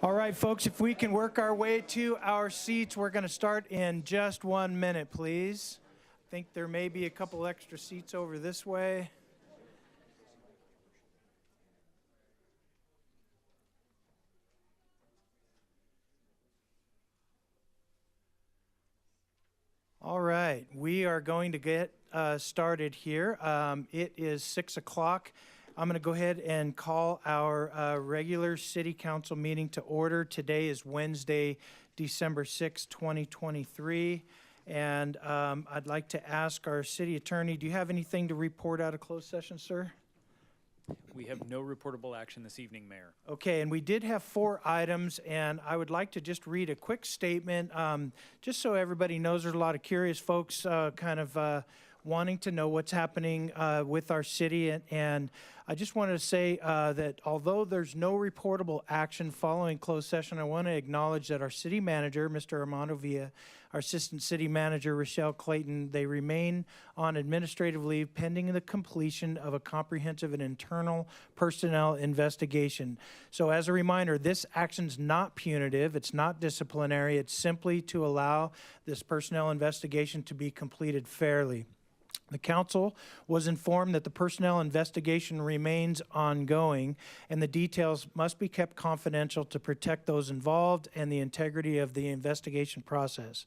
All right, folks, if we can work our way to our seats, we're going to start in just 1 minute, please. I think there may be a couple extra seats over this way. All right, we are going to get started here. It is 6 o'clock. I'm going to go ahead and call our regular city council meeting to order. Today is Wednesday, December 6, 2023. And I'd like to ask our city attorney, do you have anything to report out of closed session, sir? We have no reportable action this evening, Mayor. Okay, and we did have 4 items, and I would like to just read a quick statement, just so everybody knows. There's a lot of curious folks wanting to know what's happening with our city, and I just wanted to say that although there's no reportable action following closed session, I want to acknowledge that our city manager, Mr. Armando Villa, our assistant city manager, Rochelle Clayton, they remain on administrative leave pending the completion of a comprehensive and internal personnel investigation. So as a reminder, this action's not punitive, it's not disciplinary, it's simply to allow this personnel investigation to be completed fairly. The council was informed that the personnel investigation remains ongoing and the details must be kept confidential to protect those involved and the integrity of the investigation process.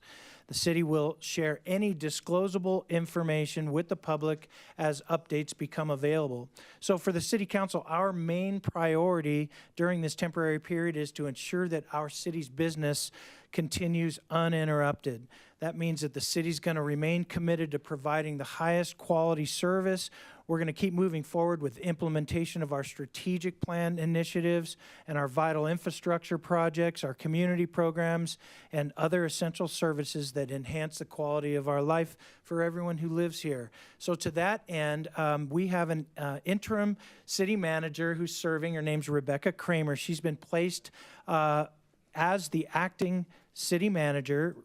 The city will share any disclosable information with the public as updates become available. So for the city council, our main priority during this temporary period is to ensure that our city's business continues uninterrupted. That means that the city's going to remain committed to providing the highest quality service. We're going to keep moving forward with implementation of our strategic plan initiatives and our vital infrastructure projects, our community programs, and other essential services that enhance the quality of our life for everyone who lives here. So to that end, we have an interim city manager who's serving. Her name's Rebecca Kramer. She's been placed as the acting city manager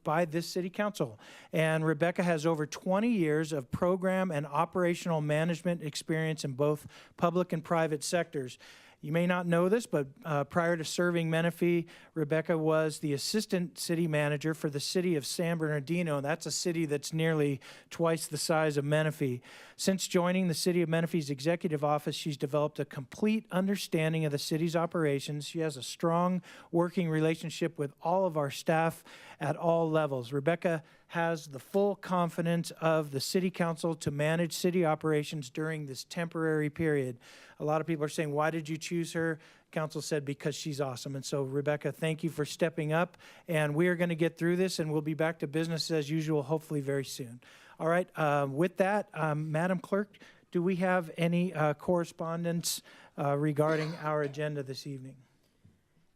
by this city council. And Rebecca has over 20 years of program and operational management experience in both public and private sectors. You may not know this, but prior to serving Menifee, Rebecca was the assistant city manager for the city of San Bernardino. That's a city that's nearly twice the size of Menifee. Since joining the city of Menifee's executive office, she's developed a complete understanding of the city's operations. She has a strong working relationship with all of our staff at all levels. Rebecca has the full confidence of the city council to manage city operations during this temporary period. A lot of people are saying, why did you choose her? Council said, because she's awesome. And so, Rebecca, thank you for stepping up. And we are going to get through this, and we'll be back to business as usual, hopefully very soon. All right, with that, Madam Clerk, do we have any correspondence regarding our agenda this evening?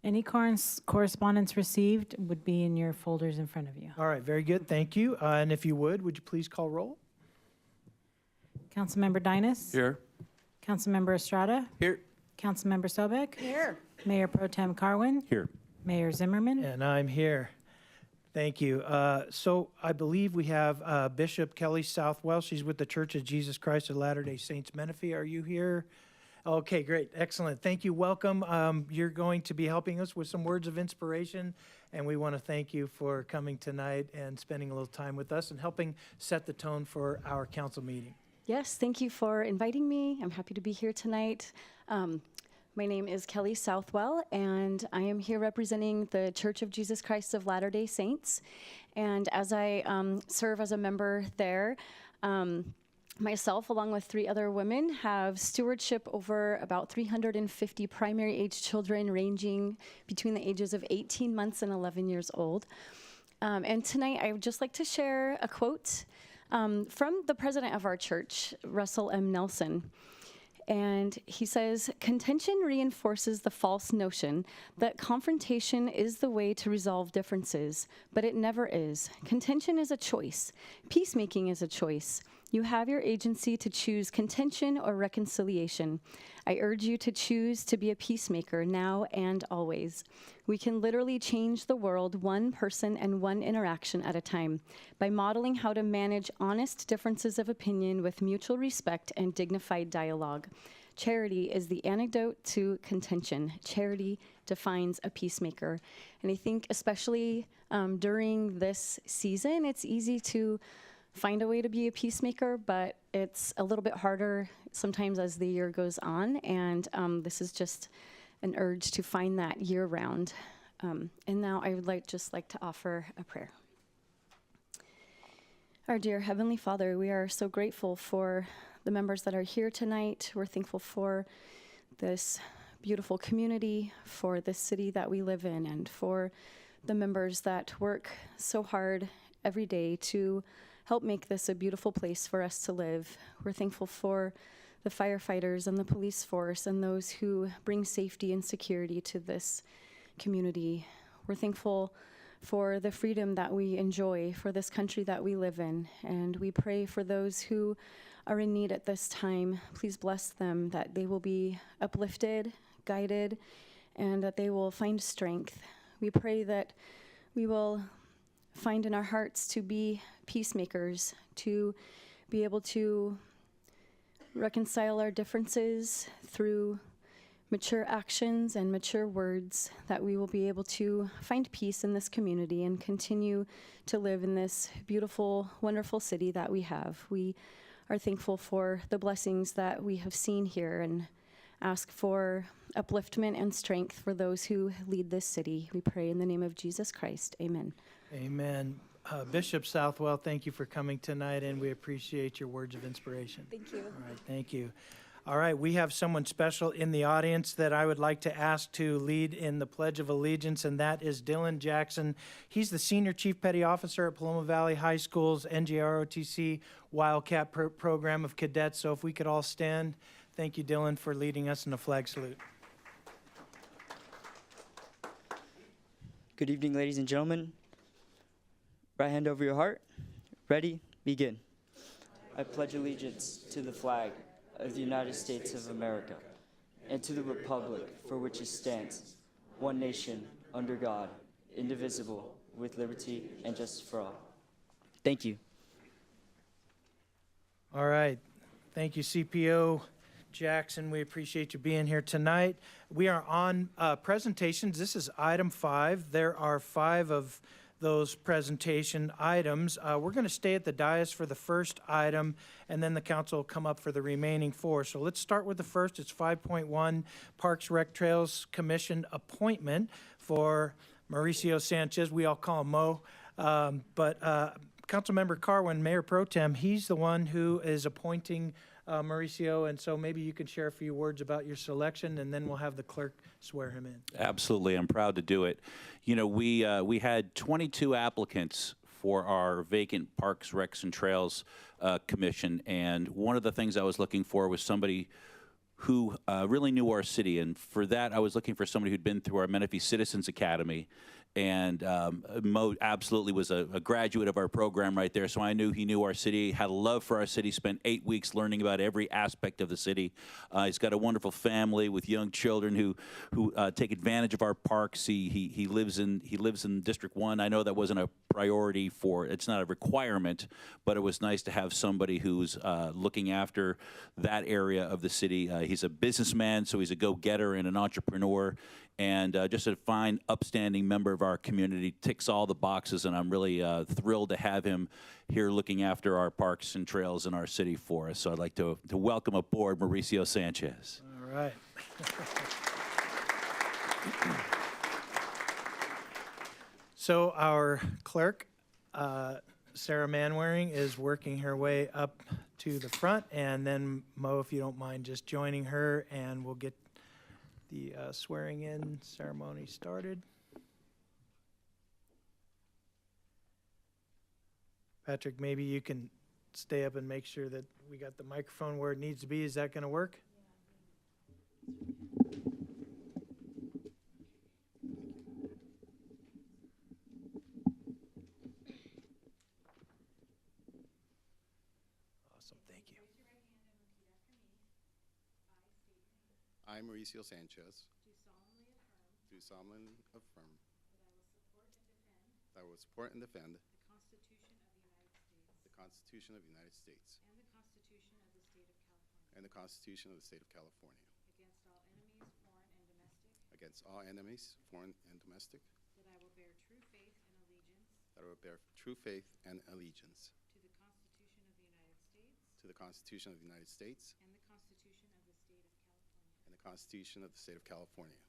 Any correspondence received would be in your folders in front of you. All right, very good. Thank you. And if you would you please call roll? Councilmember Dinas? Here. Councilmember Estrada? Here. Councilmember Sobek? Here. Mayor Pro Tem Carwin? Here. Mayor Zimmerman? And I'm here. Thank you. So I believe we have Bishop Kelly Southwell. She's with the Church of Jesus Christ of Latter-day Saints Menifee. Are you here? Okay, great. Excellent. Thank you. Welcome. You're going to be helping us with some words of inspiration, and we want to thank you for coming tonight and spending a little time with us and helping set the tone for our council meeting. Yes, thank you for inviting me. I'm happy to be here tonight. My name is Kelly Southwell, and I am here representing the Church of Jesus Christ of Latter-day Saints. And as I serve as a member there, myself, along with 3 other women, have stewardship over about 350 primary age children ranging between the ages of 18 months and 11 years old. And tonight I would just like to share a quote from the president of our church, Russell M. Nelson. And he says, "Contention reinforces the false notion that confrontation is the way to resolve differences, but it never is. Contention is a choice. Peacemaking is a choice. You have your agency to choose contention or reconciliation. I urge you to choose to be a peacemaker now and always. We can literally change the world one person and one interaction at a time by modeling how to manage honest differences of opinion with mutual respect and dignified dialogue. Charity is the antidote to contention. Charity defines a peacemaker. And I think especially during this season, it's easy to find a way to be a peacemaker, but it's a little bit harder sometimes as the year goes on. And this is just an urge to find that year round. And now I would just like to offer a prayer. Our dear Heavenly Father, we are so grateful for the members that are here tonight. We're thankful for this beautiful community, for this city that we live in, and for the members that work so hard every day to help make this a beautiful place for us to live. We're thankful for the firefighters and the police force and those who bring safety and security to this community. We're thankful for the freedom that we enjoy, for this country that we live in, and we pray for those who are in need at this time. Please bless them, that they will be uplifted, guided, and that they will find strength. We pray that we will find in our hearts to be peacemakers, to be able to reconcile our differences through mature actions and mature words, that we will be able to find peace in this community and continue to live in this beautiful, wonderful city that we have. We are thankful for the blessings that we have seen here and ask for upliftment and strength for those who lead this city. We pray in the name of Jesus Christ. Amen. Amen. Bishop Southwell, thank you for coming tonight, and we appreciate your words of inspiration. Thank you. All right, thank you. All right, we have someone special in the audience that I would like to ask to lead in the Pledge of Allegiance, and that is Dylan Jackson. He's the Senior Chief Petty Officer at Paloma Valley High School's NJROTC Wildcat Program of Cadets. So if we could all stand. Thank you, Dylan, for leading us in the flag salute. Good evening, ladies and gentlemen. Right hand over your heart. Ready? Begin. I pledge allegiance to the flag of the United States of America and to the republic for which it stands, one nation, under God, indivisible, with liberty and justice for all. Thank you. All right. Thank you, CPO Jackson. We appreciate you being here tonight. We are on presentations. This is item 5. There are 5 of those presentation items. We're going to stay at the dais for the first item, and then the council will come up for the remaining 4. So let's start with the first. It's 5.1, Parks Rec Trails Commission appointment for Mauricio Sanchez. We all call him Mo. But Councilmember Carwin, Mayor Pro Tem, he's the one who is appointing Mauricio, and so maybe you can share a few words about your selection, and then we'll have the clerk swear him in. Absolutely, I'm proud to do it. You know, we had 22 applicants for our vacant Parks, Recs, and Trails Commission, and one of the things I was looking for was somebody who really knew our city, and for that I was looking for somebody who'd been through our Menifee Citizens Academy. And Mo absolutely was a graduate of our program right there, so I knew he knew our city, had a love for our city, spent 8 weeks learning about every aspect of the city. He's got a wonderful family with young children who take advantage of our parks. He lives in District 1. I know that wasn't a priority it's not a requirement, but it was nice to have somebody who's looking after that area of the city. He's a businessman, so he's a go-getter and an entrepreneur. And just a fine, upstanding member of our community, ticks all the boxes, and I'm really thrilled to have him here looking after our parks and trails in our city for us. So I'd like to welcome aboard Mauricio Sanchez. All right. So our clerk, Sarah Manwaring, is working her way up to the front, and then Mo, if you don't mind just joining her, and we'll get the swearing-in ceremony started. Patrick, maybe you can stay up and make sure that we got the microphone where it needs to be. Is that going to work? Awesome, thank you. I, Mauricio Sanchez, do solemnly affirm that I will support and defend the Constitution of the United States and the Constitution of the State of California against all enemies, foreign and domestic, that I will bear true faith and allegiance that I will bear true faith and allegiance to the Constitution of the United States to the Constitution of the United States and the Constitution of the State of California, and the Constitution of the State of California,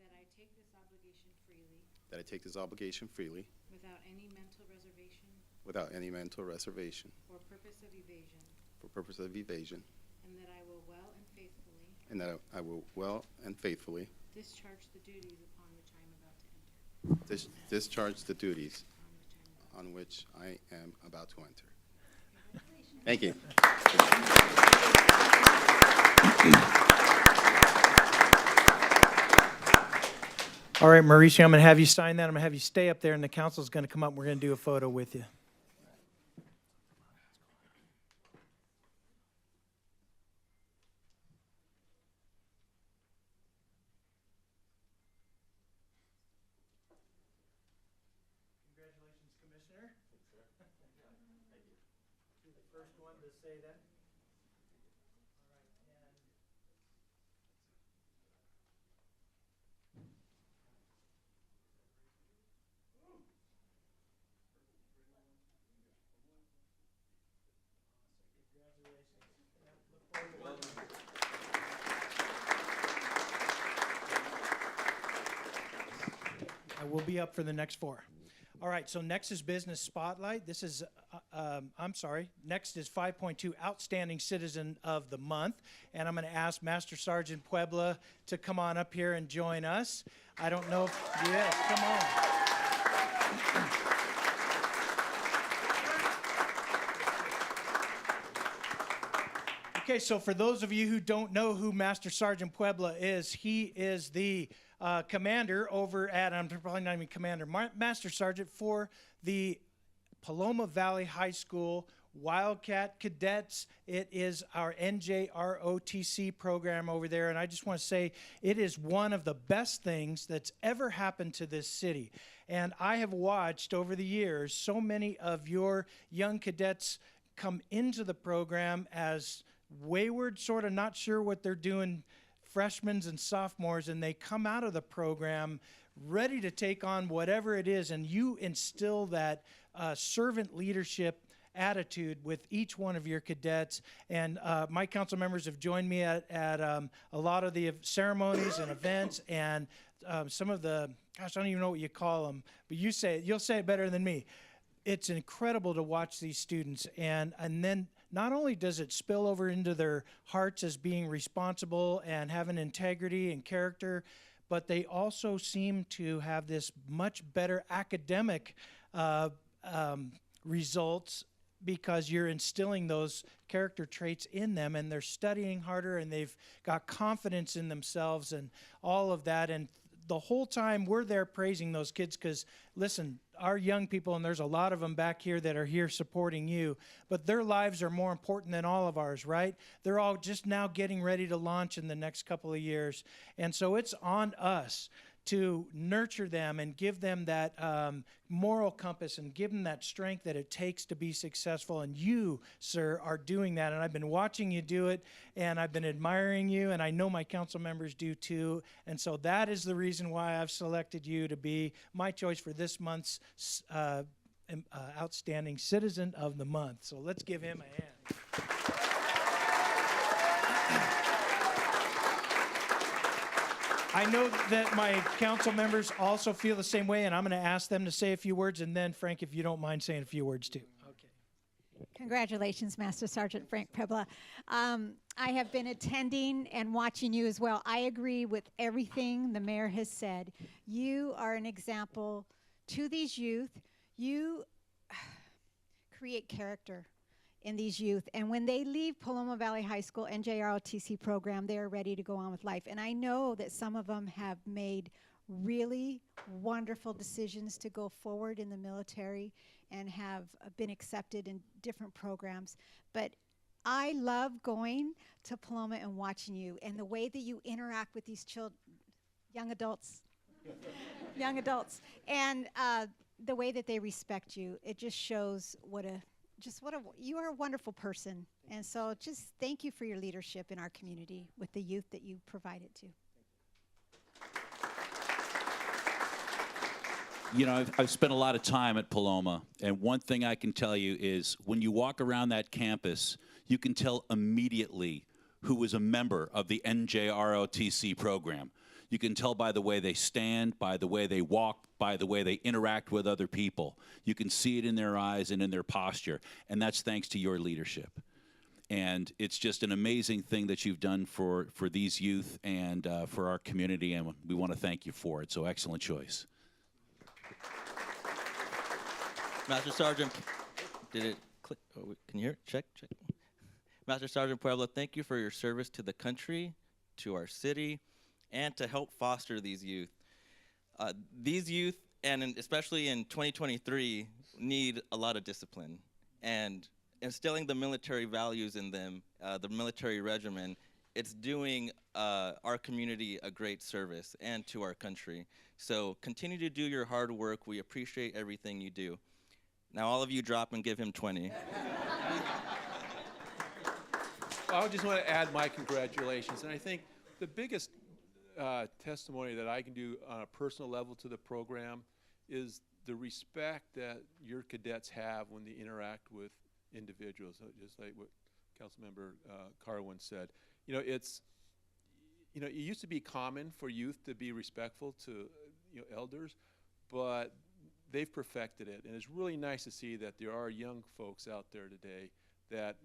that I take this obligation freely that I take this obligation freely without any mental reservation without any mental reservation or purpose of evasion, for purpose of evasion, and that I will well and faithfully and that I will well and faithfully discharge the duties upon which I am about to enter. discharge the duties On which I am on which I am about to enter. Thank you. All right, Mauricio, I'm going to have you sign that. I'm going to have you stay up there, and the council's going to come up, and we're going to do a photo with you. Congratulations, Commissioner. You're the first one to say that. All right, and I will be up for the next four. All right, so next is Business Spotlight. This is, next is 5.2 Outstanding Citizen of the Month. And I'm going to ask Master Sergeant Puebla to come on up here and join us. I don't know if, yes, come on. Okay, so for those of you who don't know who Master Sergeant Puebla is, he is the commander over at, I'm probably not even commander, Master Sergeant for the Paloma Valley High School Wildcat Cadets. It is our NJROTC program over there, and I just want to say it is one of the best things that's ever happened to this city. And I have watched over the years so many of your young cadets come into the program as wayward, sort of not sure what they're doing, freshmen and sophomores, and they come out of the program ready to take on whatever it is, and you instill that servant leadership attitude with each one of your cadets. And my council members have joined me at a lot of the ceremonies and events, and some of the, gosh, I don't even know what you call them, but you'll say it better than me. It's incredible to watch these students, and then not only does it spill over into their hearts as being responsible and having integrity and character, but they also seem to have this much better academic results because you're instilling those character traits in them, and they're studying harder, and they've got confidence in themselves and all of that. And the whole time we're there praising those kids because, listen, our young people, and there's a lot of them back here that are here supporting you, but their lives are more important than all of ours, right? They're all just now getting ready to launch in the next couple of years. And so it's on us to nurture them and give them that moral compass and give them that strength that it takes to be successful. And you, sir, are doing that. And I've been watching you do it, and I've been admiring you, and I know my council members do too. And so that is the reason why I've selected you to be my choice for this month's Outstanding Citizen of the Month. So let's give him a hand. I know that my council members also feel the same way, and I'm going to ask them to say a few words, and then, Frank, if you don't mind saying a few words too. Okay. Congratulations, Master Sergeant Frank Puebla. I have been attending and watching you as well. I agree with everything the mayor has said. You are an example to these youth. You create character in these youth, and when they leave Paloma Valley High School NJROTC program, they are ready to go on with life. And I know that some of them have made really wonderful decisions to go forward in the military and have been accepted in different programs. But I love going to Paloma and watching you, and the way that you interact with these children, young adults, and the way that they respect you. It just shows you are a wonderful person. And so just thank you for your leadership in our community with the youth that you provide it to. You know, I've spent a lot of time at Paloma, and one thing I can tell you is when you walk around that campus, you can tell immediately who is a member of the NJROTC program. You can tell by the way they stand, by the way they walk, by the way they interact with other people. You can see it in their eyes and in their posture, and that's thanks to your leadership. And it's just an amazing thing that you've done for these youth and for our community, and we want to thank you for it. So excellent choice. Master Sergeant, did it click? Oh, can you hear it? Check. Master Sergeant Pueblo, thank you for your service to the country, to our city, and to help foster these youth. These youth, and especially in 2023, need a lot of discipline. And instilling the military values in them, the military regimen, it's doing our community a great service and to our country. So continue to do your hard work. We appreciate everything you do. Now all of you drop and give him 20. I just want to add my congratulations. And I think the biggest testimony that I can do on a personal level to the program is the respect that your cadets have when they interact with individuals, just like what Councilmember Carwin said. You know, it used to be common for youth to be respectful to elders, but they've perfected it, and it's really nice to see that there are young folks out there today that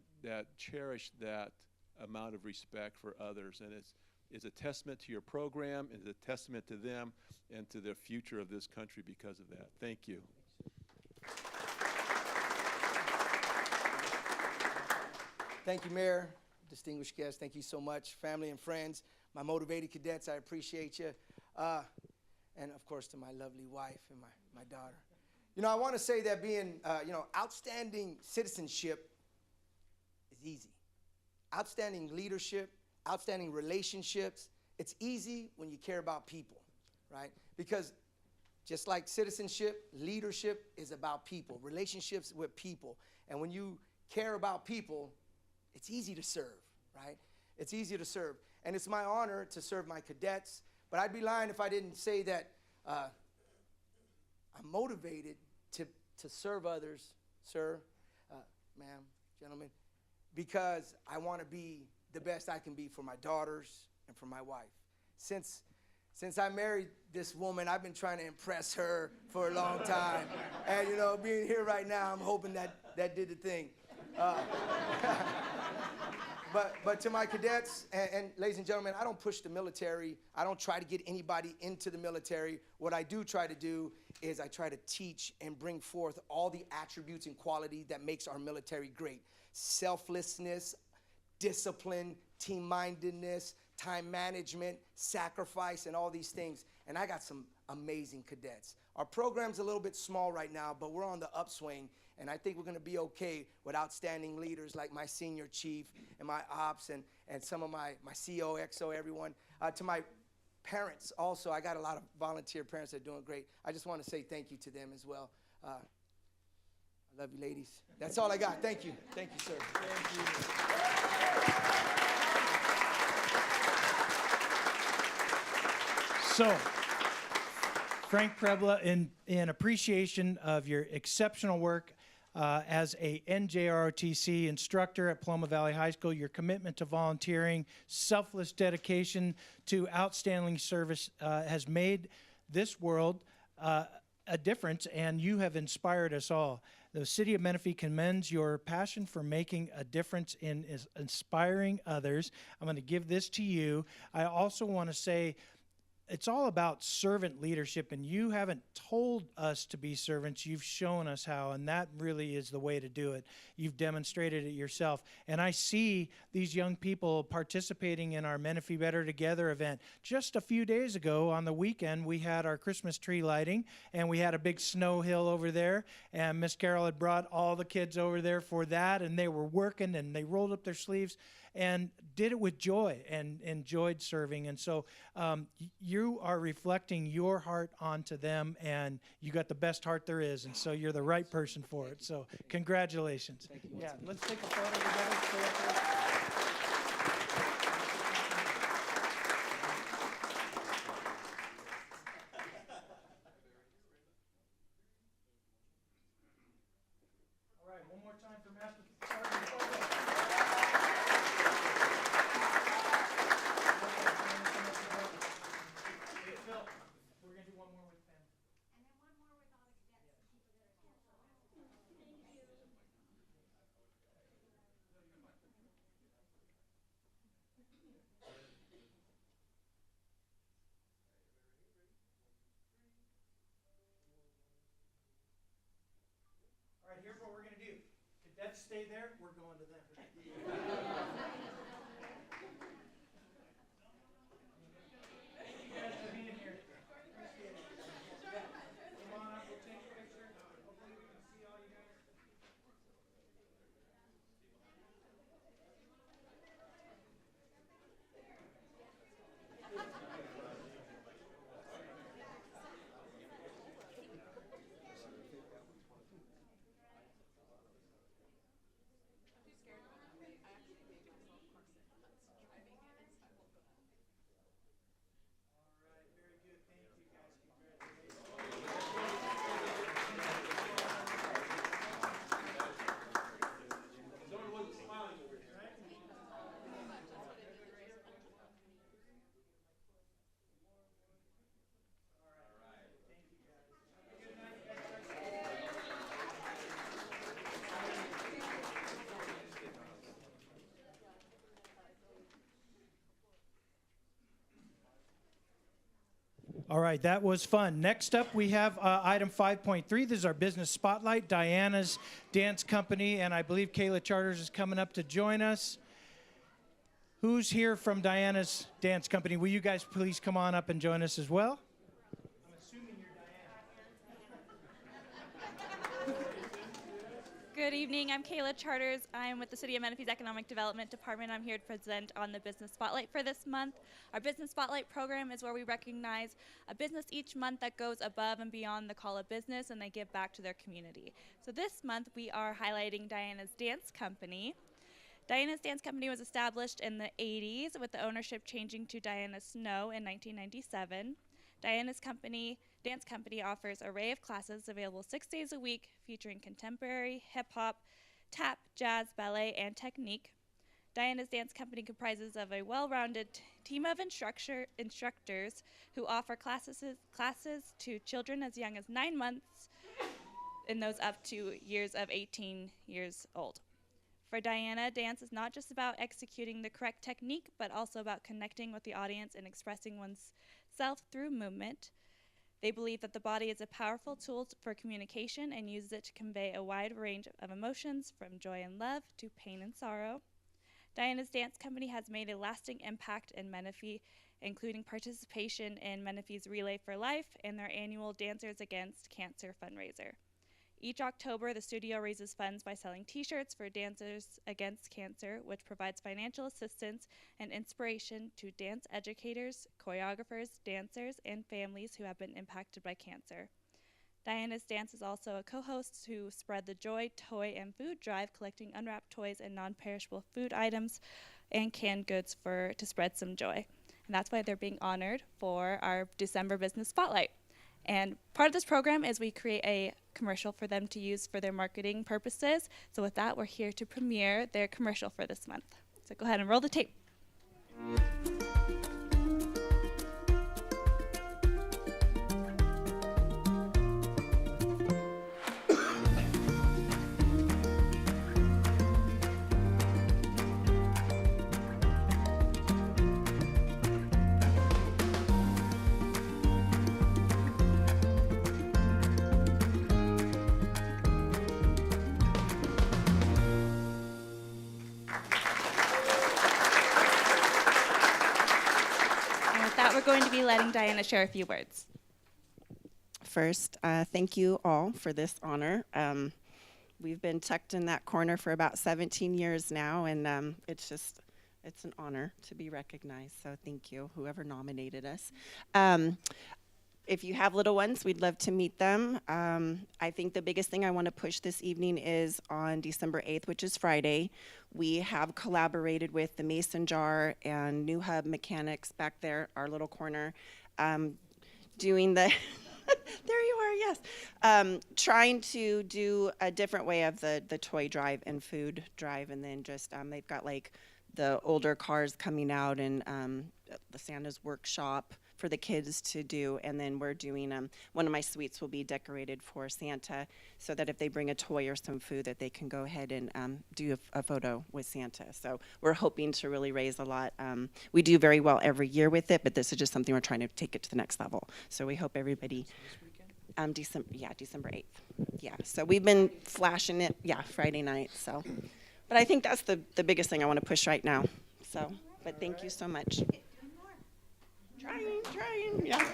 cherish that amount of respect for others, and it's a testament to your program, and it's a testament to them and to the future of this country because of that. Thank you. Thank you, Mayor, distinguished guests. Thank you so much, family and friends, my motivated cadets. I appreciate you. And of course to my lovely wife and my daughter. You know, I want to say that being, outstanding citizenship is easy. Outstanding leadership, outstanding relationships, it's easy when you care about people, right? Because just like citizenship, leadership is about people, relationships with people. And when you care about people, it's easy to serve, right? It's easy to serve. And it's my honor to serve my cadets. But I'd be lying if I didn't say that I'm motivated to serve others, sir, ma'am, gentlemen, because I want to be the best I can be for my daughters and for my wife. Since I married this woman, I've been trying to impress her for a long time. And, being here right now, I'm hoping that did the thing. But to my cadets and ladies and gentlemen, I don't push the military. I don't try to get anybody into the military. What I do try to do is I try to teach and bring forth all the attributes and quality that makes our military great. Selflessness, discipline, team-mindedness, time management, sacrifice, and all these things. And I got some amazing cadets. Our program's a little bit small right now, but we're on the upswing. And I think we're going to be okay with outstanding leaders like my senior chief and my ops and some of my CO, XO, everyone. To my parents also, I got a lot of volunteer parents that are doing great. I just want to say thank you to them as well. I love you, ladies. That's all I got. Thank you. Thank you, sir. Thank you. So, Frank Pueblo, in appreciation of your exceptional work as a NJROTC instructor at Paloma Valley High School, your commitment to volunteering, selfless dedication to outstanding service has made this world a difference, and you have inspired us all. The City of Menifee commends your passion for making a difference in inspiring others. I'm going to give this to you. I also want to say, it's all about servant leadership, and you haven't told us to be servants. You've shown us how, and that really is the way to do it. You've demonstrated it yourself. And I see these young people participating in our Menifee Better Together event. Just a few days ago on the weekend, we had our Christmas tree lighting, and we had a big snow hill over there, and Miss Carol had brought all the kids over there for that, and they were working, and they rolled up their sleeves and did it with joy and enjoyed serving. And so you are reflecting your heart onto them, and you got the best heart there is, and so you're the right person for it. So congratulations. Thank you. Yeah, let's take a photo together. stay there, we're going to them. Thank you guys for being here. Appreciate it. Come on up, we'll take a picture. Hopefully we can see all you guys. All right, that was fun. Next up, we have item 5.3. This is our business spotlight, Diana's Dance Company, and I believe Kayla Charters is coming up to join us. Who's here from Diana's Dance Company? Will you guys please come on up and join us as well? I'm assuming you're Diana. Good evening, I'm Kayla Charters. I'm with the City of Menifee's Economic Development Department. I'm here to present on the Business Spotlight for this month. Our Business Spotlight program is where we recognize a business each month that goes above and beyond the call of business and they give back to their community. So this month we are highlighting Diana's Dance Company. Diana's Dance Company was established in the 80s with the ownership changing to Diana Snow in 1997. Diana's Dance Company offers an array of classes available 6 days a week featuring contemporary, hip-hop, tap, jazz, ballet, and technique. Diana's Dance Company comprises of a well-rounded team of instructors who offer classes to children as young as 9 months and those up to years of 18 years old. For Diana, dance is not just about executing the correct technique, but also about connecting with the audience and expressing oneself through movement. They believe that the body is a powerful tool for communication and uses it to convey a wide range of emotions, from joy and love to pain and sorrow. Diana's Dance Company has made a lasting impact in Menifee, including participation in Menifee's Relay for Life and their annual Dancers Against Cancer fundraiser. Each October, the studio raises funds by selling t-shirts for Dancers Against Cancer, which provides financial assistance and inspiration to dance educators, choreographers, dancers, and families who have been impacted by cancer. Diana's Dance is also a co-host who spread the Joy, Toy, and Food Drive, collecting unwrapped toys and non-perishable food items and canned goods to spread some joy. And that's why they're being honored for our December Business Spotlight. And part of this program is we create a commercial for them to use for their marketing purposes. So with that, we're here to premiere their commercial for this month. So go ahead and roll the tape. We're going to be letting Diana share a few words. First, thank you all for this honor. We've been tucked in that corner for about 17 years now, and it's an honor to be recognized. So thank you, whoever nominated us. If you have little ones, we'd love to meet them. I think the biggest thing I want to push this evening is on December 8th, which is Friday. We have collaborated with the Mason Jar and New Hub Mechanics back there, our little corner, doing the, there you are, yes. Trying to do a different way of the toy drive and food drive, and then just, they've got like the older cars coming out and the Santa's workshop for the kids to do, and then we're doing one of my suites will be decorated for Santa, so that if they bring a toy or some food, that they can go ahead and do a photo with Santa. So we're hoping to really raise a lot. We do very well every year with it, but this is just something we're trying to take it to the next level. So we hope everybody. December 8th. Yeah, so we've been flashing it, Friday night, so. But I think that's the biggest thing I want to push right now, so. But thank you so much. Trying, yeah.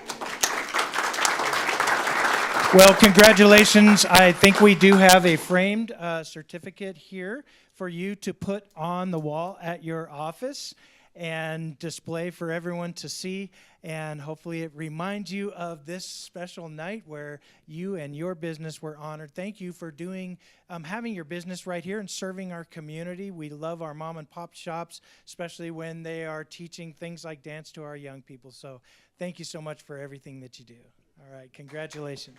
Well, congratulations. I think we do have a framed certificate here for you to put on the wall at your office and display for everyone to see. And hopefully it reminds you of this special night where you and your business were honored. Thank you for having your business right here and serving our community. We love our mom and pop shops, especially when they are teaching things like dance to our young people. So thank you so much for everything that you do. All right, congratulations.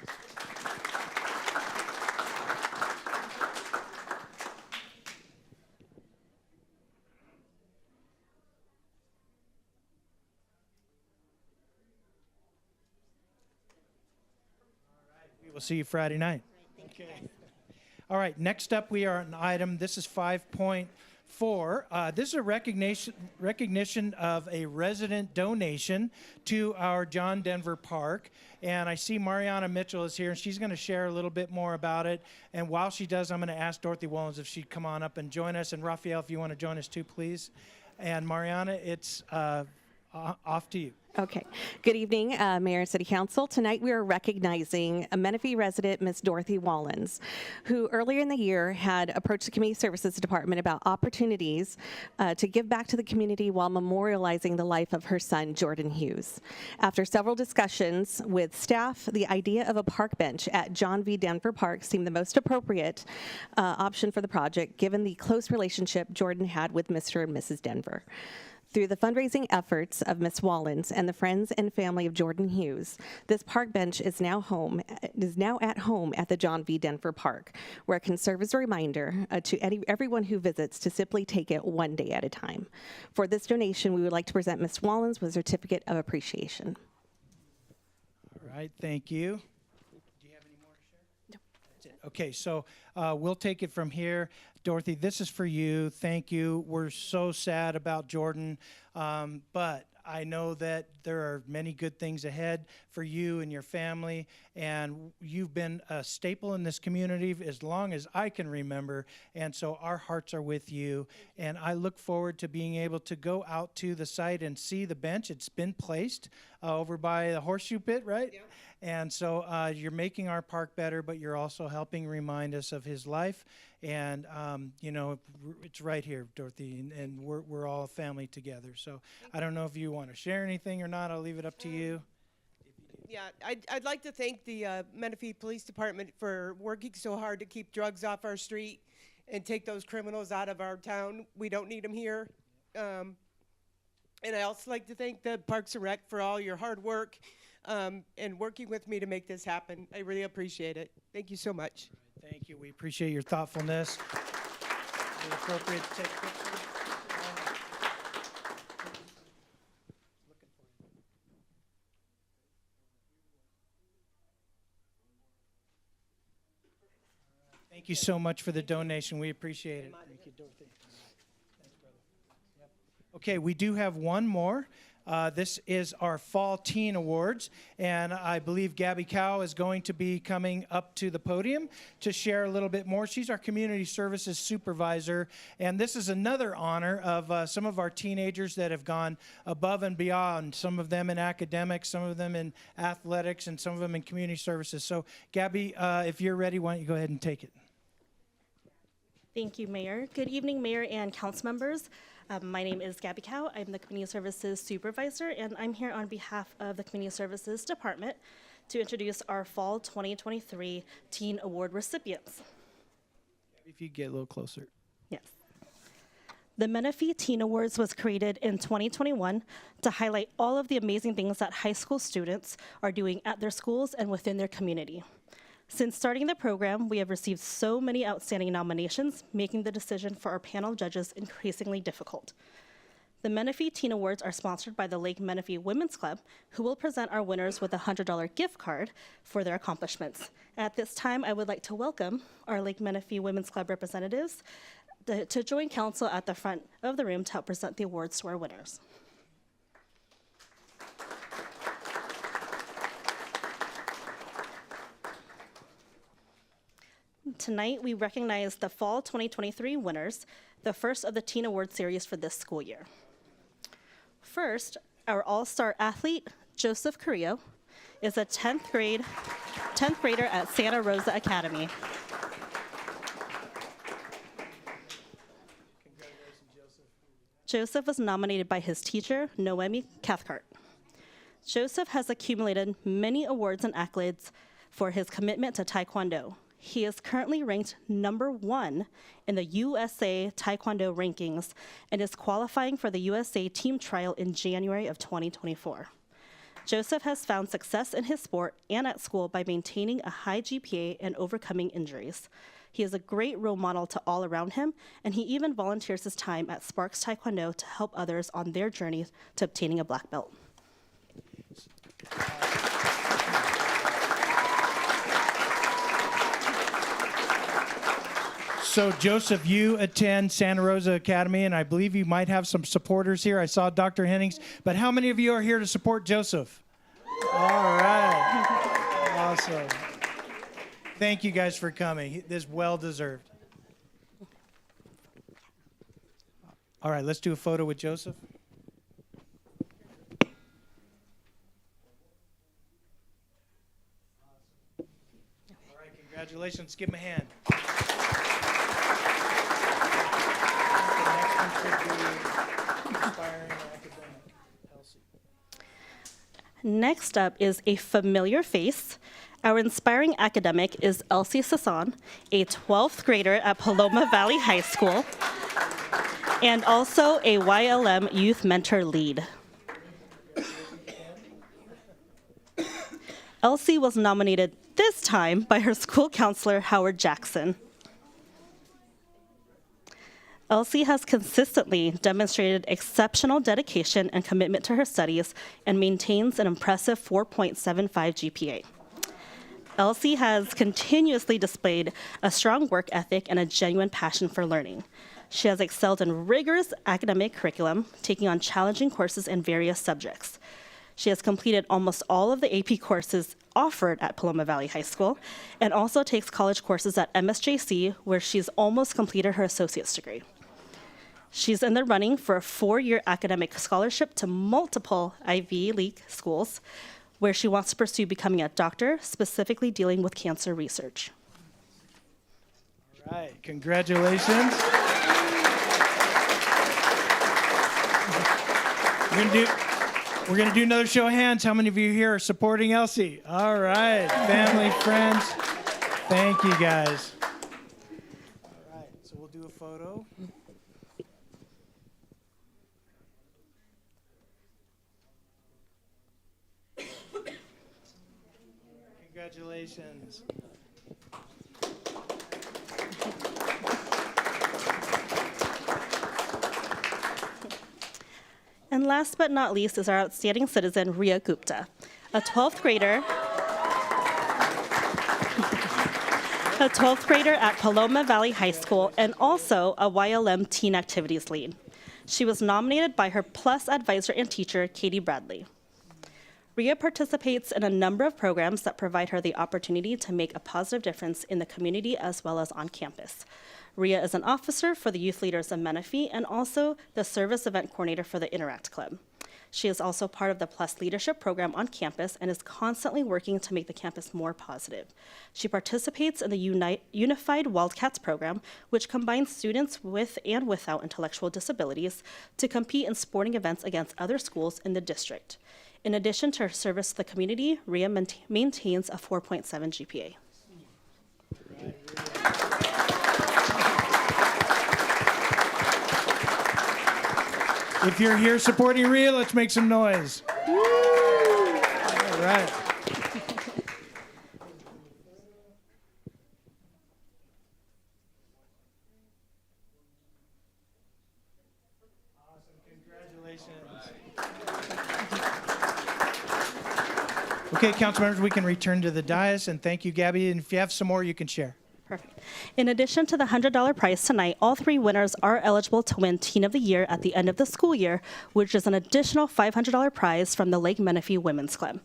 We will see you Friday night. Okay. All right, next up we are on item, this is 5.4. This is a recognition of a resident donation to our John Denver Park. And I see Mariana Mitchell is here, and she's going to share a little bit more about it. And while she does, I'm going to ask Dorothy Wallens if she'd come on up and join us. And Raphael, if you want to join us too, please. And Mariana, it's off to you. Okay. Good evening, Mayor and City Council. Tonight we are recognizing a Menifee resident, Ms. Dorothy Wallens, who earlier in the year had approached the Community Services Department about opportunities to give back to the community while memorializing the life of her son, Jordan Hughes. After several discussions with staff, the idea of a park bench at John V. Denver Park seemed the most appropriate option for the project, given the close relationship Jordan had with Mr. and Mrs. Denver. Through the fundraising efforts of Ms. Wallens and the friends and family of Jordan Hughes, this park bench is now at home at the John V. Denver Park, where it can serve as a reminder to everyone who visits to simply take it one day at a time. For this donation, we would like to present Ms. Wallens with a certificate of appreciation. All right, thank you. Do you have any more to share? No. That's it. Okay, so we'll take it from here. Dorothy, this is for you. Thank you. We're so sad about Jordan, but I know that there are many good things ahead for you and your family, and you've been a staple in this community as long as I can remember, and so our hearts are with you, and I look forward to being able to go out to the site and see the bench. It's been placed over by the horseshoe pit, right? Yeah. And so you're making our park better, but you're also helping remind us of his life. And, you know, it's right here, Dorothy, and we're all a family together. So I don't know if you want to share anything or not. I'll leave it up to you. Yeah, I'd like to thank the Menifee Police Department for working so hard to keep drugs off our street and take those criminals out of our town. We don't need them here. And I also like to thank the Parks and Rec for all your hard work and working with me to make this happen. I really appreciate it. Thank you so much. Thank you. We appreciate your thoughtfulness. Is it appropriate to take pictures? Thank you so much for the donation. We appreciate it. Thank you, Dorothy. Thanks, brother. Yep. Okay, we do have one more. This is our Fall Teen Awards, and I believe Gabby Cow is going to be coming up to the podium to share a little bit more. She's our Community Services Supervisor, and this is another honor of some of our teenagers that have gone above and beyond, some of them in academics, some of them in athletics, and some of them in community services. So, Gabby, if you're ready, why don't you go ahead and take it. Thank you, Mayor. Good evening, Mayor and council members. My name is Gabby Cow. I'm the Community Services Supervisor, and I'm here on behalf of the Community Services Department to introduce our Fall 2023 Teen Award recipients. If you get a little closer. Yes. The Menifee Teen Awards was created in 2021 to highlight all of the amazing things that high school students are doing at their schools and within their community. Since starting the program, we have received so many outstanding nominations, making the decision for our panel of judges increasingly difficult. The Menifee Teen Awards are sponsored by the Lake Menifee Women's Club, who will present our winners with a $100 gift card for their accomplishments. At this time, I would like to welcome our Lake Menifee Women's Club representatives to join council at the front of the room to help present the awards to our winners. Tonight, we recognize the Fall 2023 winners, the first of the Teen Award series for this school year. First, our all-star athlete, Joseph Carrillo, is a 10th grader at Santa Rosa Academy. Joseph was nominated by his teacher, Noemi Cathcart. Joseph has accumulated many awards and accolades for his commitment to Taekwondo. He is currently ranked #1 in the USA Taekwondo rankings and is qualifying for the USA team trial in January of 2024. Joseph has found success in his sport and at school by maintaining a high GPA and overcoming injuries. He is a great role model to all around him, and he even volunteers his time at Sparks Taekwondo to help others on their journey to obtaining a black belt. So, Joseph, you attend Santa Rosa Academy, and I believe you might have some supporters here. I saw Dr. Hennings, but how many of you are here to support Joseph? All right. Awesome. Thank you guys for coming. This is well-deserved. All right, let's do a photo with Joseph. All right, congratulations. Give him a hand. Next up is a familiar face. Our inspiring academic is Elsie Sasson, a 12th grader at Paloma Valley High School, and also a YLM Youth Mentor Lead. Elsie was nominated this time by her school counselor, Howard Jackson. Elsie has consistently demonstrated exceptional dedication and commitment to her studies and maintains an impressive 4.75 GPA. Elsie has continuously displayed a strong work ethic and a genuine passion for learning. She has excelled in rigorous academic curriculum, taking on challenging courses in various subjects. She has completed almost all of the AP courses offered at Paloma Valley High School and also takes college courses at MSJC, where she's almost completed her associate's degree. She's in the running for a 4-year academic scholarship to multiple Ivy League schools, where she wants to pursue becoming a doctor, specifically dealing with cancer research. All right, congratulations. We're gonna do another show of hands. How many of you here are supporting Elsie? All right, family, friends, thank you guys. All right, so we'll do a photo. Congratulations. And last but not least is our outstanding citizen, Ria Gupta, a 12th grader at Paloma Valley High School and also a YLM Teen Activities Lead. She was nominated by her PLUS advisor and teacher, Katie Bradley. Ria participates in a number of programs that provide her the opportunity to make a positive difference in the community as well as on campus. Ria is an officer for the Youth Leaders of Menifee and also the Service Event Coordinator for the Interact Club. She is also part of the PLUS Leadership Program on campus and is constantly working to make the campus more positive. She participates in the Unified Wildcats program, which combines students with and without intellectual disabilities to compete in sporting events against other schools in the district. In addition to her service to the community, Ria maintains a 4.7 GPA. If you're here supporting Ria, let's make some noise. Woo! All right. Awesome, congratulations. Okay, council members, we can return to the dais, and thank you, Gabby. And if you have some more, you can share. Perfect. In addition to the $100 prize tonight, all 3 winners are eligible to win Teen of the Year at the end of the school year, which is an additional $500 prize from the Lake Menifee Women's Club.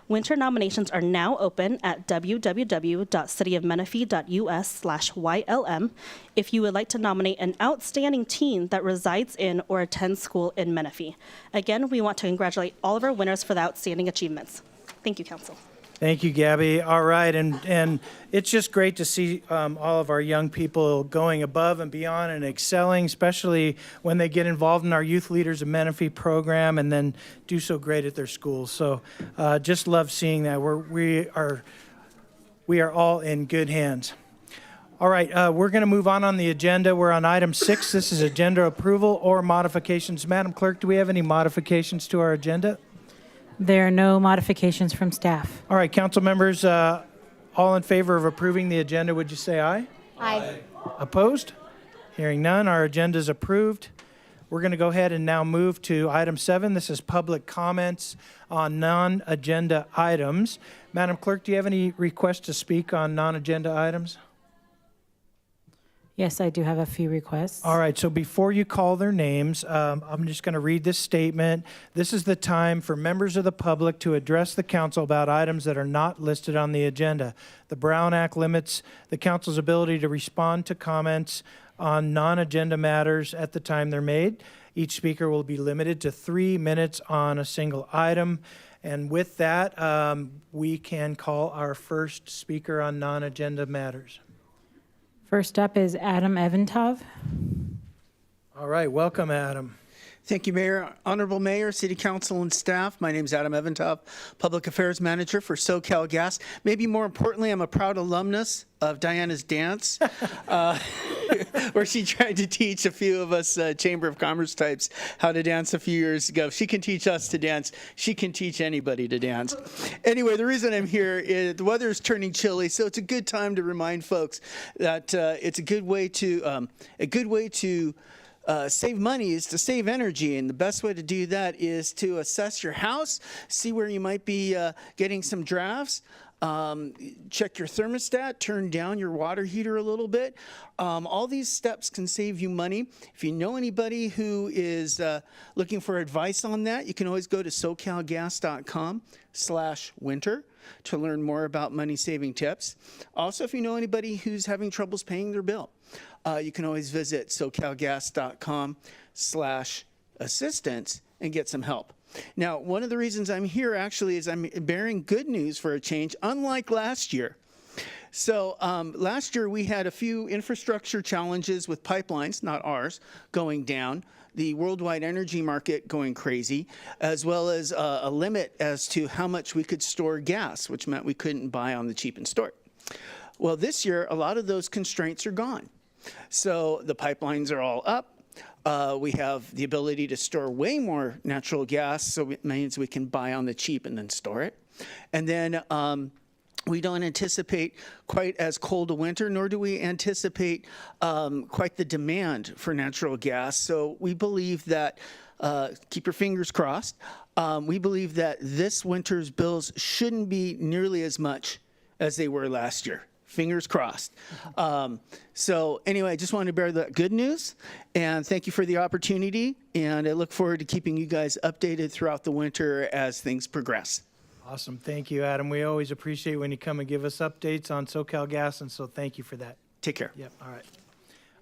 Winter nominations are now open at www.cityofmenifee.us/YLM if you would like to nominate an outstanding teen that resides in or attends school in Menifee. Again, we want to congratulate all of our winners for the outstanding achievements. Thank you, Council. Thank you, Gabby. All right, and it's just great to see all of our young people going above and beyond and excelling, especially when they get involved in our Youth Leaders of Menifee program and then do so great at their schools. So just love seeing that. We are all in good hands. All right, we're going to move on the agenda. We're on item 6. This is agenda approval or modifications. Madam Clerk, do we have any modifications to our agenda? There are no modifications from staff. All right, council members, all in favor of approving the agenda, would you say aye? Aye. Opposed? Hearing none, our agenda is approved. We're going to go ahead and now move to item 7. This is public comments on non-agenda items. Madam Clerk, do you have any requests to speak on non-agenda items? Yes, I do have a few requests. All right, so before you call their names, I'm just going to read this statement. This is the time for members of the public to address the council about items that are not listed on the agenda. The Brown Act limits the council's ability to respond to comments on non-agenda matters at the time they're made. Each speaker will be limited to 3 minutes on a single item. And with that, we can call our first speaker on non-agenda matters. First up is Adam Eventov. All right, welcome, Adam. Thank you, Mayor. Honorable Mayor, City Council, and staff. My name is Adam Eventov, Public Affairs Manager for SoCal Gas. Maybe more importantly, I'm a proud alumnus of Diana's dance, where she tried to teach a few of us Chamber of Commerce types how to dance a few years ago. If she can teach us to dance, she can teach anybody to dance. Anyway, the reason I'm here is the weather is turning chilly, so it's a good time to remind folks that it's a good way to save money is to save energy, and the best way to do that is to assess your house, see where you might be getting some drafts, check your thermostat, turn down your water heater a little bit. All these steps can save you money. If you know anybody who is looking for advice on that, you can always go to socalgas.com/winter to learn more about money-saving tips. Also, if you know anybody who's having troubles paying their bill, you can always visit socalgas.com/assistance and get some help. Now, one of the reasons I'm here actually is I'm bearing good news for a change, unlike last year. So last year we had a few infrastructure challenges with pipelines, not ours, going down, the worldwide energy market going crazy, as well as a limit as to how much we could store gas, which meant we couldn't buy on the cheap and store it. Well, this year, a lot of those constraints are gone. So the pipelines are all up. We have the ability to store way more natural gas, so it means we can buy on the cheap and then store it. And then we don't anticipate quite as cold a winter, nor do we anticipate quite the demand for natural gas. So we believe that, keep your fingers crossed, we believe that this winter's bills shouldn't be nearly as much as they were last year. Fingers crossed. So anyway, I just wanted to bear the good news, and thank you for the opportunity, and I look forward to keeping you guys updated throughout the winter as things progress. Awesome. Thank you, Adam. We always appreciate when you come and give us updates on SoCal Gas, and so thank you for that. Take care. Yep. All right.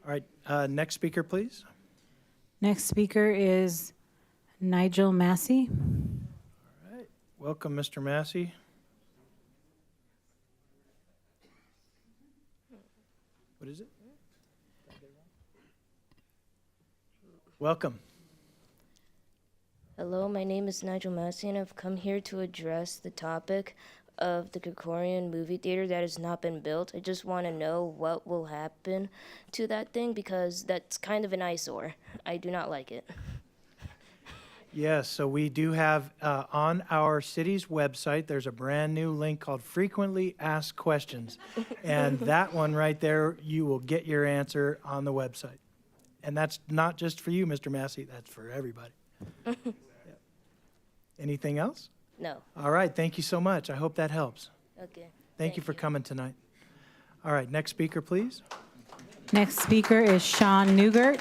All right. Next speaker, please. Next speaker is Nigel Massey. All right. Welcome, Mr. Massey. What is it? Welcome. Hello, my name is Nigel Massey, and I've come here to address the topic of the Gregorian movie theater that has not been built. I just want to know what will happen to that thing because that's kind of an eyesore. I do not like it. Yes, so we do have on our city's website, there's a brand new link called Frequently Asked Questions. And that one right there, you will get your answer on the website. And that's not just for you, Mr. Massey, that's for everybody. Yeah. Anything else? No. All right, thank you so much. I hope that helps. Okay. Thank you for coming tonight. All right, next speaker, please. Next speaker is Sean Newgert.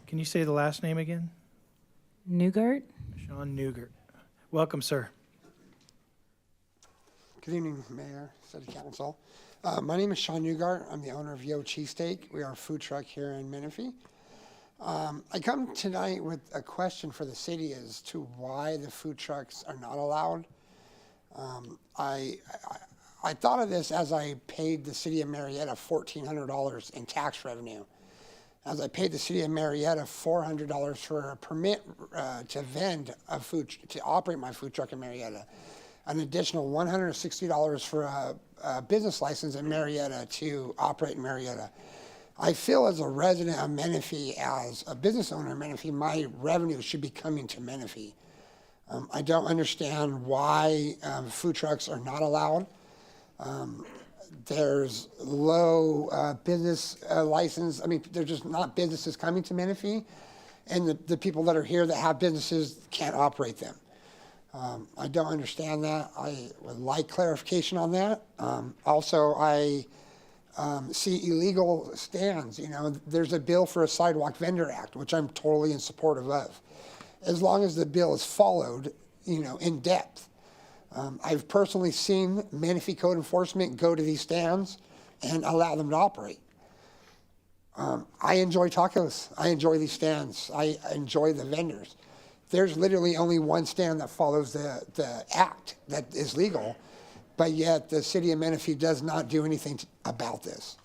Can you say the last name again? Newgert? Sean Newgert. Welcome, sir. Good evening, Mayor, City Council. My name is Sean Newgart. I'm the owner of Yo Cheesesteak. We are a food truck here in Menifee. I come tonight with a question for the city as to why the food trucks are not allowed. I thought of this as I paid the city of Marietta $1,400 in tax revenue. As I paid the city of Marietta $400 for a permit to vend a to operate my food truck in Marietta. An additional $160 for a business license in Marietta to operate in Marietta. I feel as a resident of Menifee, as a business owner in Menifee, my revenue should be coming to Menifee. I don't understand why food trucks are not allowed. There's low business license. I mean, there's just not businesses coming to Menifee, and the people that are here that have businesses can't operate them. I don't understand that. I would like clarification on that. Also, I see illegal stands. You know, there's a bill for a Sidewalk Vendor Act, which I'm totally in support of. As long as the bill is followed, you know, in depth. I've personally seen Menifee Code Enforcement go to these stands and allow them to operate. I enjoy tacos. I enjoy these stands. I enjoy the vendors. There's literally only one stand that follows the act that is legal, but yet the city of Menifee does not do anything about this.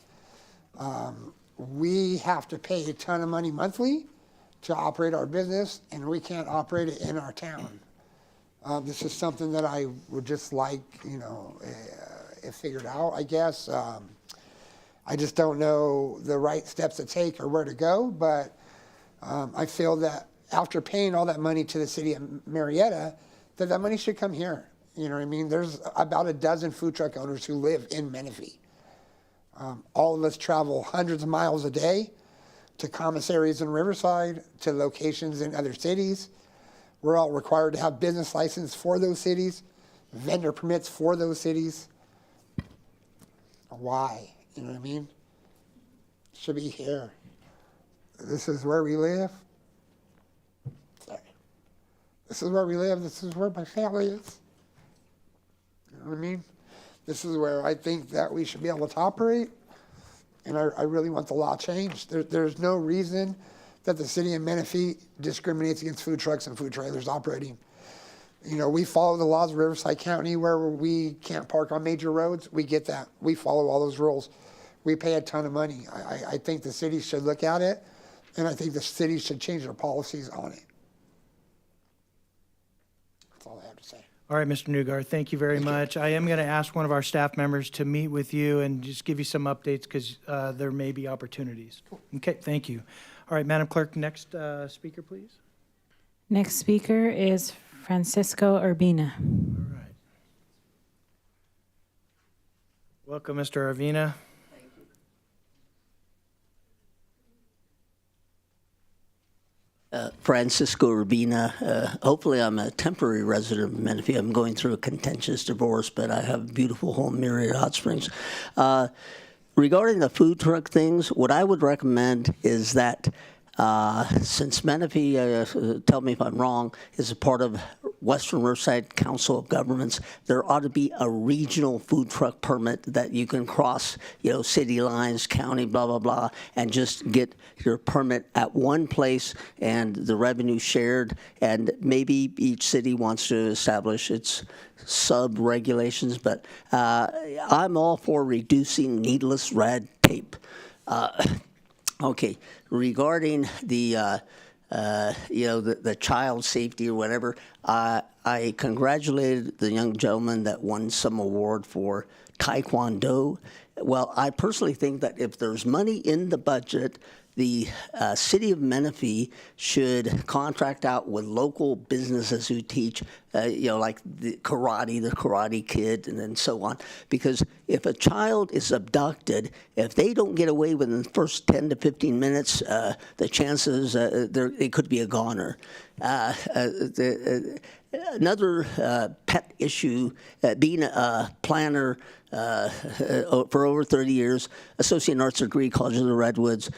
We have to pay a ton of money monthly to operate our business, and we can't operate it in our town. This is something that I would just like, you know, it figured out, I guess. I just don't know the right steps to take or where to go, but I feel that after paying all that money to the city of Marietta, that money should come here. You know what I mean? There's about a dozen food truck owners who live in Menifee. All of us travel hundreds of miles a day to commissaries in Riverside, to locations in other cities. We're all required to have business license for those cities, vendor permits for those cities. Why? You know what I mean? Should be here. This is where we live. Sorry. This is where we live. This is where my family is. You know what I mean? This is where I think that we should be able to operate. And I really want the law changed. There's no reason that the city of Menifee discriminates against food trucks and food trailers operating. You know, we follow the laws of Riverside County where we can't park on major roads. We get that. We follow all those rules. We pay a ton of money. I think the city should look at it, and I think the city should change their policies on it. That's all I have to say. All right, Mr. Newgard, thank you very much. I am going to ask one of our staff members to meet with you and just give you some updates because there may be opportunities. Cool. Okay, thank you. All right, Madam Clerk, next speaker, please. Next speaker is Francisco Urbina. All right. Welcome, Mr. Urbina. Francisco Urbina. Hopefully I'm a temporary resident of Menifee. I'm going through a contentious divorce, but I have a beautiful home, Myriad Hot Springs. Regarding the food truck things, what I would recommend is that since Menifee, tell me if I'm wrong, is a part of Western Riverside Council of Governments, there ought to be a regional food truck permit that you can cross, you know, city lines, county, blah, blah, blah, and just get your permit at one place and the revenue shared. And maybe each city wants to establish its sub-regulations, but I'm all for reducing needless red tape. Okay, regarding the you know, the child safety or whatever, I congratulated the young gentleman that won some award for Taekwondo. Well, I personally think that if there's money in the budget, the city of Menifee should contract out with local businesses who teach like the Karate Kid, and then so on. Because if a child is abducted, if they don't get away within the first 10 to 15 minutes, the chances it could be a goner. Another pet issue, being a planner for over 30 years, Associate in Arts degree, College of the Redwoods,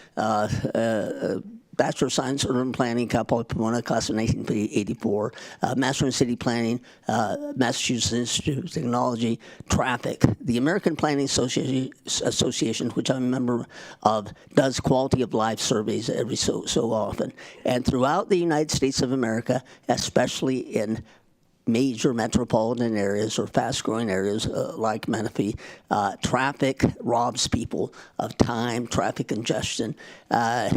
Bachelor of Science, Urban Planning, Cal Poly Pomona, class of 1984, Master in City Planning, Massachusetts Institute of Technology, Traffic. The American Planning Association, which I'm a member of, does quality of life surveys every so often. And throughout the United States of America, especially in major metropolitan areas or fast-growing areas like Menifee, traffic robs people of time, traffic congestion. I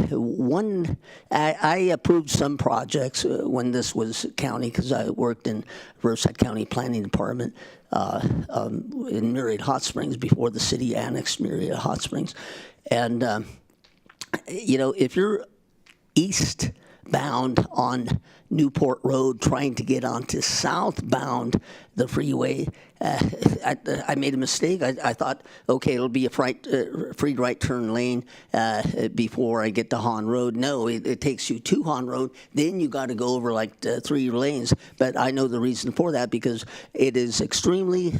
approved some projects when this was county, because I worked in Riverside County Planning Department in Myriad Hot Springs before the city annexed Myriad Hot Springs. And, if you're eastbound on Newport Road trying to get onto southbound the freeway, I made a mistake. I thought, okay, it'll be a free right turn lane before I get to Hahn Road. No, it takes you to Hahn Road. Then you got to go over like 3 lanes. But I know the reason for that, because it is extremely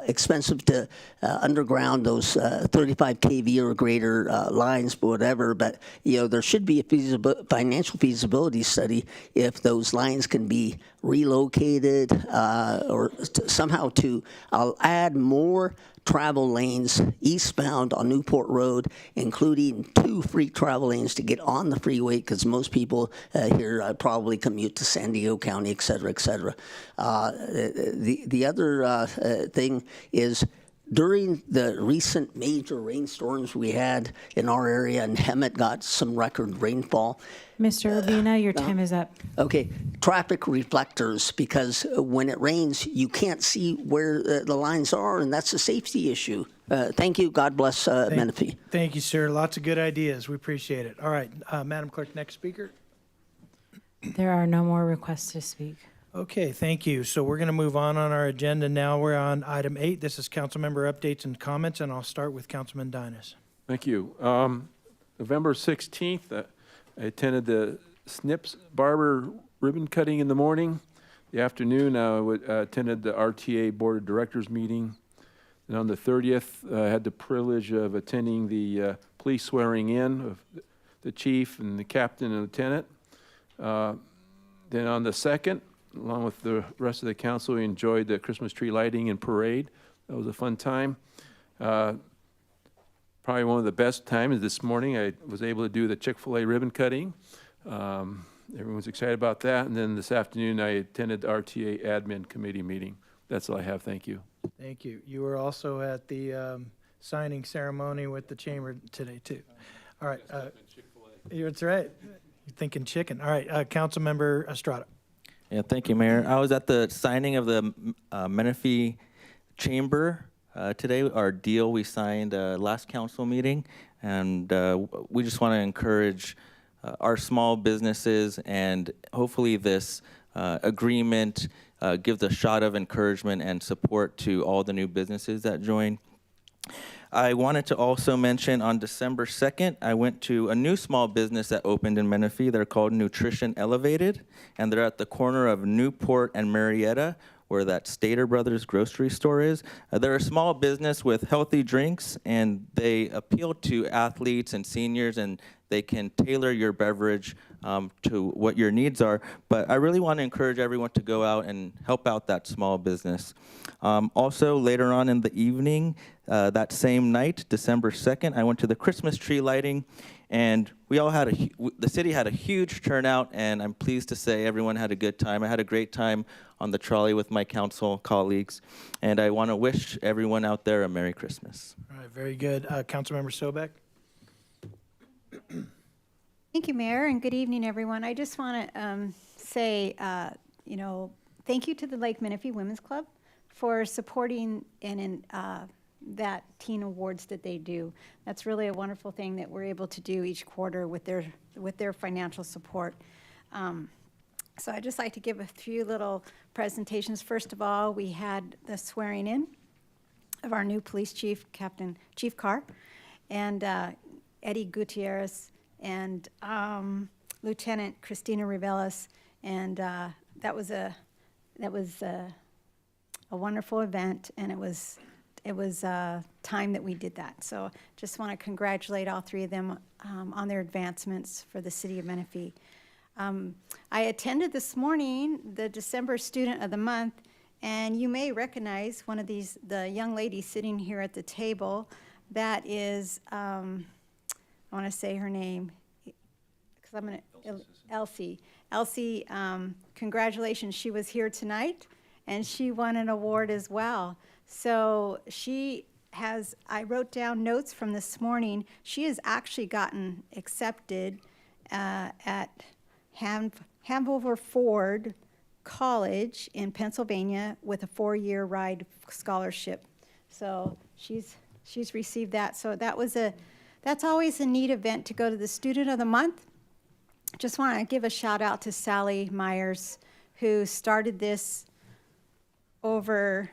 expensive to underground those 35 kV or greater lines, whatever. But there should be a financial feasibility study if those lines can be relocated or somehow to add more travel lanes eastbound on Newport Road, including 2 free travel lanes to get on the freeway, because most people here probably commute to San Diego County, et cetera, et cetera. The other thing is, during the recent major rainstorms we had in our area, and Hemet got some record rainfall. Mr. Urbina, your time is up. Okay, traffic reflectors, because when it rains, you can't see where the lines are, and that's a safety issue. Thank you. God bless Menifee. Thank you, sir. Lots of good ideas. We appreciate it. All right, Madam Clerk, next speaker. There are no more requests to speak. Okay, thank you. So we're going to move on our agenda now. We're on item 8. This is council member updates and comments, and I'll start with Councilman Dinas. Thank you. November 16th, I attended the Snips Barber ribbon cutting in the morning. The afternoon, I attended the RTA Board of Directors meeting. And on the 30th, I had the privilege of attending the police swearing in of the chief and the captain and lieutenant. Then on the 2nd, along with the rest of the council, we enjoyed the Christmas tree lighting and parade. That was a fun time. Probably one of the best times this morning, I was able to do the Chick-fil-A ribbon cutting. Everyone's excited about that. And then this afternoon, I attended the RTA admin committee meeting. That's all I have. Thank you. Thank you. You were also at the signing ceremony with the chamber today, too. All right. That's right. You're thinking chicken. All right. Councilmember Estrada. Yeah, thank you, Mayor. I was at the signing of the Menifee Chamber today. Our deal we signed last council meeting, and we just want to encourage our small businesses, and hopefully this agreement gives a shot of encouragement and support to all the new businesses that join. I wanted to also mention on December 2nd, I went to a new small business that opened in Menifee. They're called Nutrition Elevated, and they're at the corner of Newport and Marietta, where that Stater Brothers grocery store is. They're a small business with healthy drinks, and they appeal to athletes and seniors, and they can tailor your beverage to what your needs are. But I really want to encourage everyone to go out and help out that small business. Also, later on in the evening, that same night, December 2nd, I went to the Christmas tree lighting, and we all had the city had a huge turnout, and I'm pleased to say everyone had a good time. I had a great time on the trolley with my council colleagues, and I want to wish everyone out there a Merry Christmas. All right, very good. Councilmember Sobek. Thank you, Mayor, and good evening, everyone. I just want to say, thank you to the Lake Menifee Women's Club for supporting and that teen awards that they do. That's really a wonderful thing that we're able to do each quarter with their financial support. So I'd just like to give a few little presentations. First of all, we had the swearing in of our new police chief, Chief Carr, and Eddie Gutierrez, and Lieutenant Christina Rivelas, and that was a wonderful event, and it was time that we did that. So just want to congratulate all three of them on their advancements for the city of Menifee. I attended this morning the December Student of the Month, and you may recognize one of the young ladies sitting here at the table. That is, I want to say her name, because I'm going to, Elsie. Elsie, congratulations, she was here tonight, and she won an award as well. So I wrote down notes from this morning. She has actually gotten accepted at Hanover Ford College in Pennsylvania with a 4-year ride scholarship. So she's received that. So that's always a neat event to go to the Student of the Month. Just want to give a shout out to Sally Myers, who started this over,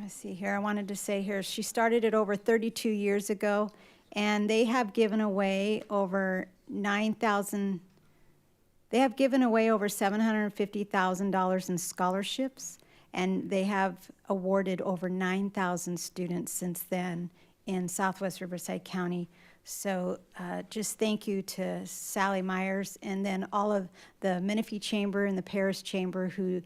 let's see here, I wanted to say here, she started it over 32 years ago, and they have given away over $750,000 in scholarships, and they have awarded over 9,000 students since then in Southwest Riverside County. So just thank you to Sally Myers, and then all of the Menifee Chamber and the Paris Chamber who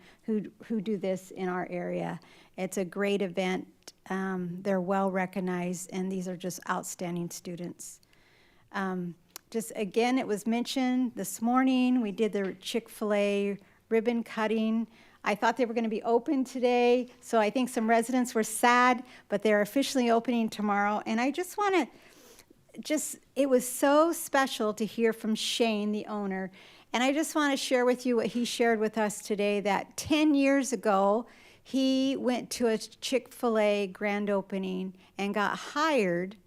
do this in our area. It's a great event. They're well recognized, and these are just outstanding students. Just again, it was mentioned this morning, we did the Chick-fil-A ribbon cutting. I thought they were going to be open today, so I think some residents were sad, but they're officially opening tomorrow. And I just want to it was so special to hear from Shane, the owner. And I just want to share with you what he shared with us today, that 10 years ago, he went to a Chick-fil-A grand opening and got hired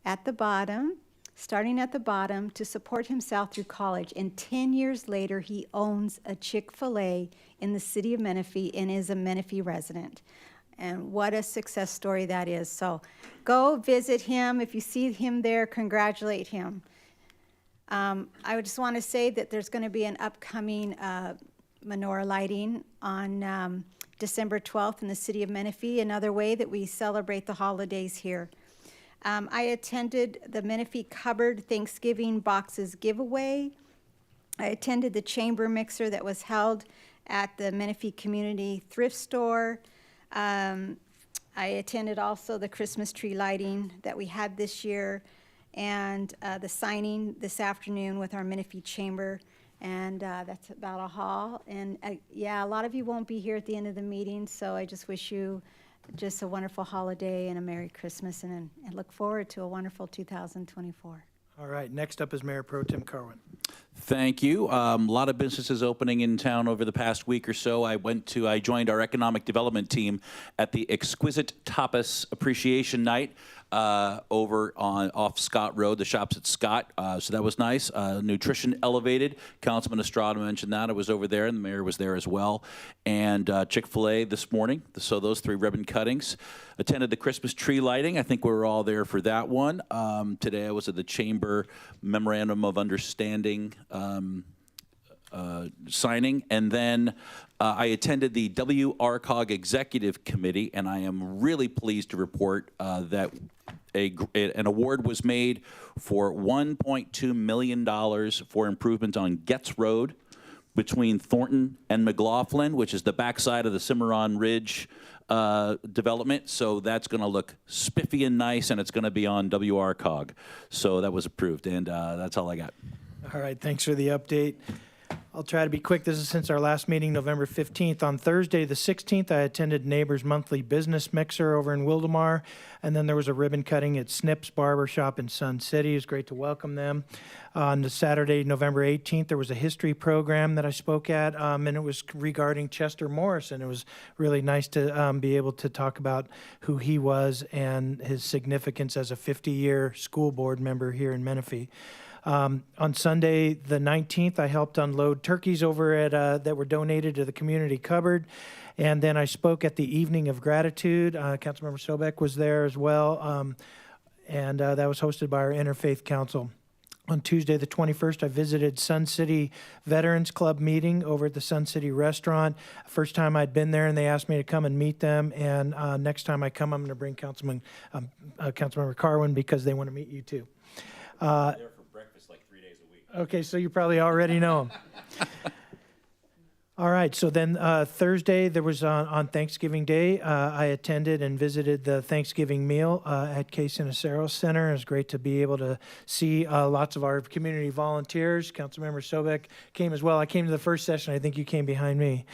at the bottom, starting at the bottom, to support himself through college. And 10 years later, he owns a Chick-fil-A in the city of Menifee and is a Menifee resident. And what a success story that is. So go visit him. If you see him there, congratulate him. I would just want to say that there's going to be an upcoming menorah lighting on December 12th in the city of Menifee, another way that we celebrate the holidays here. I attended the Menifee Cupboard Thanksgiving Boxes giveaway. I attended the chamber mixer that was held at the Menifee Community Thrift Store. I attended also the Christmas tree lighting that we had this year, and the signing this afternoon with our Menifee Chamber, and that's about a haul. And yeah, a lot of you won't be here at the end of the meeting, so I just wish you just a wonderful holiday and a Merry Christmas, and look forward to a wonderful 2024. All right, next up is Mayor Pro Tem Carwin. Thank you. A lot of businesses opening in town over the past week or so. I joined our economic development team at the Exquisite Tapas Appreciation Night over off Scott Road, the shops at Scott. So that was nice. Nutrition Elevated. Councilman Estrada mentioned that. I was over there, and the mayor was there as well. And Chick-fil-A this morning. So those 3 ribbon cuttings. Attended the Christmas tree lighting. I think we were all there for that one. Today I was at the Chamber Memorandum of Understanding signing, and then I attended the WRCOG Executive Committee, and I am really pleased to report that an award was made for $1.2 million for improvement on Getz Road between Thornton and McLaughlin, which is the backside of the Cimarron Ridge development. So that's going to look spiffy and nice, and it's going to be on WRCOG. So that was approved, and that's all I got. All right, thanks for the update. I'll try to be quick. This is since our last meeting, November 15th. On Thursday, the 16th, I attended Neighbors Monthly Business Mixer over in Wildemar, and then there was a ribbon cutting at Snips Barber Shop in Sun City. It was great to welcome them. On the Saturday, November 18th, there was a history program that I spoke at, and it was regarding Chester Morris, and it was really nice to be able to talk about who he was and his significance as a 50-year school board member here in Menifee. On Sunday, the 19th, I helped unload turkeys over at that were donated to the community cupboard. And then I spoke at the Evening of Gratitude. Councilmember Sobek was there as well. And that was hosted by our Interfaith Council. On Tuesday, the 21st, I visited Sun City Veterans Club meeting over at the Sun City Restaurant. First time I'd been there, and they asked me to come and meet them. And next time I come, I'm going to bring Councilmember Carwin because they want to meet you too. There for breakfast like 3 days a week. Okay, so you probably already know him. All right, so then Thursday, there was on Thanksgiving Day, I attended and visited the Thanksgiving meal at Case Inaceros Center. It was great to be able to see lots of our community volunteers. Councilmember Sobek came as well. I came to the first session. I think you came behind me.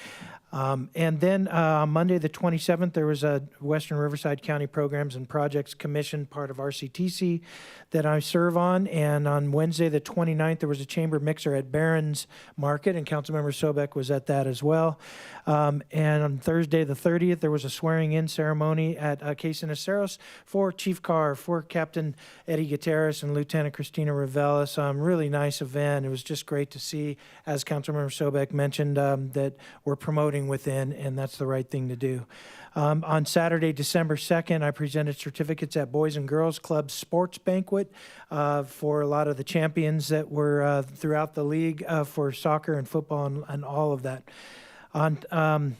And then on Monday, the 27th, there was a Western Riverside County Programs and Projects Commission, part of RCTC, that I serve on. And on Wednesday, the 29th, there was a chamber mixer at Barron's Market, and Councilmember Sobek was at that as well. And on Thursday, the 30th, there was a swearing-in ceremony at Case Inaceros for Chief Carr, for Captain Eddie Gutierrez and Lieutenant Christina Ravelis. Really nice event. It was just great to see, as Councilmember Sobek mentioned, that we're promoting within, and that's the right thing to do. On Saturday, December 2nd, I presented certificates at Boys and Girls Club Sports Banquet for a lot of the champions that were throughout the league for soccer and football and all of that. On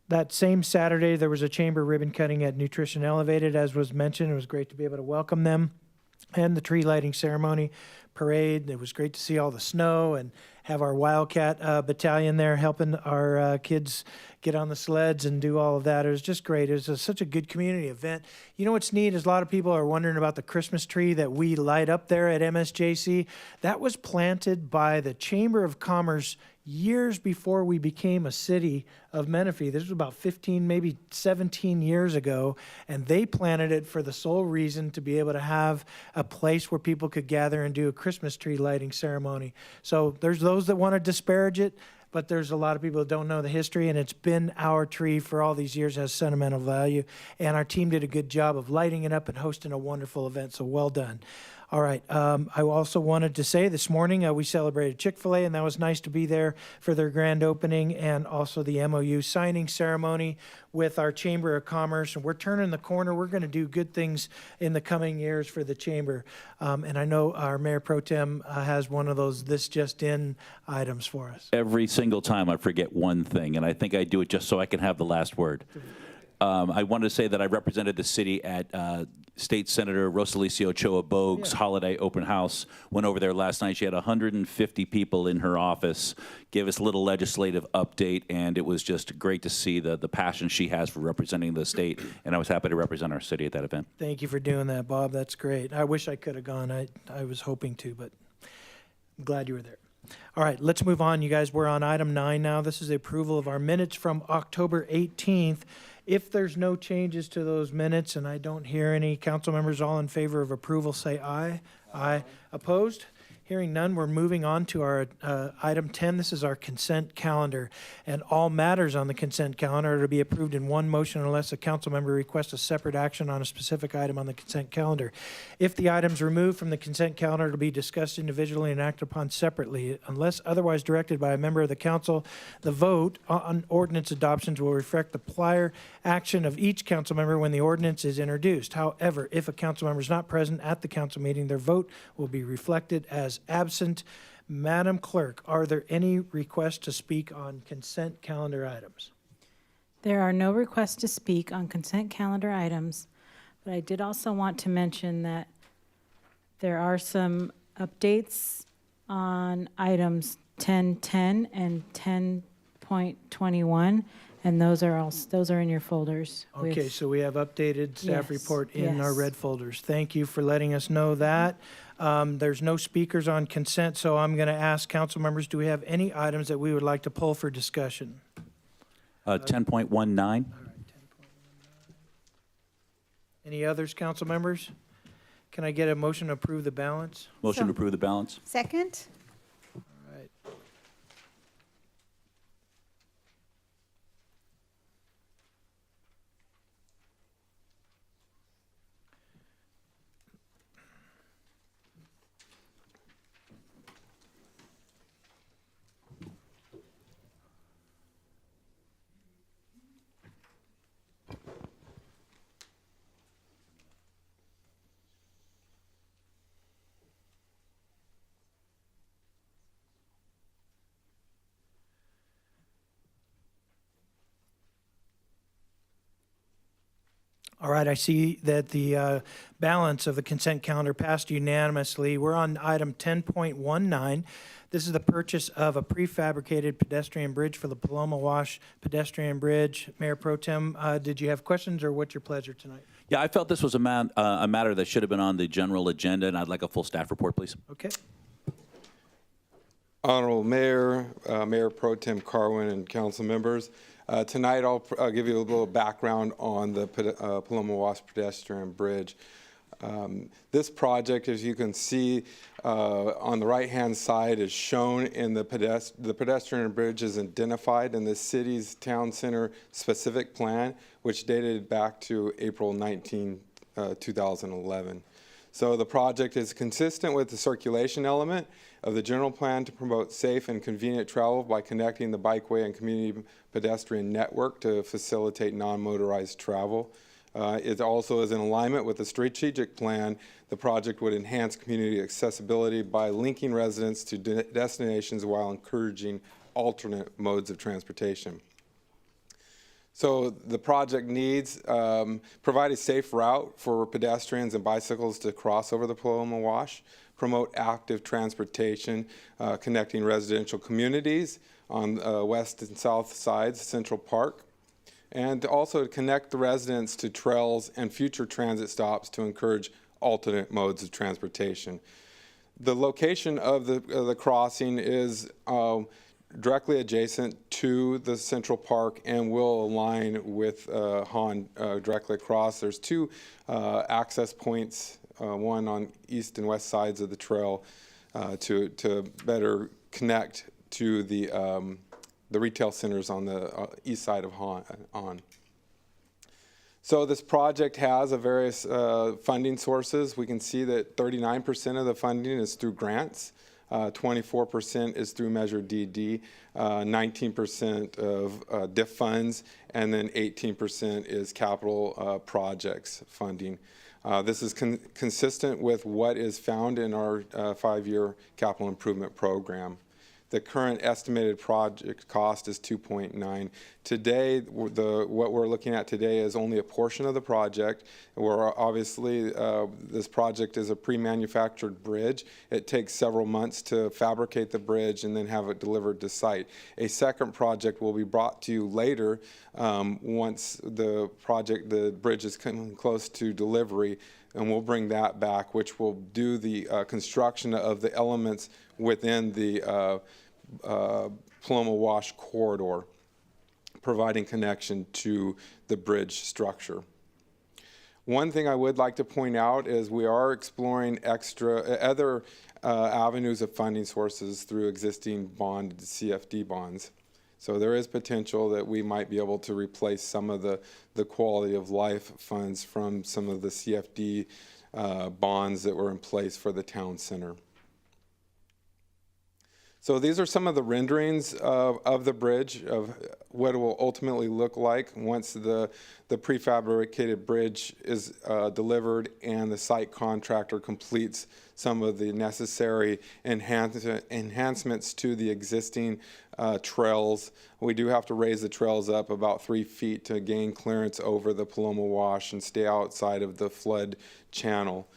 that same Saturday, there was a chamber ribbon cutting at Nutrition Elevated, as was mentioned. It was great to be able to welcome them. And the tree lighting ceremony parade. It was great to see all the snow and have our Wildcat battalion there helping our kids get on the sleds and do all of that. It was just great. It was such a good community event. You know what's neat is a lot of people are wondering about the Christmas tree that we light up there at MSJC. That was planted by the Chamber of Commerce years before we became a city of Menifee. This was about 15, maybe 17 years ago, and they planted it for the sole reason to be able to have a place where people could gather and do a Christmas tree lighting ceremony. So there's those that want to disparage it, but there's a lot of people that don't know the history, and it's been our tree for all these years, has sentimental value, and our team did a good job of lighting it up and hosting a wonderful event, so well done. All right, I also wanted to say this morning we celebrated Chick-fil-A, and that was nice to be there for their grand opening, and also the MOU signing ceremony with our Chamber of Commerce. And we're turning the corner. We're going to do good things in the coming years for the Chamber. And I know our Mayor Pro Tem has one of those "this just in" items for us. Every single time I forget one thing, and I think I do it just so I can have the last word. I wanted to say that I represented the city at State Senator Rosalicio Ochoa Bogue's holiday open house. Went over there last night. She had 150 people in her office, gave us a little legislative update, and it was just great to see the passion she has for representing the state, and I was happy to represent our city at that event. Thank you for doing that, Bob. That's great. I wish I could have gone. I was hoping to, but I'm glad you were there. All right, let's move on, you guys. We're on item 9 now. This is the approval of our minutes from October 18th. If there's no changes to those minutes, and I don't hear any council members all in favor of approval, say aye. Aye. Opposed? Hearing none, we're moving on to our item 10. This is our consent calendar. And all matters on the consent calendar are to be approved in one motion unless a council member requests a separate action on a specific item on the consent calendar. If the items removed from the consent calendar, it'll be discussed individually and acted upon separately. Unless otherwise directed by a member of the council, the vote on ordinance adoptions will reflect the prior action of each council member when the ordinance is introduced. However, if a council member is not present at the council meeting, their vote will be reflected as absent. Madam Clerk, are there any requests to speak on consent calendar items? There are no requests to speak on consent calendar items, but I did also want to mention that there are some updates on items 1010 and 10.21, and those are in your folders. Okay, so we have updated staff Yes, report in our yes. red folders. Thank you for letting us know that. There's no speakers on consent, so I'm going to ask council members, do we have any items that we would like to pull for discussion? 10.19. Any others, council members? Can I get a motion to approve the balance? Motion to approve the balance. Second? All right. All right, I see that the balance of the consent calendar passed unanimously. We're on item 10.19. This is the purchase of a prefabricated pedestrian bridge for the Paloma Wash pedestrian bridge. Mayor Pro Tem, did you have questions, or what's your pleasure tonight? Yeah, I felt this was a matter that should have been on the general agenda, and I'd like a full staff report, please. Okay. Honorable Mayor, Mayor Pro Tem Carwin, and council members. Tonight I'll give you a little background on the Paloma Wash pedestrian bridge. This project, as you can see on the right-hand side, is shown in the pedestrian bridge is identified in the city's town center specific plan, which dated back to April 19, 2011. So the project is consistent with the circulation element of the general plan to promote safe and convenient travel by connecting the bikeway and community pedestrian network to facilitate non-motorized travel. It also is in alignment with the strategic plan. The project would enhance community accessibility by linking residents to destinations while encouraging alternate modes of transportation. So the project needs provide a safe route for pedestrians and bicycles to cross over the Paloma Wash, promote active transportation, connecting residential communities on west and south sides, Central Park, and also to connect the residents to trails and future transit stops to encourage alternate modes of transportation. The location of the crossing is directly adjacent to the Central Park and will align with Hahn directly across. There's two access points, one on east and west sides of the trail to better connect to the retail centers on the east side of Hahn. So this project has a various funding sources. We can see that 39% of the funding is through grants. 24% is through Measure DD, 19% of DIF funds, and then 18% is capital projects funding. This is consistent with what is found in our 5-year capital improvement program. The current estimated project cost is $2.9. Today, what we're looking at today is only a portion of the project. Where obviously this project is a pre-manufactured bridge. It takes several months to fabricate the bridge and then have it delivered to site. A second project will be brought to you later once the bridge is coming close to delivery, and we'll bring that back, which will do the construction of the elements within the Paloma Wash corridor, providing connection to the bridge structure. One thing I would like to point out is we are exploring other avenues of funding sources through existing bonded CFD bonds. So there is potential that we might be able to replace some of the quality of life funds from some of the CFD bonds that were in place for the town center. So these are some of the renderings of the bridge, of what it will ultimately look like once the prefabricated bridge is delivered and the site contractor completes some of the necessary enhancements to the existing trails. We do have to raise the trails up about 3 feet to gain clearance over the Paloma Wash and stay outside of the flood channel.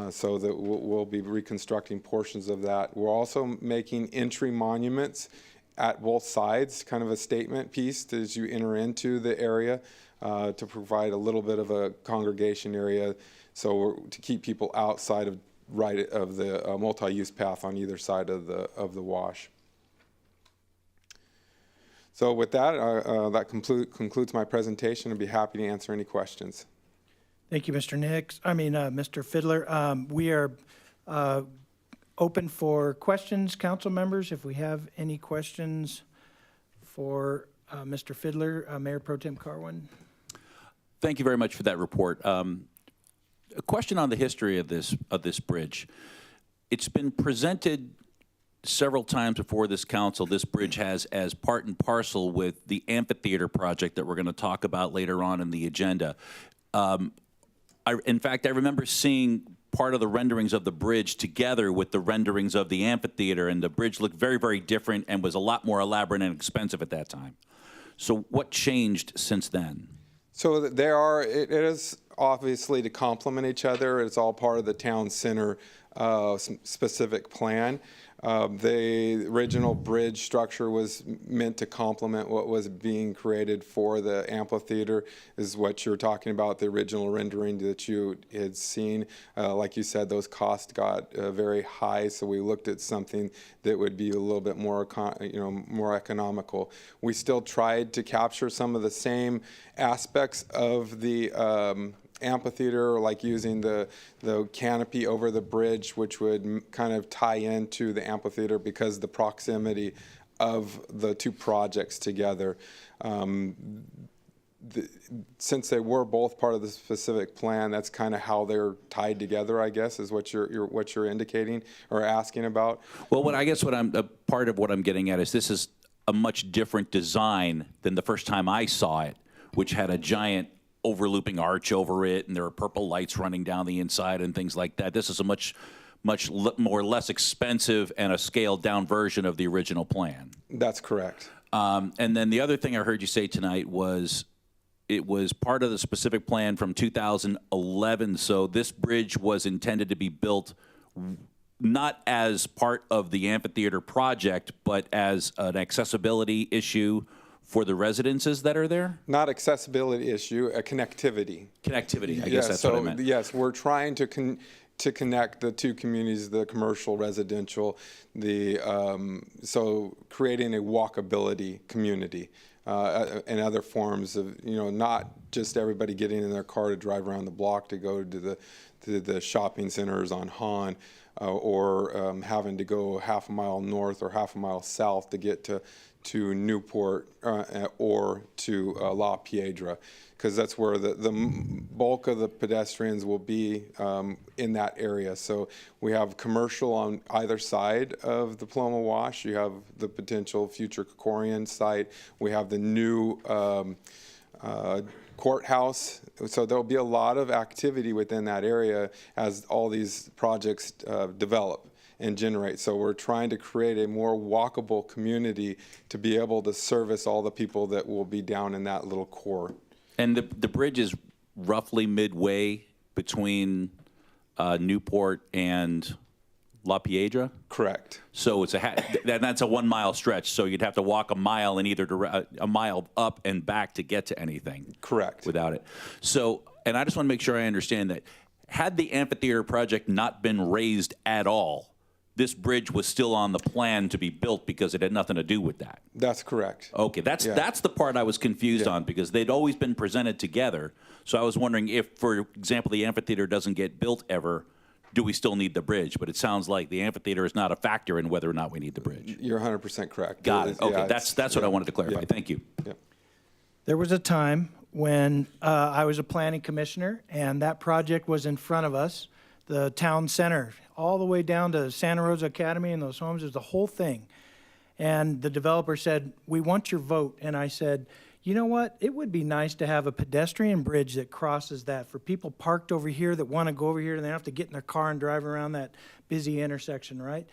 So that we'll be reconstructing portions of that. We're also making entry monuments at both sides, kind of a statement piece as you enter into the area to provide a little bit of a congregation area, so to keep people outside of the multi-use path on either side of the wash. So with that, that concludes my presentation. I'd be happy to answer any questions. Thank you, Mr. Fiddler. We are open for questions, council members. If we have any questions for Mr. Fiddler, Mayor Pro Tem Carwin. Thank you very much for that report. A question on the history of this bridge. It's been presented several times before this council. This bridge has as part and parcel with the amphitheater project that we're going to talk about later on in the agenda. In fact, I remember seeing part of the renderings of the bridge together with the renderings of the amphitheater, and the bridge looked very, very different and was a lot more elaborate and expensive at that time. So what changed since then? So it is obviously to complement each other. It's all part of the town center specific plan. The original bridge structure was meant to complement what was being created for the amphitheater, is what you're talking about, the original rendering that you had seen. Like you said, those costs got very high, so we looked at something that would be a little bit more, more economical. We still tried to capture some of the same aspects of the amphitheater, like using the canopy over the bridge, which would kind of tie into the amphitheater because the proximity of the two projects together. Since they were both part of the specific plan, that's kind of how they're tied together, I guess, is what you're indicating or asking about. Well, part of what I'm getting at is this is a much different design than the first time I saw it, which had a giant overlooping arch over it, and there are purple lights running down the inside and things like that. This is a much less expensive and a scaled down version of the original plan. That's correct. And then the other thing I heard you say tonight was it was part of the specific plan from 2011. So this bridge was intended to be built not as part of the amphitheater project, but as an accessibility issue for the residences that are there? Not accessibility issue, a connectivity. Connectivity, I guess that's what I meant. Yes, we're trying to connect the two communities, the commercial, residential, so creating a walkability community and other forms of, not just everybody getting in their car to drive around the block to go to the shopping centers on Hahn, or having to go half a mile north or half a mile south to get to Newport or to La Piedra, because that's where the bulk of the pedestrians will be in that area. So we have commercial on either side of the Paloma Wash. You have the potential future Krikorian site. We have the new courthouse. So there'll be a lot of activity within that area as all these projects develop and generate. So we're trying to create a more walkable community to be able to service all the people that will be down in that little core. And the bridge is roughly midway between Newport and La Piedra? Correct. So it's that's a 1 mile stretch. So you'd have to walk a mile in a mile up and back to get to anything. Correct. Without it. So, and I just want to make sure I understand that. Had the amphitheater project not been raised at all, this bridge was still on the plan to be built because it had nothing to do with that. That's correct. Okay, that's the part I was confused on, because they'd always been presented together. So I was wondering if, for example, the amphitheater doesn't get built ever, do we still need the bridge? But it sounds like the amphitheater is not a factor in whether or not we need the bridge. You're 100% correct. Got it. Okay, that's what I wanted to clarify. Thank you. Yeah. There was a time when I was a planning commissioner, and that project was in front of us, the town center, all the way down to Santa Rosa Academy and those homes, is the whole thing. And the developer said, "We want your vote." And I said, you know what? It would be nice to have a pedestrian bridge that crosses that for people parked over here that want to go over here and they don't have to get in their car and drive around that busy intersection, right?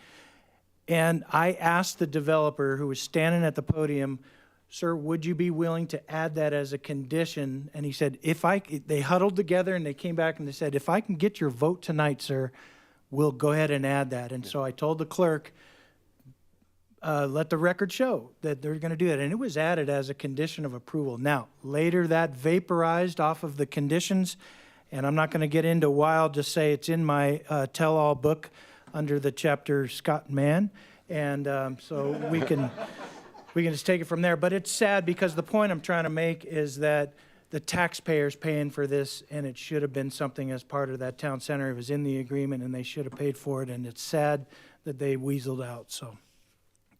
And I asked the developer, who was standing at the podium, "Sir, would you be willing to add that as a condition?" And he said, they huddled together and they came back and they said, "If I can get your vote tonight, sir, we'll go ahead and add that." And so I told the clerk, let the record show that they're going to do that. And it was added as a condition of approval. Now, later that vaporized off of the conditions, and I'm not going to get into why. I'll just say it's in my tell-all book under the chapter Scott and Mann. And so we can just take it from there. But it's sad, because the point I'm trying to make is that the taxpayers paying for this, and it should have been something as part of that town center. It was in the agreement, and they should have paid for it, and it's sad that they weaseled out. So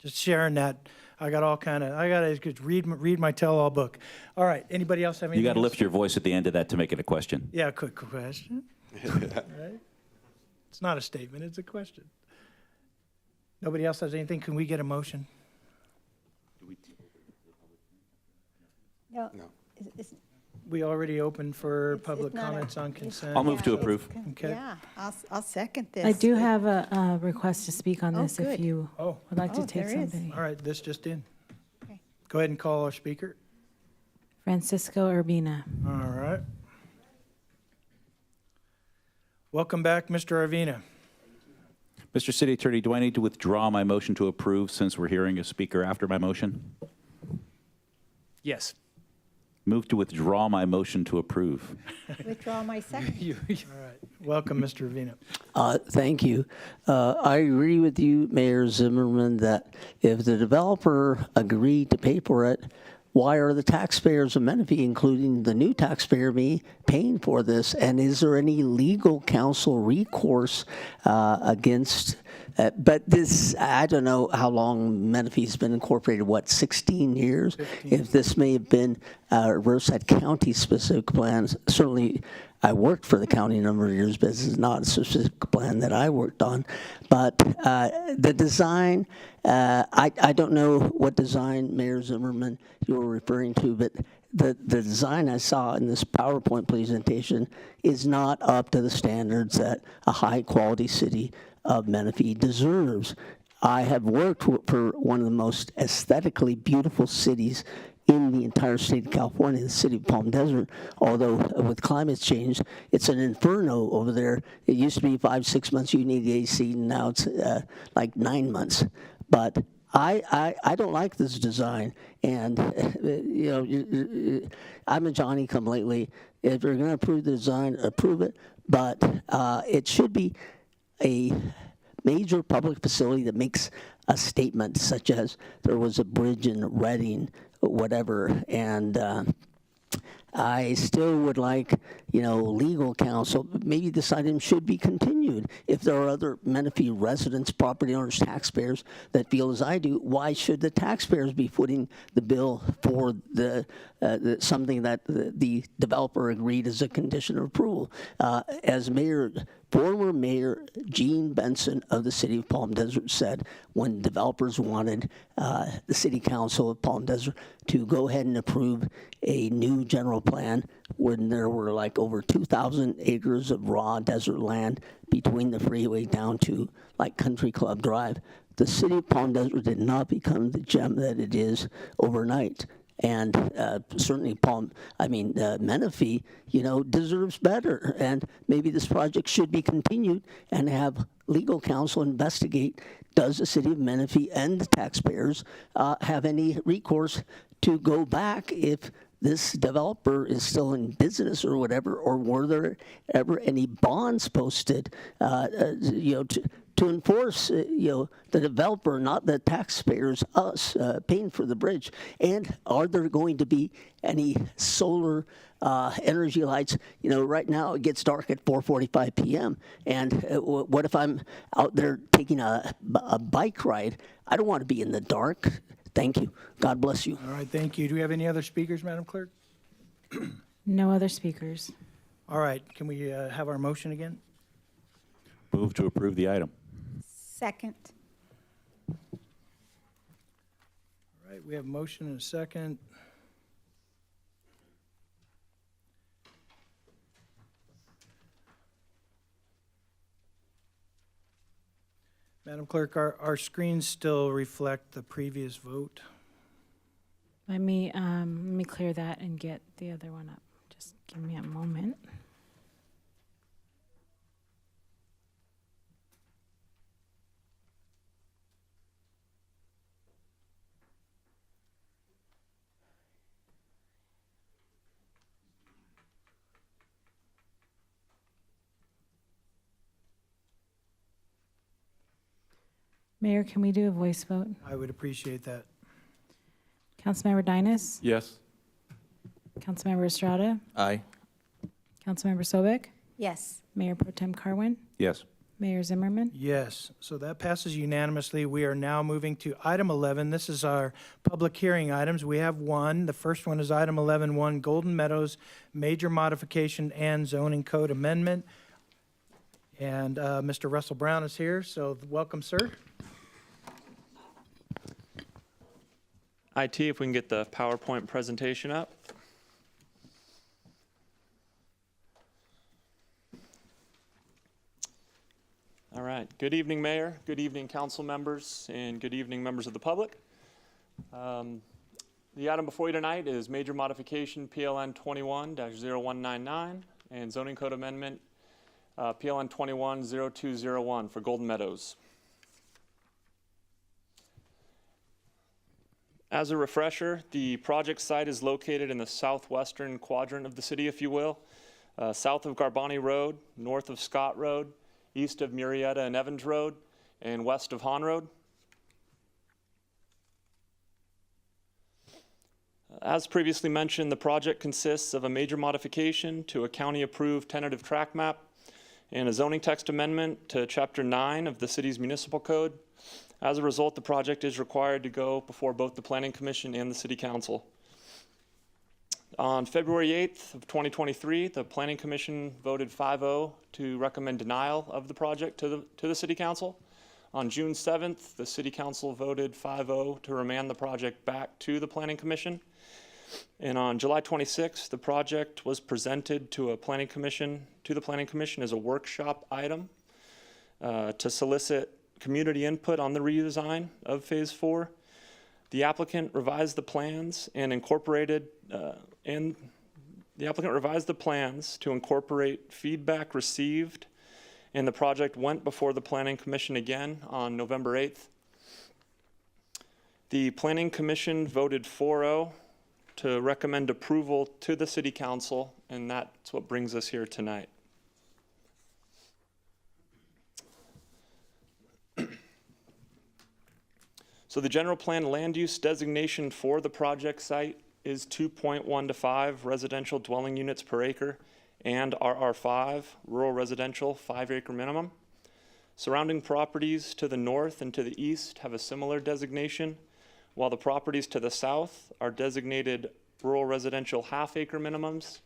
just sharing that. I got to read my tell-all book. All right, anybody else have anything? You got to lift your voice at the end of that to make it a question. Yeah, quick question. Right? It's not a statement, it's a question. Nobody else has anything? Can we get a motion? No. We already opened for public not comments on consent. I'll move to approve. Okay. Yeah, I'll second this. I do have a request to speak on this if good. you Oh. would like to take there is. something. All right, this just in. Okay. Go ahead and call our speaker. Francisco Urbina. All right. Welcome back, Mr. Arvina. Mr. City Attorney, do I need to withdraw my motion to approve since we're hearing a speaker after my motion? Yes. Move to withdraw my motion to approve. Withdraw my second. All right. Welcome, Mr. Arvina. Thank you. I agree with you, Mayor Zimmerman, that if the developer agreed to pay for it, why are the taxpayers of Menifee, including the new taxpayer me, paying for this? And is there any legal counsel recourse against? But this, I don't know how long Menifee's been incorporated, what, 16 years? 15. If this may have been Riverside County specific plans, certainly I worked for the county a number of years, but this is not a specific plan that I worked on. But the design, I don't know what design, Mayor Zimmerman, you were referring to, but the design I saw in this PowerPoint presentation is not up to the standards that a high-quality city of Menifee deserves. I have worked for one of the most aesthetically beautiful cities in the entire state of California, the city of Palm Desert, although with climate change, it's an inferno over there. It used to be 5-6 months you need the AC, and now it's like 9 months. But I don't like this design, and I'm a Johnny-come-lately. If you're going to approve the design, approve it, but it should be a major public facility that makes a statement such as there was a bridge in Reading, whatever, and I still would like, legal counsel. Maybe this item should be continued. If there are other Menifee residents, property owners, taxpayers that feel as I do, why should the taxpayers be footing the bill for the something that the developer agreed as a condition of approval? As former Mayor Gene Benson of the city of Palm Desert said, when developers wanted the city council of Palm Desert to go ahead and approve a new general plan when there were like over 2,000 acres of raw desert land between the freeway down to like Country Club Drive, the city of Palm Desert did not become the gem that it is overnight. And certainly Menifee, deserves better. And maybe this project should be continued and have legal counsel investigate, does the city of Menifee and the taxpayers have any recourse to go back if this developer is still in business or whatever, or were there ever any bonds posted, to enforce, the developer, not the taxpayers, us, paying for the bridge? And are there going to be any solar energy lights? Right now it gets dark at 4:45 p.m. And what if I'm out there taking a bike ride? I don't want to be in the dark. Thank you. God bless you. All right, thank you. Do we have any other speakers, Madam Clerk? No other speakers. All right, can we have our motion again? Move to approve the item. Second. All right, we have a motion and a second. Madam Clerk, our screens still reflect the previous vote. Let me clear that and get the other one up. Just give me a moment. Mayor, can we do a voice vote? I would appreciate that. Councilmember Dynas? Yes. Councilmember Estrada? Aye. Councilmember Sobek? Yes. Mayor Pro Tem Carwin? Yes. Mayor Zimmerman? Yes, so that passes unanimously. We are now moving to item 11. This is our public hearing items. We have one. The first one is item 11-1, Golden Meadows Major Modification and Zoning Code Amendment. And Mr. Russell Brown is here, so welcome, sir. IT, if we can get the PowerPoint presentation up. All right. Good evening, Mayor. Good evening, council members, and good evening, members of the public. The item before you tonight is major modification PLN 21-0199 and zoning code amendment PLN 21-0201 for Golden Meadows. As a refresher, the project site is located in the southwestern quadrant of the city, if you will, south of Garbani Road, north of Scott Road, east of Murrieta and Evans Road, and west of Hahn Road. As previously mentioned, the project consists of a major modification to a county-approved tentative tract map and a zoning text amendment to Chapter 9 of the city's municipal code. As a result, the project is required to go before both the Planning Commission and the City Council. On February 8th of 2023, the Planning Commission voted 5-0 to recommend denial of the project to the City Council. On June 7th, the City Council voted 5-0 to remand the project back to the Planning Commission. And on July 26th, the project was presented to the Planning Commission as a workshop item to solicit community input on the redesign of Phase 4. The applicant revised the plans and incorporated to incorporate feedback received, and the project went before the Planning Commission again on November 8th. The Planning Commission voted 4-0 to recommend approval to the City Council, and that's what brings us here tonight. So the general plan land use designation for the project site is 2.1 to 5 residential dwelling units per acre and RR5 rural residential 5-acre minimum. Surrounding properties to the north and to the east have a similar designation, while the properties to the south are designated rural residential half-acre minimums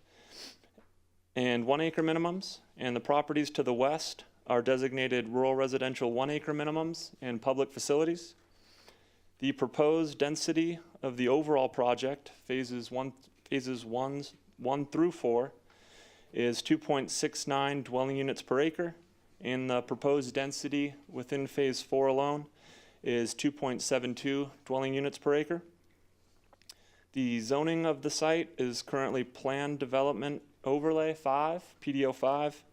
and 1-acre minimums, and the properties to the west are designated rural residential 1-acre minimums and public facilities. The proposed density of the overall project, phases 1 through 4, is 2.69 dwelling units per acre, and the proposed density within phase 4 alone is 2.72 dwelling units per acre. The zoning of the site is currently Planned Development Overlay 5, PDO 5.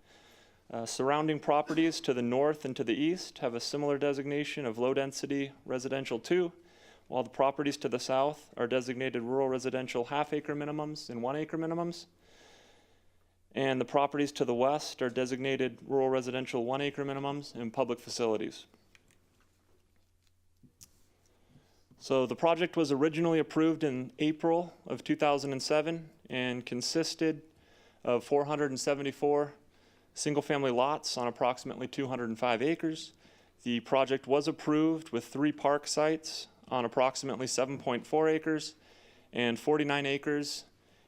Surrounding properties to the north and to the east have a similar designation of low density residential 2, while the properties to the south are designated rural residential half-acre minimums and 1-acre minimums. And the properties to the west are designated rural residential 1-acre minimums and public facilities. So the project was originally approved in April of 2007 and consisted of 474 single-family lots on approximately 205 acres. The project was approved with 3 park sites on approximately 7.4 acres, and 49 acres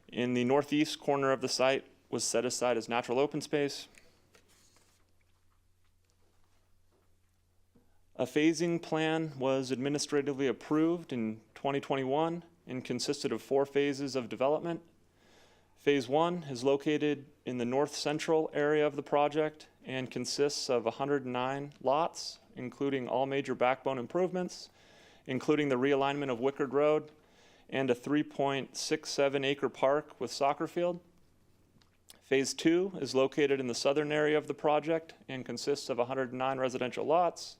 in the northeast corner of the site was set aside as natural open space. A phasing plan was administratively approved in 2021 and consisted of 4 phases of development. Phase 1 is located in the north central area of the project and consists of 109 lots, including all major backbone improvements, including the realignment of Wickard Road and a 3.67 acre park with soccer field. Phase 2 is located in the southern area of the project and consists of 109 residential lots.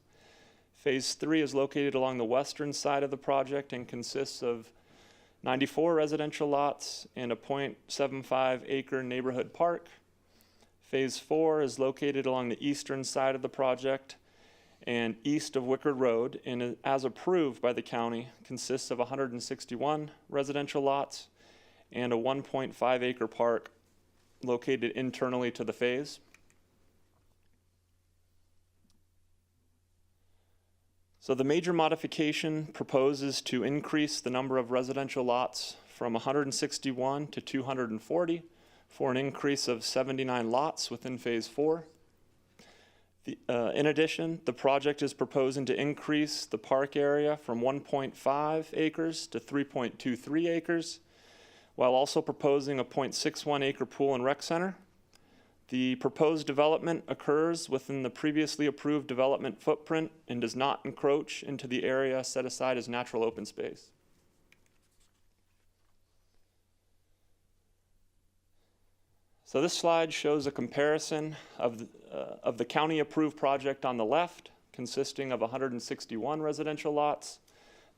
Phase 3 is located along the western side of the project and consists of 94 residential lots and a 0.75 acre neighborhood park. Phase 4 is located along the eastern side of the project and east of Wickard Road, and as approved by the county, consists of 161 residential lots and a 1.5 acre park located internally to the phase. So the major modification proposes to increase the number of residential lots from 161 to 240 for an increase of 79 lots within phase 4. In addition, the project is proposing to increase the park area from 1.5 acres to 3.23 acres, while also proposing a 0.61 acre pool and rec center. The proposed development occurs within the previously approved development footprint and does not encroach into the area set aside as natural open space. So this slide shows a comparison of the county-approved project on the left, consisting of 161 residential lots,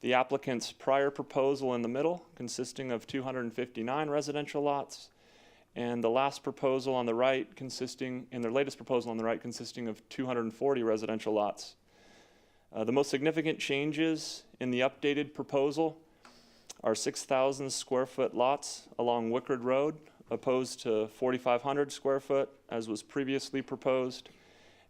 the applicant's prior proposal in the middle, consisting of 259 residential lots, and the last proposal on the right their latest proposal on the right, consisting of 240 residential lots. The most significant changes in the updated proposal are 6,000 square foot lots along Wickard Road, opposed to 4,500 square foot as was previously proposed,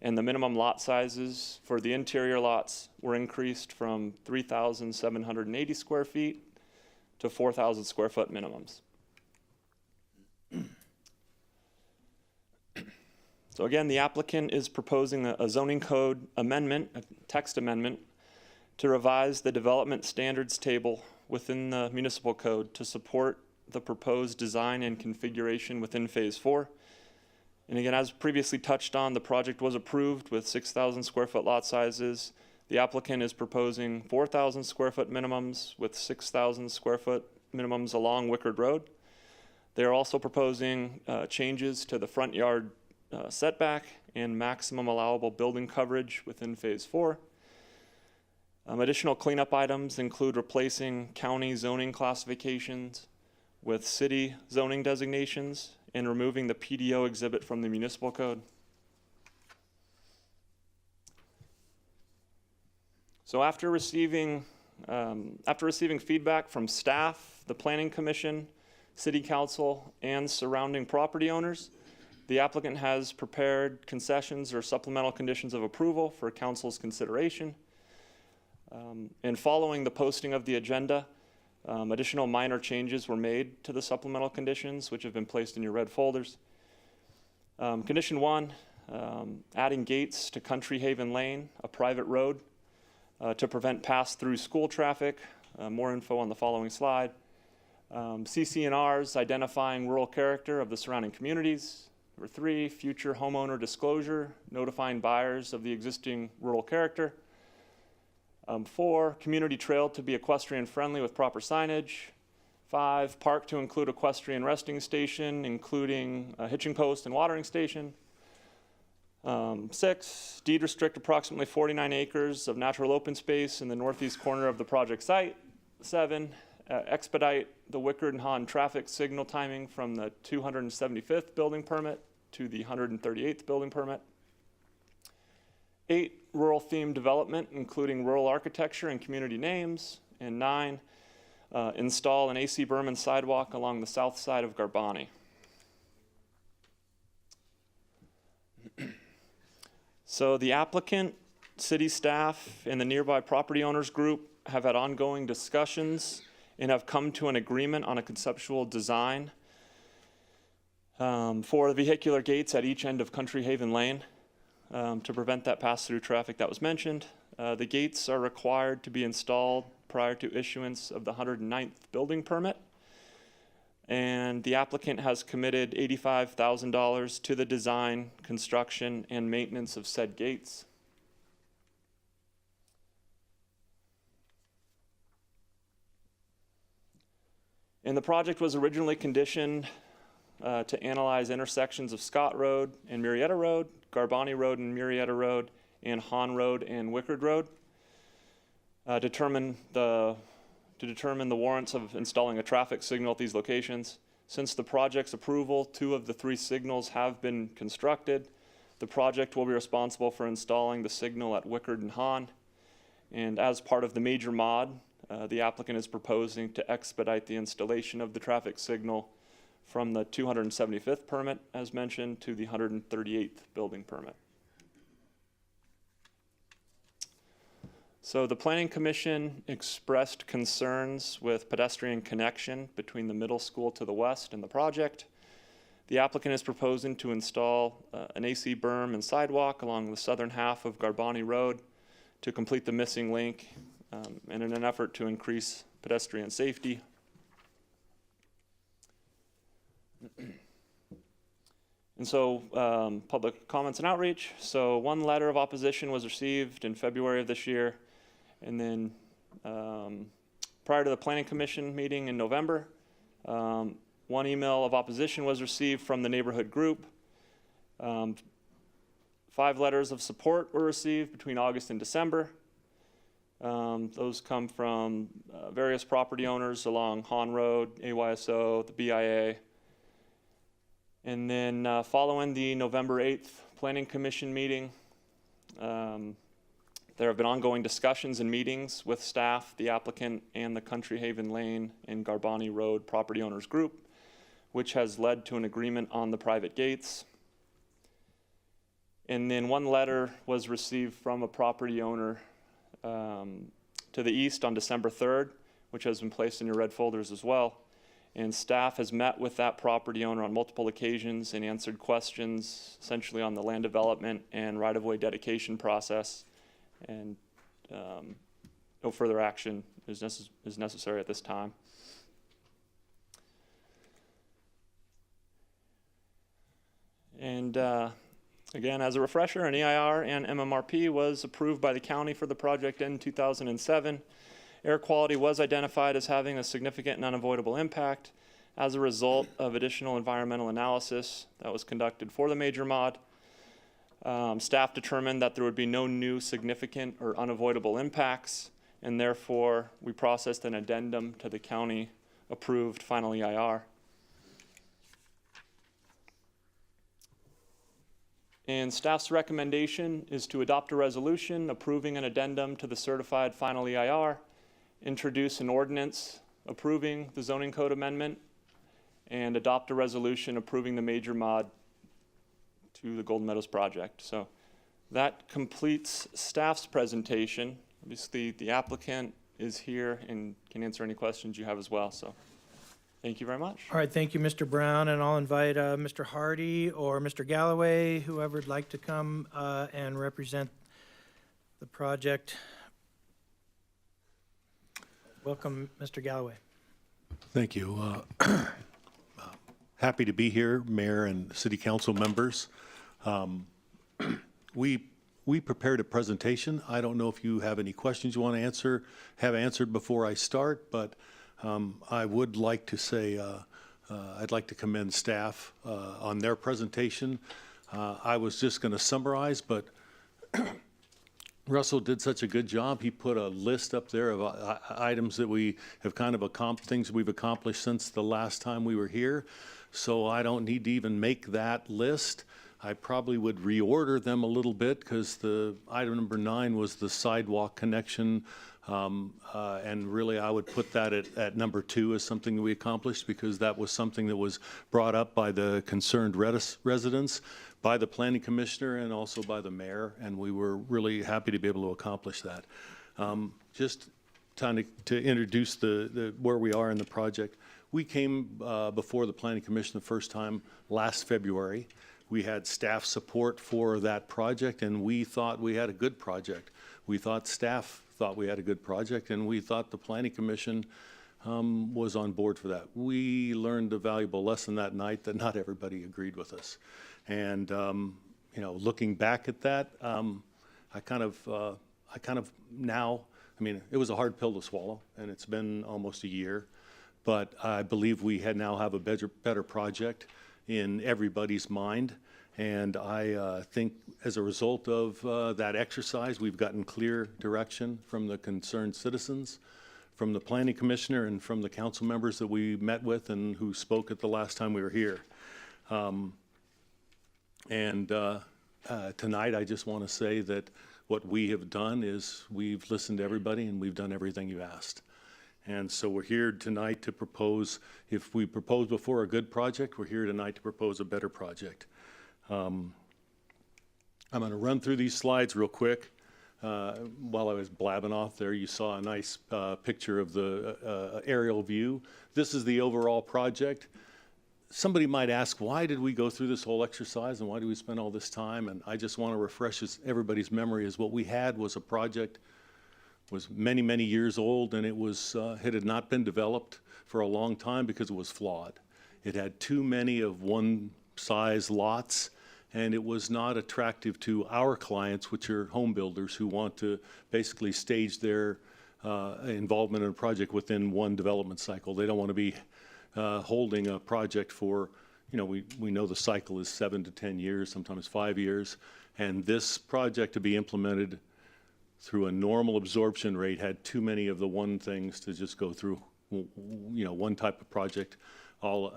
and the minimum lot sizes for the interior lots were increased from 3,780 square feet to 4,000 square foot minimums. So again, the applicant is proposing a zoning code amendment, a text amendment, to revise the development standards table within the municipal code to support the proposed design and configuration within Phase 4. And again, as previously touched on, the project was approved with 6,000 square foot lot sizes. The applicant is proposing 4,000 square foot minimums with 6,000 square foot minimums along Wickard Road. They are also proposing changes to the front yard setback and maximum allowable building coverage within Phase 4. Additional cleanup items include replacing county zoning classifications with city zoning designations and removing the PDO exhibit from the municipal code. So after receiving feedback from staff, the Planning Commission, City Council, and surrounding property owners, the applicant has prepared concessions or supplemental conditions of approval for Council's consideration. And following the posting of the agenda, additional minor changes were made to the supplemental conditions, which have been placed in your red folders. Condition 1, adding gates to Country Haven Lane, a private road, to prevent pass-through school traffic. More info on the following slide. CC&Rs identifying rural character of the surrounding communities. Number 3, future homeowner disclosure, notifying buyers of the existing rural character. 4, community trail to be equestrian friendly with proper signage. 5, park to include equestrian resting station, including a hitching post and watering station. 6, deed restrict approximately 49 acres of natural open space in the northeast corner of the project site. 7, expedite the Wickard and Hahn traffic signal timing from the 275th building permit to the 138th building permit. 8, rural themed development, including rural architecture and community names. And 9, install an AC berm and sidewalk along the south side of Garbani. So the applicant, city staff, and the nearby property owners group have had ongoing discussions and have come to an agreement on a conceptual design for the vehicular gates at each end of Country Haven Lane to prevent that pass-through traffic that was mentioned. The gates are required to be installed prior to issuance of the 109th building permit. And the applicant has committed $85,000 to the design, construction, and maintenance of said gates. And the project was originally conditioned to analyze intersections of Scott Road and Murrieta Road, Garbani Road and Murrieta Road, and Hahn Road and Wickard Road, to determine the warrants of installing a traffic signal at these locations. Since the project's approval, 2 of the 3 signals have been constructed. The project will be responsible for installing the signal at Wickard and Hahn. And as part of the major mod, the applicant is proposing to expedite the installation of the traffic signal from the 275th permit, as mentioned, to the 138th building permit. So the Planning Commission expressed concerns with pedestrian connection between the middle school to the west and the project. The applicant is proposing to install an AC berm and sidewalk along the southern half of Garbani Road to complete the missing link and in an effort to increase pedestrian safety. And so public comments and outreach. So 1 letter of opposition was received in February of this year. And then prior to the Planning Commission meeting in November, 1 email of opposition was received from the neighborhood group. 5 letters of support were received between August and December. Those come from various property owners along Hahn Road, AYSO, the BIA. And then following the November 8th Planning Commission meeting, there have been ongoing discussions and meetings with staff, the applicant, and the Country Haven Lane and Garbani Road property owners group, which has led to an agreement on the private gates. And then 1 letter was received from a property owner to the east on December 3rd, which has been placed in your red folders as well. And staff has met with that property owner on multiple occasions and answered questions essentially on the land development and right-of-way dedication process. And no further action is necessary at this time. And again, as a refresher, an EIR and MMRP was approved by the county for the project in 2007. Air quality was identified as having a significant and unavoidable impact as a result of additional environmental analysis that was conducted for the major mod. Staff determined that there would be no new significant or unavoidable impacts, and therefore we processed an addendum to the county approved final EIR. And staff's recommendation is to adopt a resolution approving an addendum to the certified final EIR, introduce an ordinance approving the zoning code amendment, and adopt a resolution approving the major mod to the Golden Meadows project. So that completes staff's presentation. Obviously, the applicant is here and can answer any questions you have as well. So thank you very much. All right, thank you, Mr. Brown, and I'll invite Mr. Hardy or Mr. Galloway, whoever would like to come and represent the project. Welcome, Mr. Galloway. Thank you. Happy to be here, Mayor and City Council members. We prepared a presentation. I don't know if you have any questions you want to have answered before I start, but I would like to say I'd like to commend staff on their presentation. I was just going to summarize, but Russell did such a good job. He put a list up there of items that we have kind of things we've accomplished since the last time we were here. So I don't need to even make that list. I probably would reorder them a little bit because the item number 9 was the sidewalk connection. And really I would put that at number 2 as something we accomplished because that was something that was brought up by the concerned residents, by the planning commissioner, and also by the mayor, and we were really happy to be able to accomplish that. Just trying to introduce where we are in the project. We came before the planning commission the first time last February. We had staff support for that project, and we thought we had a good project. We thought staff thought we had a good project, and we thought the planning commission was on board for that. We learned a valuable lesson that night that not everybody agreed with us. And you know, looking back at that, I kind of now, I mean, it was a hard pill to swallow, and it's been almost a year, but I believe we now have a better project in everybody's mind. And I think as a result of that exercise, we've gotten clear direction from the concerned citizens, from the planning commissioner, and from the council members that we met with and who spoke at the last time we were here. Tonight, I just want to say that what we have done is we've listened to everybody and we've done everything you asked. And so we're here tonight to propose, if we propose before a good project, we're here tonight to propose a better project. I'm going to run through these slides real quick. While I was blabbing off there, you saw a nice picture of the aerial view. This is the overall project. Somebody might ask, why did we go through this whole exercise and why do we spend all this time? And I just want to refresh everybody's memory is what we had was a project was many, many years old, and it had not been developed for a long time because it was flawed. It had too many of one size lots, and it was not attractive to our clients, which are home builders who want to basically stage their involvement in a project within one development cycle. They don't want to be holding a project for, we know the cycle is 7 to 10 years, sometimes 5 years. And this project to be implemented through a normal absorption rate had too many of the one things to just go through, one type of project all,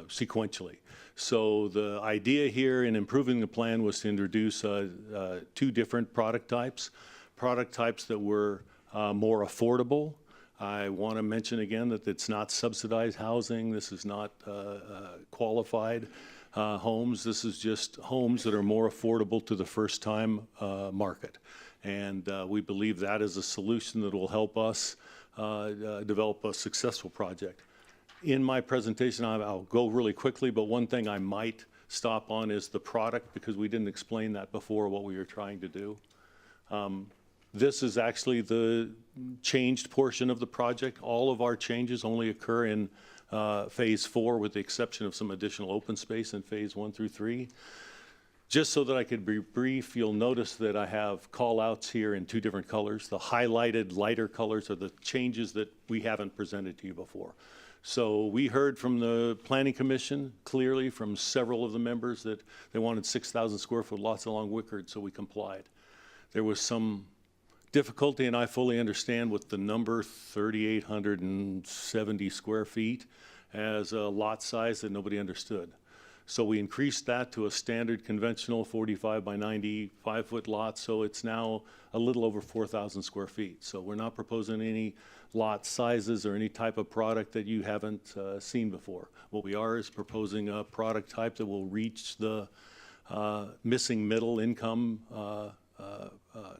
sequentially. So the idea here in improving the plan was to introduce 2 different product types that were more affordable. I want to mention again that it's not subsidized housing. This is not qualified homes. This is just homes that are more affordable to the first-time market. And we believe that is a solution that will help us develop a successful project. In my presentation, I'll go really quickly, but one thing I might stop on is the product, because we didn't explain that before, what we were trying to do. This is actually the changed portion of the project. All of our changes only occur in phase 4, with the exception of some additional open space in phase 1 through 3. Just so that I could be brief, you'll notice that I have call-outs here in 2 different colors. The highlighted lighter colors are the changes that we haven't presented to you before. So we heard from the Planning Commission clearly from several of the members that they wanted 6,000 square foot lots along Wickard, so we complied. There was some difficulty, and I fully understand, with the number 3,870 square feet as a lot size that nobody understood. So we increased that to a standard conventional 45 by 95 foot lot, so it's now a little over 4,000 square feet. So we're not proposing any lot sizes or any type of product that you haven't seen before. What we are is proposing a product type that will reach the missing middle income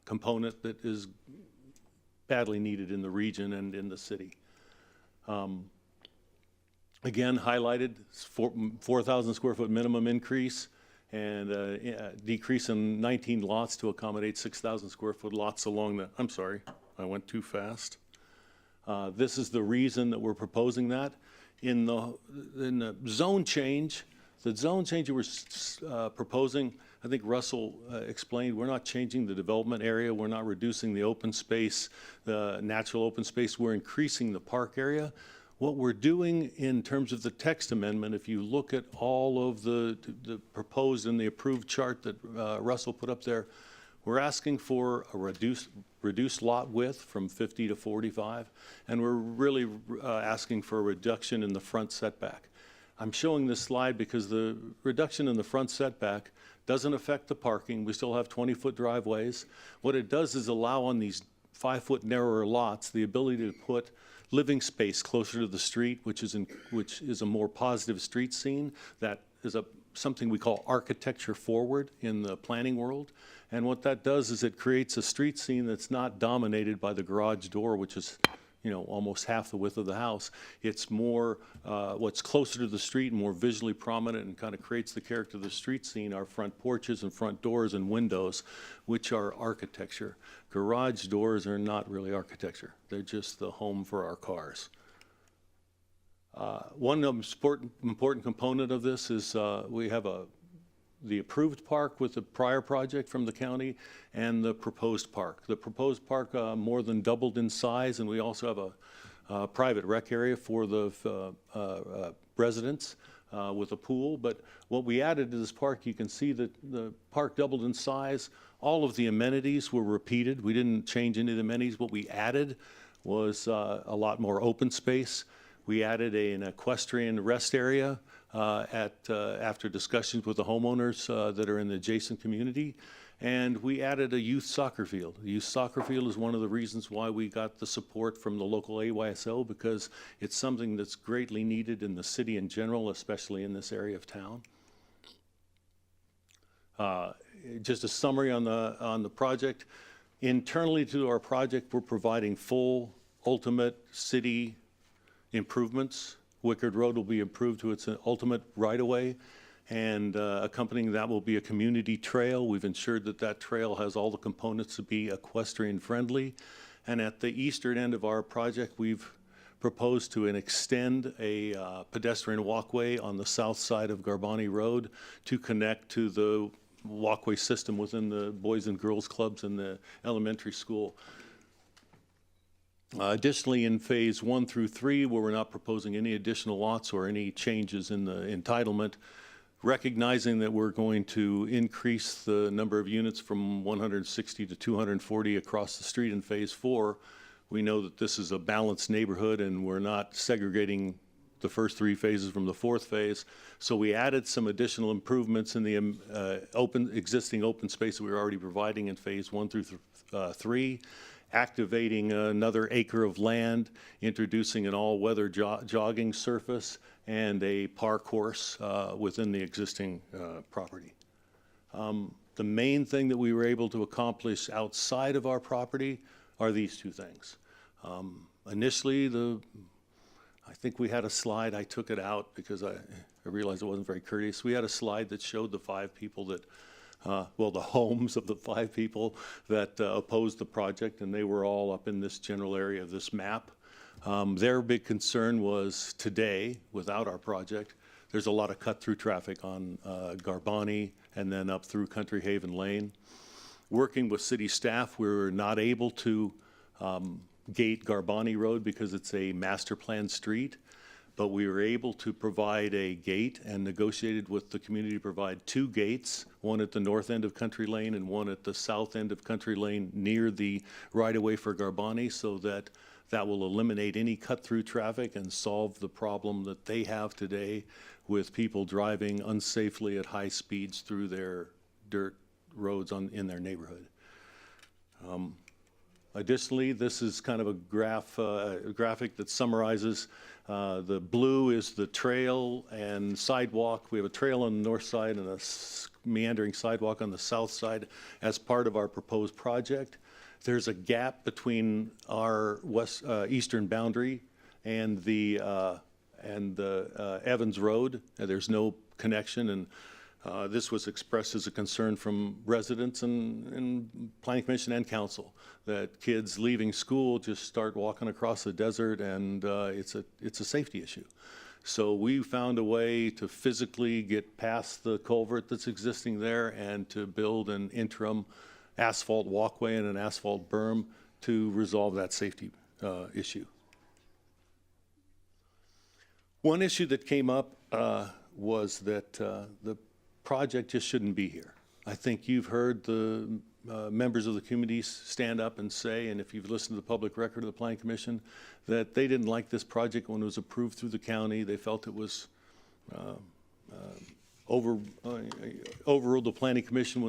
component that is badly needed in the region and in the city. Again, highlighted 4,000 square foot minimum increase, and decrease in 19 lots to accommodate 6,000 square foot lots along the, I'm sorry, I went too fast. This is the reason that we're proposing that. In the zone change, that we're proposing, I think Russell explained, we're not changing the development area. We're not reducing the open space, the natural open space. We're increasing the park area. What we're doing in terms of the text amendment, if you look at all of the proposed and the approved chart that Russell put up there, we're asking for a reduced lot width from 50 to 45, and we're really asking for a reduction in the front setback. I'm showing this slide because the reduction in the front setback doesn't affect the parking. We still have 20-foot driveways. What it does is allow on these 5-foot narrower lots the ability to put living space closer to the street, which is a more positive street scene. That is something we call architecture forward in the planning world. And what that does is it creates a street scene that's not dominated by the garage door, which is almost half the width of the house. It's more what's closer to the street and more visually prominent and kind of creates the character of the street scene, our front porches and front doors and windows, which are architecture. Garage doors are not really architecture. They're just the home for our cars. One important component of this is we have the approved park with the prior project from the county and the proposed park. The proposed park more than doubled in size, and we also have a private rec area for the residents with a pool. But what we added to this park, you can see that the park doubled in size. All of the amenities were repeated. We didn't change any of the amenities. What we added was a lot more open space. We added an equestrian rest area after discussions with the homeowners that are in the adjacent community. And we added a youth soccer field. The youth soccer field is one of the reasons why we got the support from the local AYSO, because it's something that's greatly needed in the city in general, especially in this area of town. Just a summary on the project. Internally to our project, we're providing full ultimate city improvements. Wickard Road will be improved to its ultimate right-of-way, and accompanying that will be a community trail. We've ensured that that trail has all the components to be equestrian friendly. And at the eastern end of our project, we've proposed to extend a pedestrian walkway on the south side of Garbani Road to connect to the walkway system within the Boys and Girls Clubs in the elementary school. Additionally, in phase 1 through 3, where we're not proposing any additional lots or any changes in the entitlement, recognizing that we're going to increase the number of units from 160 to 240 across the street in phase 4, we know that this is a balanced neighborhood and we're not segregating the first 3 phases from the 4th phase. So we added some additional improvements in the existing open space that we were already providing in phase 1 through 3, activating another acre of land, introducing an all-weather jogging surface, and a park course within the existing property. The main thing that we were able to accomplish outside of our property are these 2 things. Initially, I think we had a slide, I took it out because I realized it wasn't very courteous. We had a slide that showed the 5 people that, well, the homes of the 5 people that opposed the project, and they were all up in this general area of this map. Their big concern was today, without our project, there's a lot of cut-through traffic on Garbani and then up through Country Haven Lane. Working with city staff, we were not able to gate Garbani Road because it's a master plan street, but we were able to provide a gate and negotiated with the community to provide 2 gates, one at the north end of Country Lane and one at the south end of Country Lane near the right-of-way for Garbani, so that will eliminate any cut-through traffic and solve the problem that they have today with people driving unsafely at high speeds through their dirt roads in their neighborhood. Additionally, this is kind of a graphic that summarizes the blue is the trail and sidewalk. We have a trail on the north side and a meandering sidewalk on the south side as part of our proposed project. There's a gap between our eastern boundary and the Evans Road. There's no connection, and this was expressed as a concern from residents and Planning Commission and Council, that kids leaving school just start walking across the desert, and it's a safety issue. So we found a way to physically get past the culvert that's existing there and to build an interim asphalt walkway and an asphalt berm to resolve that safety issue. One issue that came up was that the project just shouldn't be here. I think you've heard the members of the community stand up and say, and if you've listened to the public record of the Planning Commission, that they didn't like this project when it was approved through the county. They felt it was overruled the Planning Commission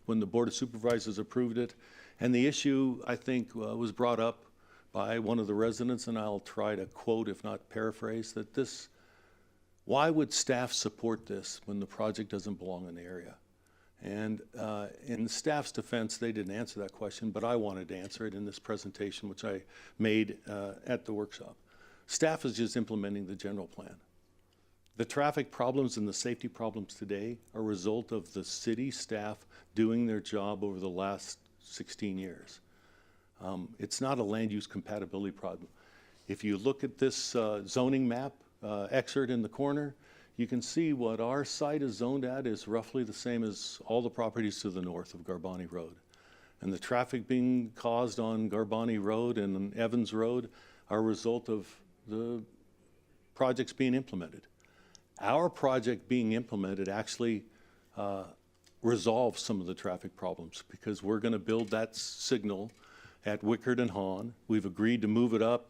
when the Board of Supervisors approved it. And the issue, I think, was brought up by one of the residents, and I'll try to quote, if not paraphrase, that this, why would staff support this when the project doesn't belong in the area? And in staff's defense, they didn't answer that question, but I wanted to answer it in this presentation, which I made at the workshop. Staff is just implementing the general plan. The traffic problems and the safety problems today are a result of the city staff doing their job over the last 16 years. It's not a land use compatibility problem. If you look at this zoning map excerpt in the corner, you can see what our site is zoned at is roughly the same as all the properties to the north of Garbani Road. And the traffic being caused on Garbani Road and Evans Road are a result of the projects being implemented. Our project being implemented actually resolves some of the traffic problems, because we're going to build that signal at Wickard and Hahn. We've agreed to move it up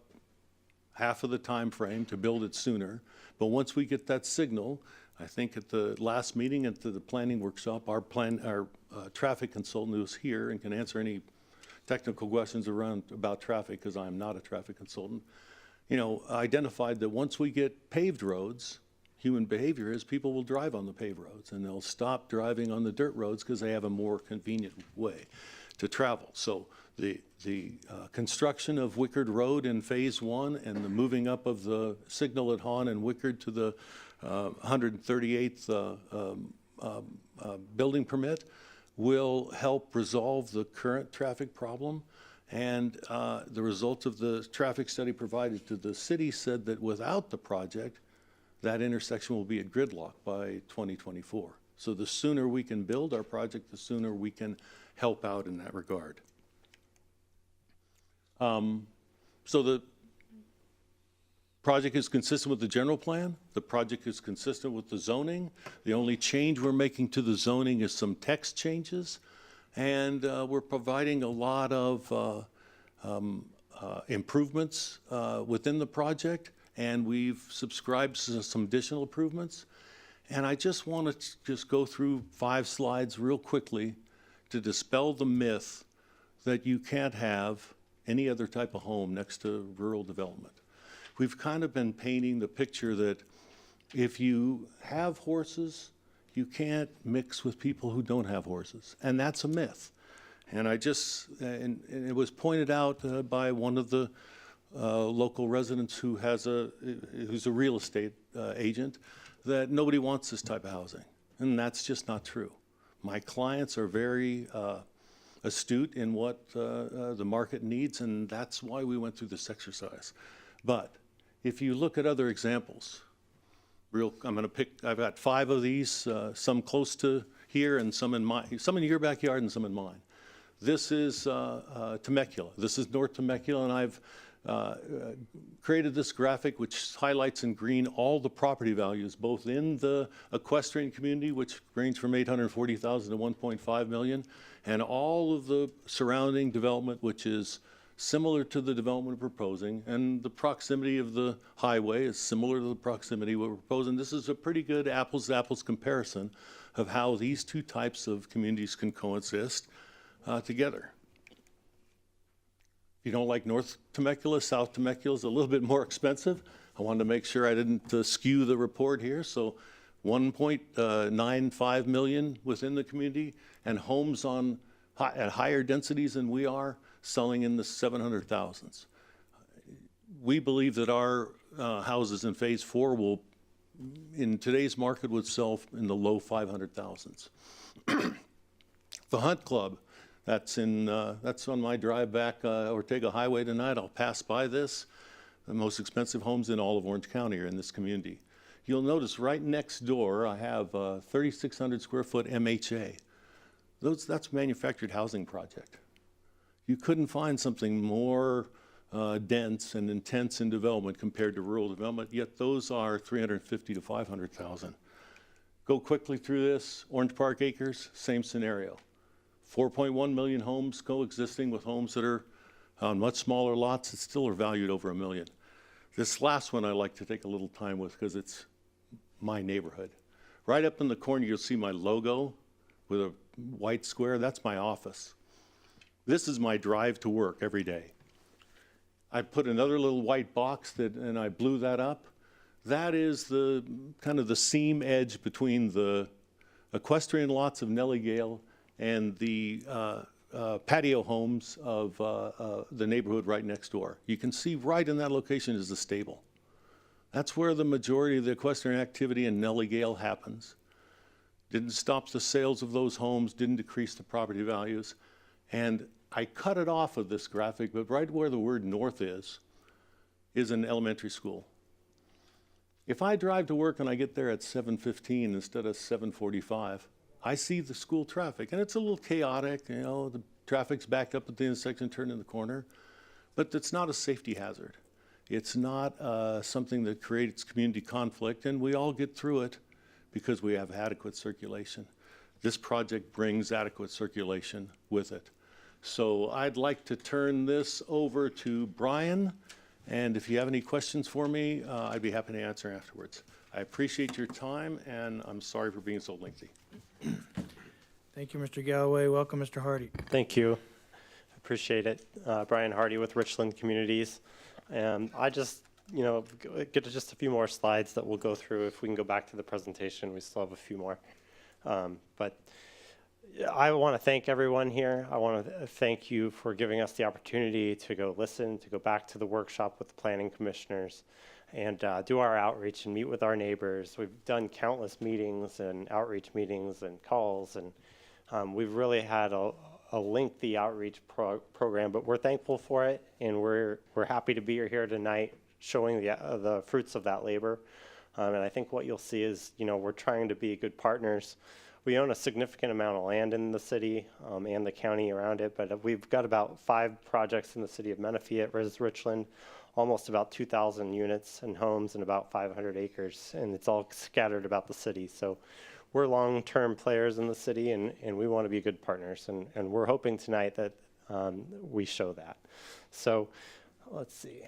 half of the time frame to build it sooner. But once we get that signal, I think at the last meeting at the planning workshop, our traffic consultant who's here and can answer any technical questions about traffic, because I'm not a traffic consultant, identified that once we get paved roads, human behavior is people will drive on the paved roads and they'll stop driving on the dirt roads because they have a more convenient way to travel. So the construction of Wickard Road in phase 1 and the moving up of the signal at Hahn and Wickard to the 138th building permit will help resolve the current traffic problem. And the results of the traffic study provided to the city said that without the project, that intersection will be at gridlock by 2024. So the sooner we can build our project, the sooner we can help out in that regard. So the project is consistent with the general plan. The project is consistent with the zoning. The only change we're making to the zoning is some text changes. And we're providing a lot of improvements within the project. And we've subscribed to some additional improvements. And I just want to just go through 5 slides real quickly to dispel the myth that you can't have any other type of home next to rural development. We've kind of been painting the picture that if you have horses, you can't mix with people who don't have horses. And that's a myth. And and it was pointed out by one of the local residents who's a real estate agent, that nobody wants this type of housing. And that's just not true. My clients are very astute in what the market needs, and that's why we went through this exercise. But if you look at other examples, I'm going to pick, I've got 5 of these, some close to here and some in your backyard and some in mine. This is Temecula. This is North Temecula, and I've created this graphic which highlights in green all the property values, both in the equestrian community, which range from $840,000 to $1.5 million, and all of the surrounding development, which is similar to the development we're proposing, and the proximity of the highway is similar to the proximity we're proposing. This is a pretty good apples-to-apples comparison of how these 2 types of communities can coexist together. If you don't like North Temecula, South Temecula is a little bit more expensive. I wanted to make sure I didn't skew the report here. So 1.95 million within the community, and homes at higher densities than we are, selling in the 700,000s. We believe that our houses in phase 4 will, in today's market, would sell in the low 500,000s. The Hunt Club, that's on my drive back Ortega Highway tonight. I'll pass by this. The most expensive homes in all of Orange County are in this community. You'll notice right next door I have a 3,600 square foot MHA. That's manufactured housing project. You couldn't find something more dense and intense in development compared to rural development, yet those are 350 to 500,000. Go quickly through this. Orange Park Acres, same scenario. 4.1 million homes coexisting with homes that are on much smaller lots that still are valued over $1 million. This last one I like to take a little time with because it's my neighborhood. Right up in the corner you'll see my logo with a white square. That's my office. This is my drive to work every day. I put another little white box and I blew that up. That is the kind of the seam edge between the equestrian lots of Nellie Gale and the patio homes of the neighborhood right next door. You can see right in that location is the stable. That's where the majority of the equestrian activity in Nellie Gale happens. Didn't stop the sales of those homes, didn't decrease the property values. And I cut it off of this graphic, but right where the word north is an elementary school. If I drive to work and I get there at 7:15 instead of 7:45, I see the school traffic, and it's a little chaotic. You know, the traffic's backed up at the intersection, turning the corner, but it's not a safety hazard. It's not something that creates community conflict, and we all get through it because we have adequate circulation. This project brings adequate circulation with it. So I'd like to turn this over to Brian, and if you have any questions for me, I'd be happy to answer afterwards. I appreciate your time, and I'm sorry for being so lengthy. Thank you, Mr. Galloway. Welcome, Mr. Hardy. Thank you. Appreciate it. Brian Hardy with Richland Communities. And I just, get to just a few more slides that we'll go through. If we can go back to the presentation, we still have a few more. But I want to thank everyone here. I want to thank you for giving us the opportunity to go listen, to go back to the workshop with the planning commissioners and do our outreach and meet with our neighbors. We've done countless meetings and outreach meetings and calls, and we've really had a lengthy outreach program, but we're thankful for it, and we're happy to be here tonight showing the fruits of that labor. And I think what you'll see is, we're trying to be good partners We own a significant amount of land in the city and the county around it, but we've got about 5 projects in the city of Menifee at Richland, almost about 2,000 units and homes and about 500 acres, and it's all scattered about the city. So we're long-term players in the city, and we want to be good partners, and we're hoping tonight that we show that. So let's see.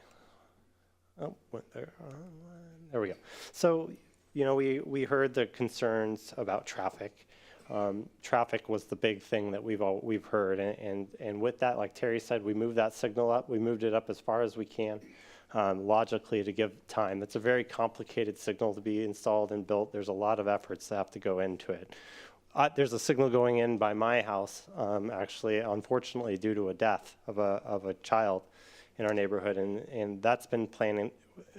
Oh, went there. There we go. So, you know, we heard the concerns about traffic. Traffic was the big thing that we've heard, and with that, like Terry said, we moved that signal up. We moved it up as far as we can, logically, to give time. It's a very complicated signal to be installed and built. There's a lot of efforts that have to go into it. There's a signal going in by my house, actually, unfortunately, due to a death of a child in our neighborhood, and that's been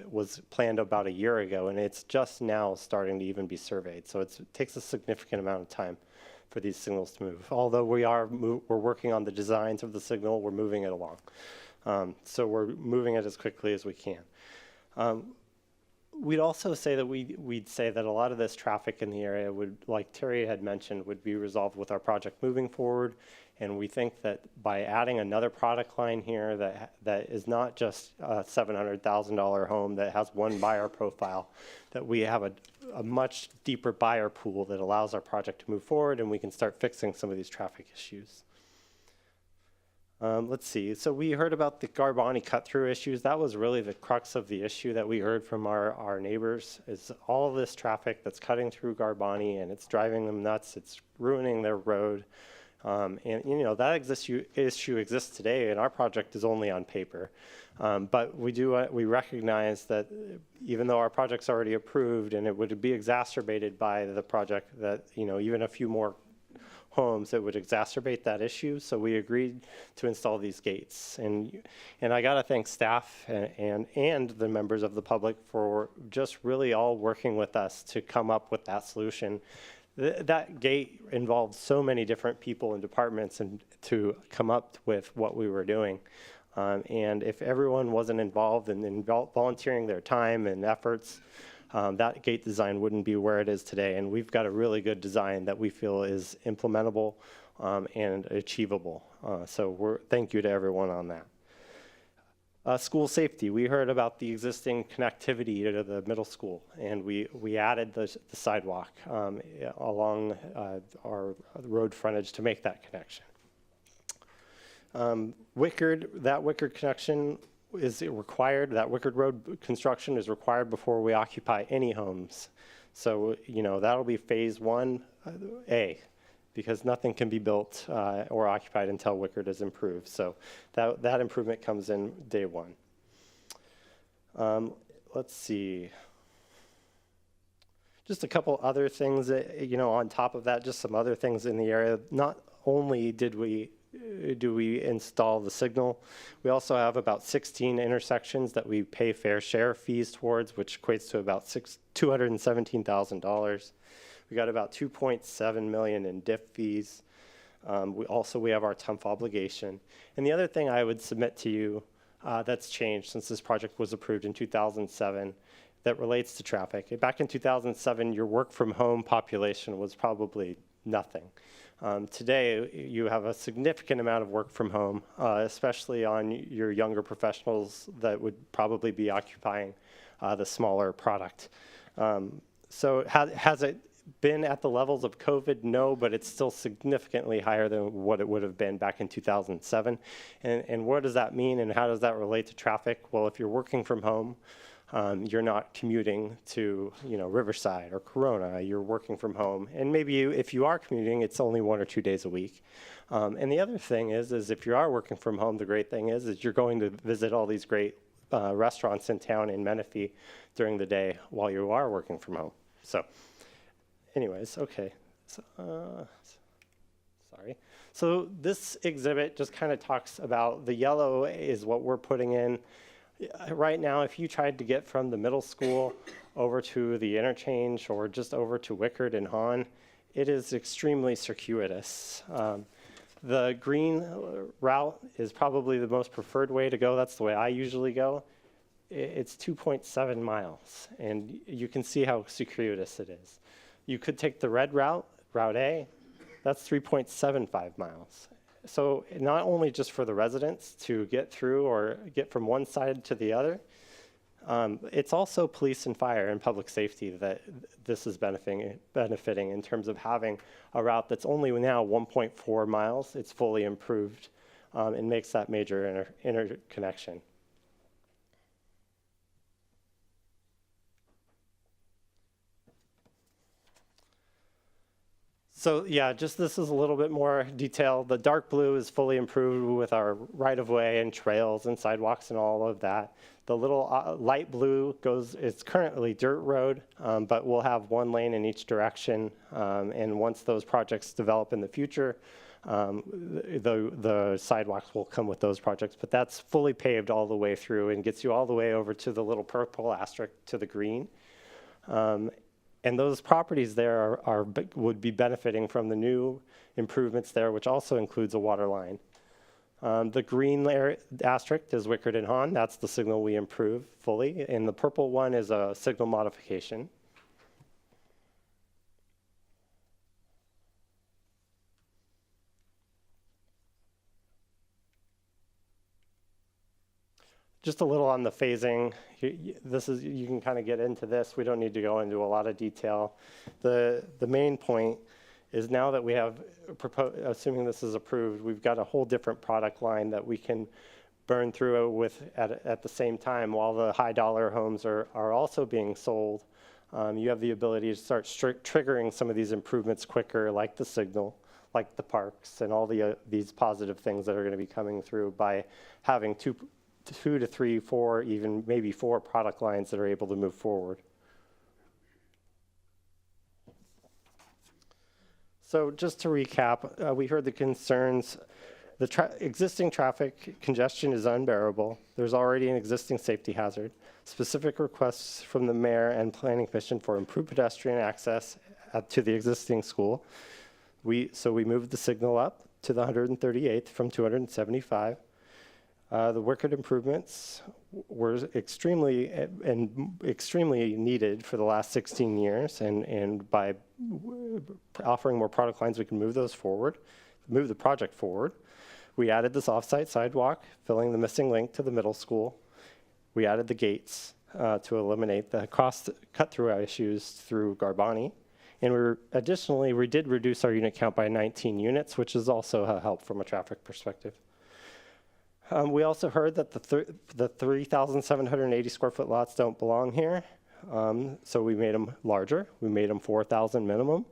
was planned about a year ago, and it's just now starting to even be surveyed. So it takes a significant amount of time for these signals to move. Although we're working on the designs of the signal, we're moving it along. So we're moving it as quickly as we can. We'd also say that we'd say that a lot of this traffic in the area would, like Terry had mentioned, would be resolved with our project moving forward. And we think that by adding another product line here that is not just a $700,000 home that has one buyer profile, that we have a much deeper buyer pool that allows our project to move forward, and we can start fixing some of these traffic issues. Let's see. So we heard about the Garbani cut-through issues. That was really the crux of the issue that we heard from our neighbors, is all of this traffic that's cutting through Garbani, and it's driving them nuts. It's ruining their road. And, you know, that issue exists today, and our project is only on paper. But we recognize that even though our project's already approved, and it would be exacerbated by the project, that, you know, even a few more homes, it would exacerbate that issue. So we agreed to install these gates. And I got to thank staff and the members of the public for just really all working with us to come up with that solution. That gate involved so many different people and departments and to come up with what we were doing. And if everyone wasn't involved in volunteering their time and efforts, that gate design wouldn't be where it is today. And we've got a really good design that we feel is implementable and achievable. So thank you to everyone on that. School safety, we heard about the existing connectivity to the middle school, and we added the sidewalk along our road frontage to make that connection. That Wickard connection is required, that Wickard Road construction is required before we occupy any homes. So, you know, that'll be phase 1A, because nothing can be built or occupied until Wickard is improved. So that improvement comes in day 1. Let's see. Just a couple other things that, you know, on top of that, just some other things in the area. Not only do we install the signal, we also have about 16 intersections that we pay fair share fees towards, which equates to about $217,000. We got about $2.7 million in DIF fees. We have our TUMF obligation. And the other thing I would submit to you that's changed since this project was approved in 2007 that relates to traffic. Back in 2007, your work from home population was probably nothing. Today, you have a significant amount of work from home, especially on your younger professionals that would probably be occupying the smaller product. So has it been at the levels of COVID? No, but it's still significantly higher than what it would have been back in 2007. And what does that mean, and how does that relate to traffic? Well, if you're working from home, you're not commuting to, you know, Riverside or Corona. You're working from home, and maybe if you are commuting, it's only 1 or 2 days a week. And the other thing is if you are working from home, the great thing is you're going to visit all these great restaurants in town in Menifee during the day while you are working from home. So, anyways, okay. So, sorry. So this exhibit just kind of talks about the yellow is what we're putting in. Right now, if you tried to get from the middle school over to the interchange or just over to Wickard and Hahn, it is extremely circuitous. The green route is probably the most preferred way to go. That's the way I usually go. It's 2.7 miles, and you can see how circuitous it is. You could take the red route, Route A, that's 3.75 miles. So not only just for the residents to get through or get from one side to the other, it's also police and fire and public safety that this is benefiting in terms of having a route that's only now 1.4 miles. It's fully improved and makes that major interconnection. So yeah, just this is a little bit more detail. The dark blue is fully improved with our right-of-way and trails and sidewalks and all of that. The little light blue it's currently dirt road, but we'll have one lane in each direction. And once those projects develop in the future, the sidewalks will come with those projects. But that's fully paved all the way through and gets you all the way over to the little purple asterisk to the green. And those properties there would be benefiting from the new improvements there, which also includes a water line. The green asterisk is Wickard and Hahn. That's the signal we improve fully. And the purple one is a signal modification. Just a little on the phasing. You can kind of get into this. We don't need to go into a lot of detail. The main point is now that we have, assuming this is approved, we've got a whole different product line that we can burn through with at the same time while the high dollar homes are also being sold. You have the ability to start triggering some of these improvements quicker, like the signal, like the parks, and all these positive things that are going to be coming through by having two to three, four, even maybe four product lines that are able to move forward. So just to recap, we heard the concerns. The existing traffic congestion is unbearable. There's already an existing safety hazard. Specific requests from the mayor and planning commission for improved pedestrian access to the existing school. So we moved the signal up to the 138th from 275. The Wickard improvements were extremely needed for the last 16 years, and by offering more product lines, we can move those forward, move the project forward. We added this off-site sidewalk, filling the missing link to the middle school. We added the gates to eliminate the cost cut-through issues through Garbani. And additionally, we did reduce our unit count by 19 units, which is also a help from a traffic perspective. We also heard that the 3,780 square foot lots don't belong here. So we made them larger. We made them 4,000 minimum.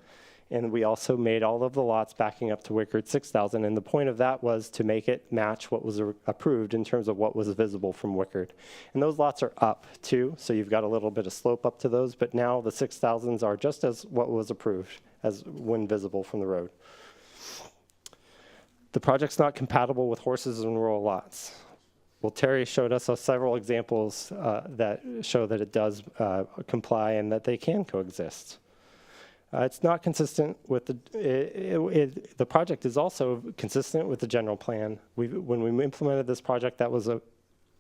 And we also made all of the lots backing up to Wickard 6,000. And the point of that was to make it match what was approved in terms of what was visible from Wickard. And those lots are up too. So you've got a little bit of slope up to those. But now the 6,000s are just as what was approved as when visible from the road. The project's not compatible with horses and rural lots. Well, Terry showed us several examples that show that it does comply and that they can coexist. It's not consistent with the project is also consistent with the general plan. When we implemented this project, that was a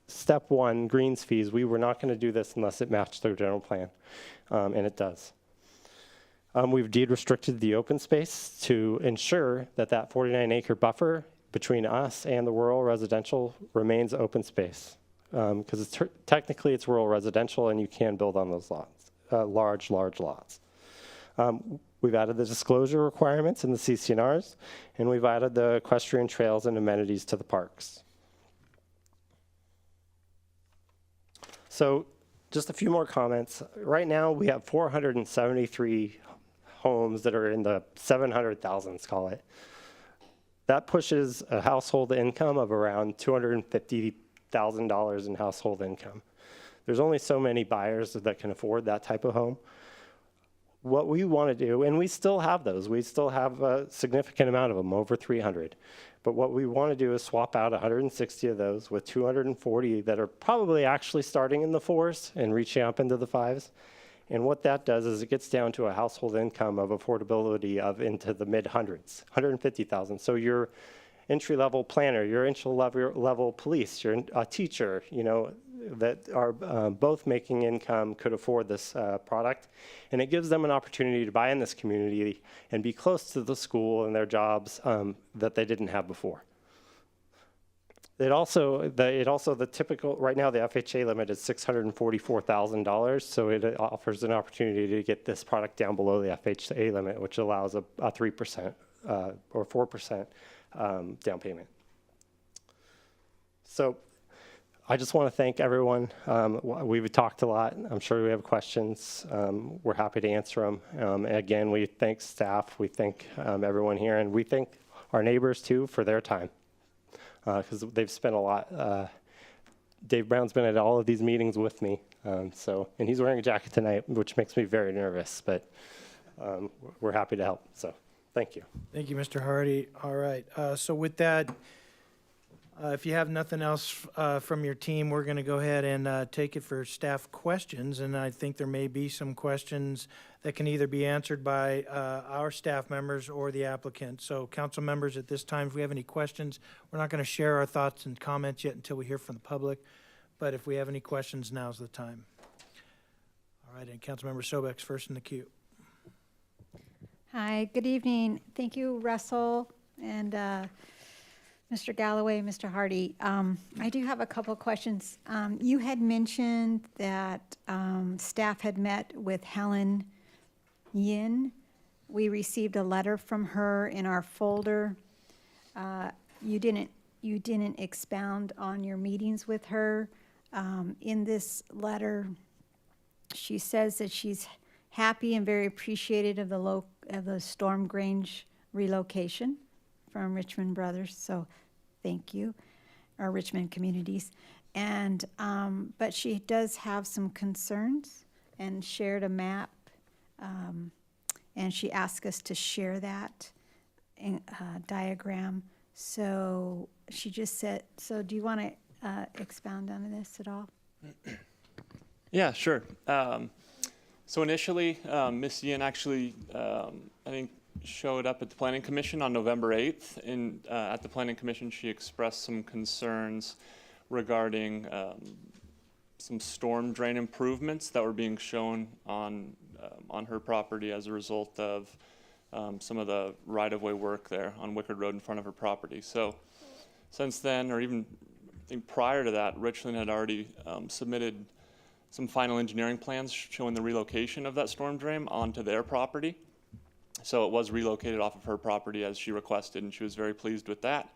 step one, greens fees. We were not going to do this unless it matched the general plan, and it does. We've deed restricted the open space to ensure that that 49-acre buffer between us and the rural residential remains open space, because technically it's rural residential and you can build on those lots, large lots. We've added the disclosure requirements in the CC&Rs, and we've added the equestrian trails and amenities to the parks. So just a few more comments. Right now we have 473 homes that are in the 700,000s, call it. That pushes a household income of around $250,000 in household income. There's only so many buyers that can afford that type of home. What we want to do, and we still have those, we still have a significant amount of them, over 300. But what we want to do is swap out 160 of those with 240 that are probably actually starting in the 4s and reaching up into the 5s. And what that does is it gets down to a household income of affordability of into the mid-hundreds, 150,000. So your entry-level planner, your entry-level police, you're a teacher, you know, that are both making income could afford this product. And it gives them an opportunity to buy in this community and be close to the school and their jobs that they didn't have before. The typical, right now the FHA limit is $644,000, so it offers an opportunity to get this product down below the FHA limit, which allows a 3% or 4% down payment. So I just want to thank everyone. We've talked a lot. I'm sure we have questions. We're happy to answer them. Again, we thank staff. We thank everyone here, and we thank our neighbors too for their time, because they've spent a lot. Dave Brown's been at all of these meetings with me, and he's wearing a jacket tonight, which makes me very nervous, but we're happy to help. So thank you. Thank you, Mr. Hardy. All right. So with that, if you have nothing else from your team, we're going to go ahead and take it for staff questions. And I think there may be some questions that can either be answered by our staff members or the applicant. So council members, at this time, if we have any questions, we're not going to share our thoughts and comments yet until we hear from the public. But if we have any questions, now's the time. All right, and Councilmember Sobek's first in the queue. Hi, good evening. Thank you, Russell and Mr. Galloway, Mr. Hardy. I do have a couple of questions. You had mentioned that staff had met with Helen Yin. We received a letter from her in our folder. You didn't expound on your meetings with her. In this letter, she says that she's happy and very appreciative of the Storm Grange relocation from Richmond Brothers. So thank you, or Richmond Communities. And, but she does have some concerns and shared a map. And she asked us to share that diagram. So she just said, so do you want to expound on this at all? Yeah, sure. So initially, Ms. Yin actually, I think, showed up at the Planning Commission on November 8th. And at the Planning Commission, she expressed some concerns regarding some storm drain improvements that were being shown on her property as a result of some of the right-of-way work there on Wickard Road in front of her property. So since then, or even I think prior to that, Richland had already submitted some final engineering plans showing the relocation of that storm drain onto their property. So it was relocated off of her property as she requested, and she was very pleased with that.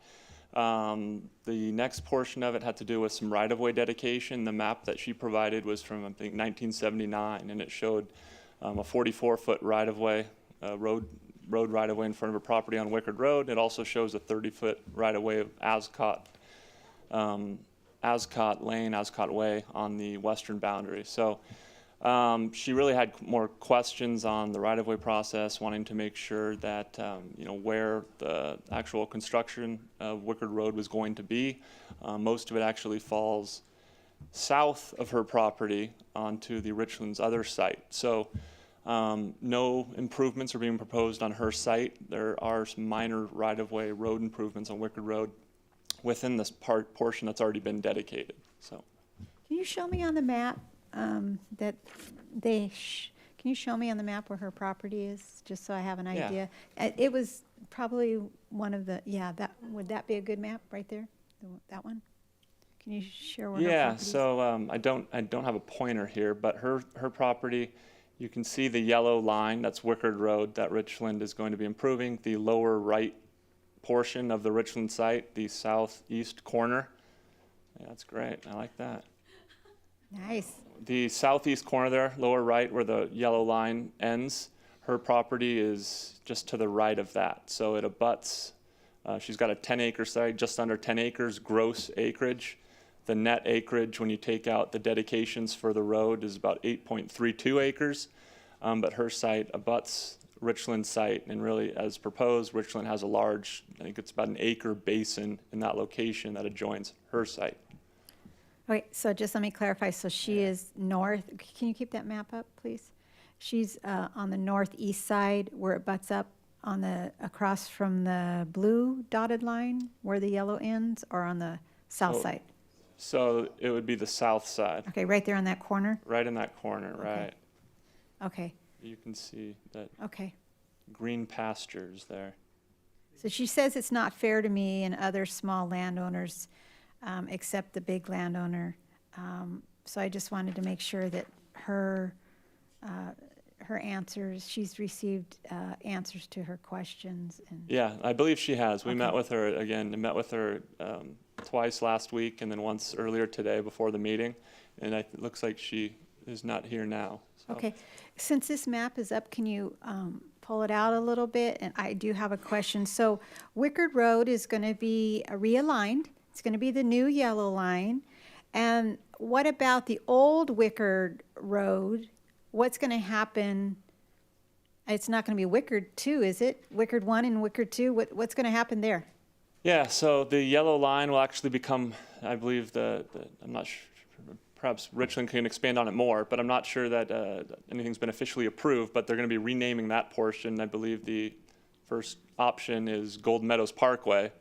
The next portion of it had to do with some right-of-way dedication. The map that she provided was from, I think, 1979, and it showed a 44-foot right-of-way, road right-of-way in front of her property on Wickard Road. It also shows a 30-foot right-of-way of Ascot Lane, Ascot Way on the western boundary. So she really had more questions on the right-of-way process, wanting to make sure that where the actual construction of Wickard Road was going to be. Most of it actually falls south of her property onto the Richlands' other site. So no improvements are being proposed on her site. There are some minor right-of-way road improvements on Wickard Road within this portion that's already been dedicated. So, can you show me on the map can you show me on the map where her property is, just so I have an idea? It was probably one of the, would that be a good map right there? That one? Can you share where her property is? So I don't have a pointer here, but her property, you can see the yellow line, that's Wickard Road that Richland is going to be improving. The lower right portion of the Richland site, the southeast corner. Yeah, that's great. I like that. Nice. The southeast corner there, lower right, where the yellow line ends, her property is just to the right of that. So it abuts, she's got a 10-acre site, just under 10 acres gross acreage. The net acreage, when you take out the dedications for the road, is about 8.32 acres. But her site abuts Richland's site, and really, as proposed, Richland has a large, I think it's about an acre basin in that location that adjoins her site. Okay, so just let me clarify. So she is north. Can you keep that map up, please? She's on the northeast side where it butts up on the across from the blue dotted line where the yellow ends, or on the south side? So it would be the south side, Okay, right there on that corner? right in that corner, right? Okay, You can see that okay. green pastures there. So she says it's not fair to me and other small landowners, except the big landowner. So I just wanted to make sure that her answers, she's received answers to her questions. And Yeah, I believe she has. We Okay. met with her again, met with her twice last week and then once earlier today before the meeting. And it looks like she is not here now. So. Okay, since this map is up, can you pull it out a little bit? And I do have a question. So Wickard Road is going to be realigned. It's going to be the new yellow line. And what about the old Wickard Road? What's going to happen? It's not going to be Wickard 2, is it? Wickard 1 and Wickard 2? What's going to happen there? Yeah, so the yellow line will actually become, I believe, I'm not sure, perhaps Richland can expand on it more, but I'm not sure that anything's been officially approved, but they're going to be renaming that portion. I believe the first option is Golden Meadows Parkway.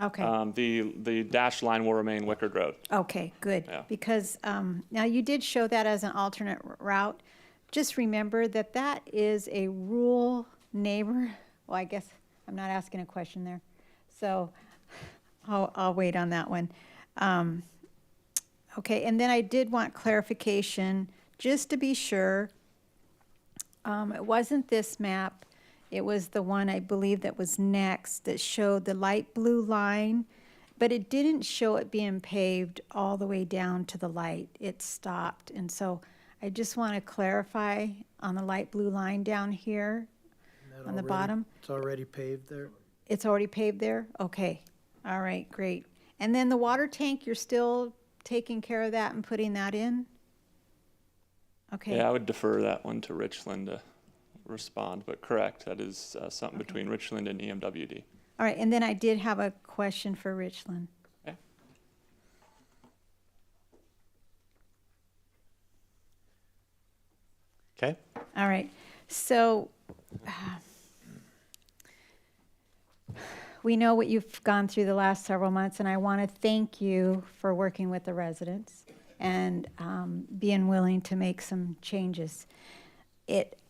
Okay. The dashed line will remain Wickard Road. Okay, good. Yeah. Because now you did show that as an alternate route. Just remember that that is a rural neighbor. Well, I guess I'm not asking a question there. So I'll wait on that one. Okay, and then I did want clarification, just to be sure. It wasn't this map. It was the one I believe that was next that showed the light blue line, but it didn't show it being paved all the way down to the light. It stopped. And so I just want to clarify on the light blue line down here on the bottom. It's already paved there? It's already paved there? Okay. All right, great. And then the water tank, you're still taking care of that and putting that in? Okay. Yeah, I would defer that one to Richland to respond, but correct, that is something between Richland and EMWD. All right, and then I did have a question for Richland. Okay. Okay. All right, so we know what you've gone through the last several months, and I want to thank you for working with the residents and being willing to make some changes.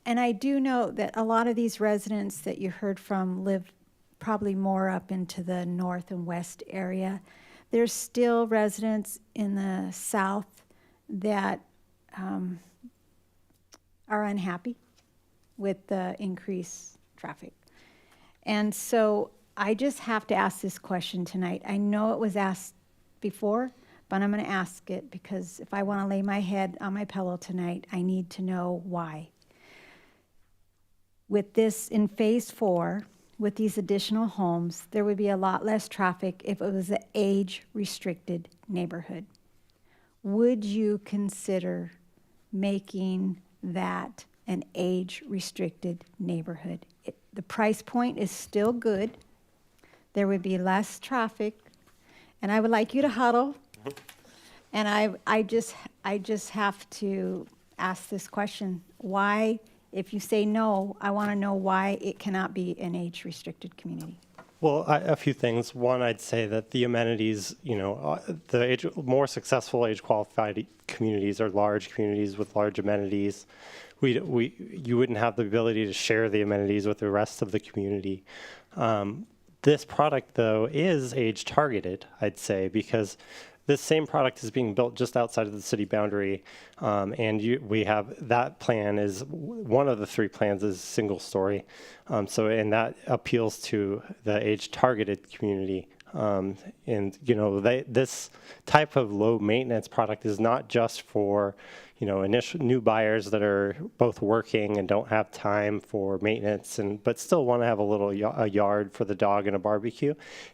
And I do know that a lot of these residents that you heard from live probably more up into the north and west area. There's still residents in the south that are unhappy with the increased traffic. And so I just have to ask this question tonight. I know it was asked before, but I'm going to ask it because if I want to lay my head on my pillow tonight, I need to know why. With this in phase 4, with these additional homes, there would be a lot less traffic if it was an age-restricted neighborhood. Would you consider making that an age-restricted neighborhood? The price point is still good. There would be less traffic, and I would like you to huddle. And I just have to ask this question: why? If you say no, I want to know why it cannot be an age-restricted community. Well, a few things. One, I'd say that the amenities, the more successful age-qualified communities are large communities with large amenities. You wouldn't have the ability to share the amenities with the rest of the community. This product, though, is age-targeted, I'd say, because this same product is being built just outside of the city boundary, and we have that plan is one of the 3 plans is single story, and that appeals to the age-targeted community. And this type of low maintenance product is not just for initial new buyers that are both working and don't have time for maintenance but still want to have a yard for the dog and a barbecue.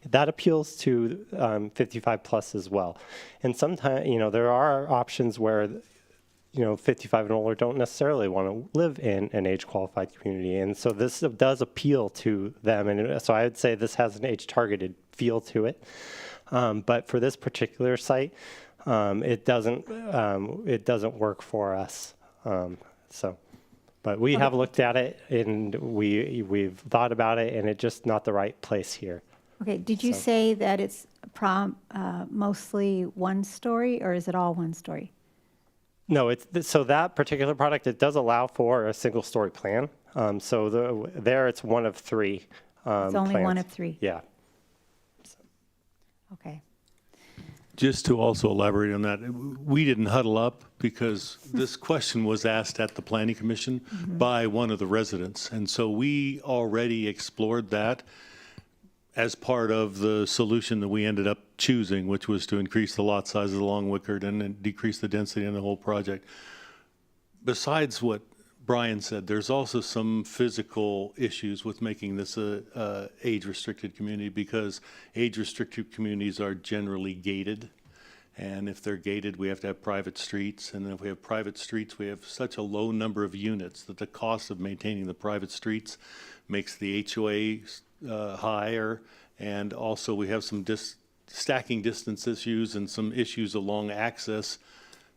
That appeals to 55 plus as well. And sometimes there are options where 55 and older don't necessarily want to live in an age-qualified community. And so this does appeal to them. And so I would say this has an age-targeted feel to it. But for this particular site, it doesn't work for us. But we have looked at it and we've thought about it, and it's just not the right place here. Okay, did you So- say that it's mostly one story, or is it all one story? No, so that particular product, it does allow for a single-story plan. So there it's one of three. It's only one plans. of three. Yeah. Okay. Just to also elaborate on that, we didn't huddle up because this question was asked at the Planning Commission by one of the residents. And so we already explored that as part of the solution that we ended up choosing, which was to increase the lot sizes along Wickard and then decrease the density in the whole project. Besides what Brian said, there's also some physical issues with making this a age-restricted community, because age-restricted communities are generally gated. And if they're gated, we have to have private streets. And if we have private streets, we have such a low number of units that the cost of maintaining the private streets makes the HOA higher. And also we have some stacking distance issues and some issues along access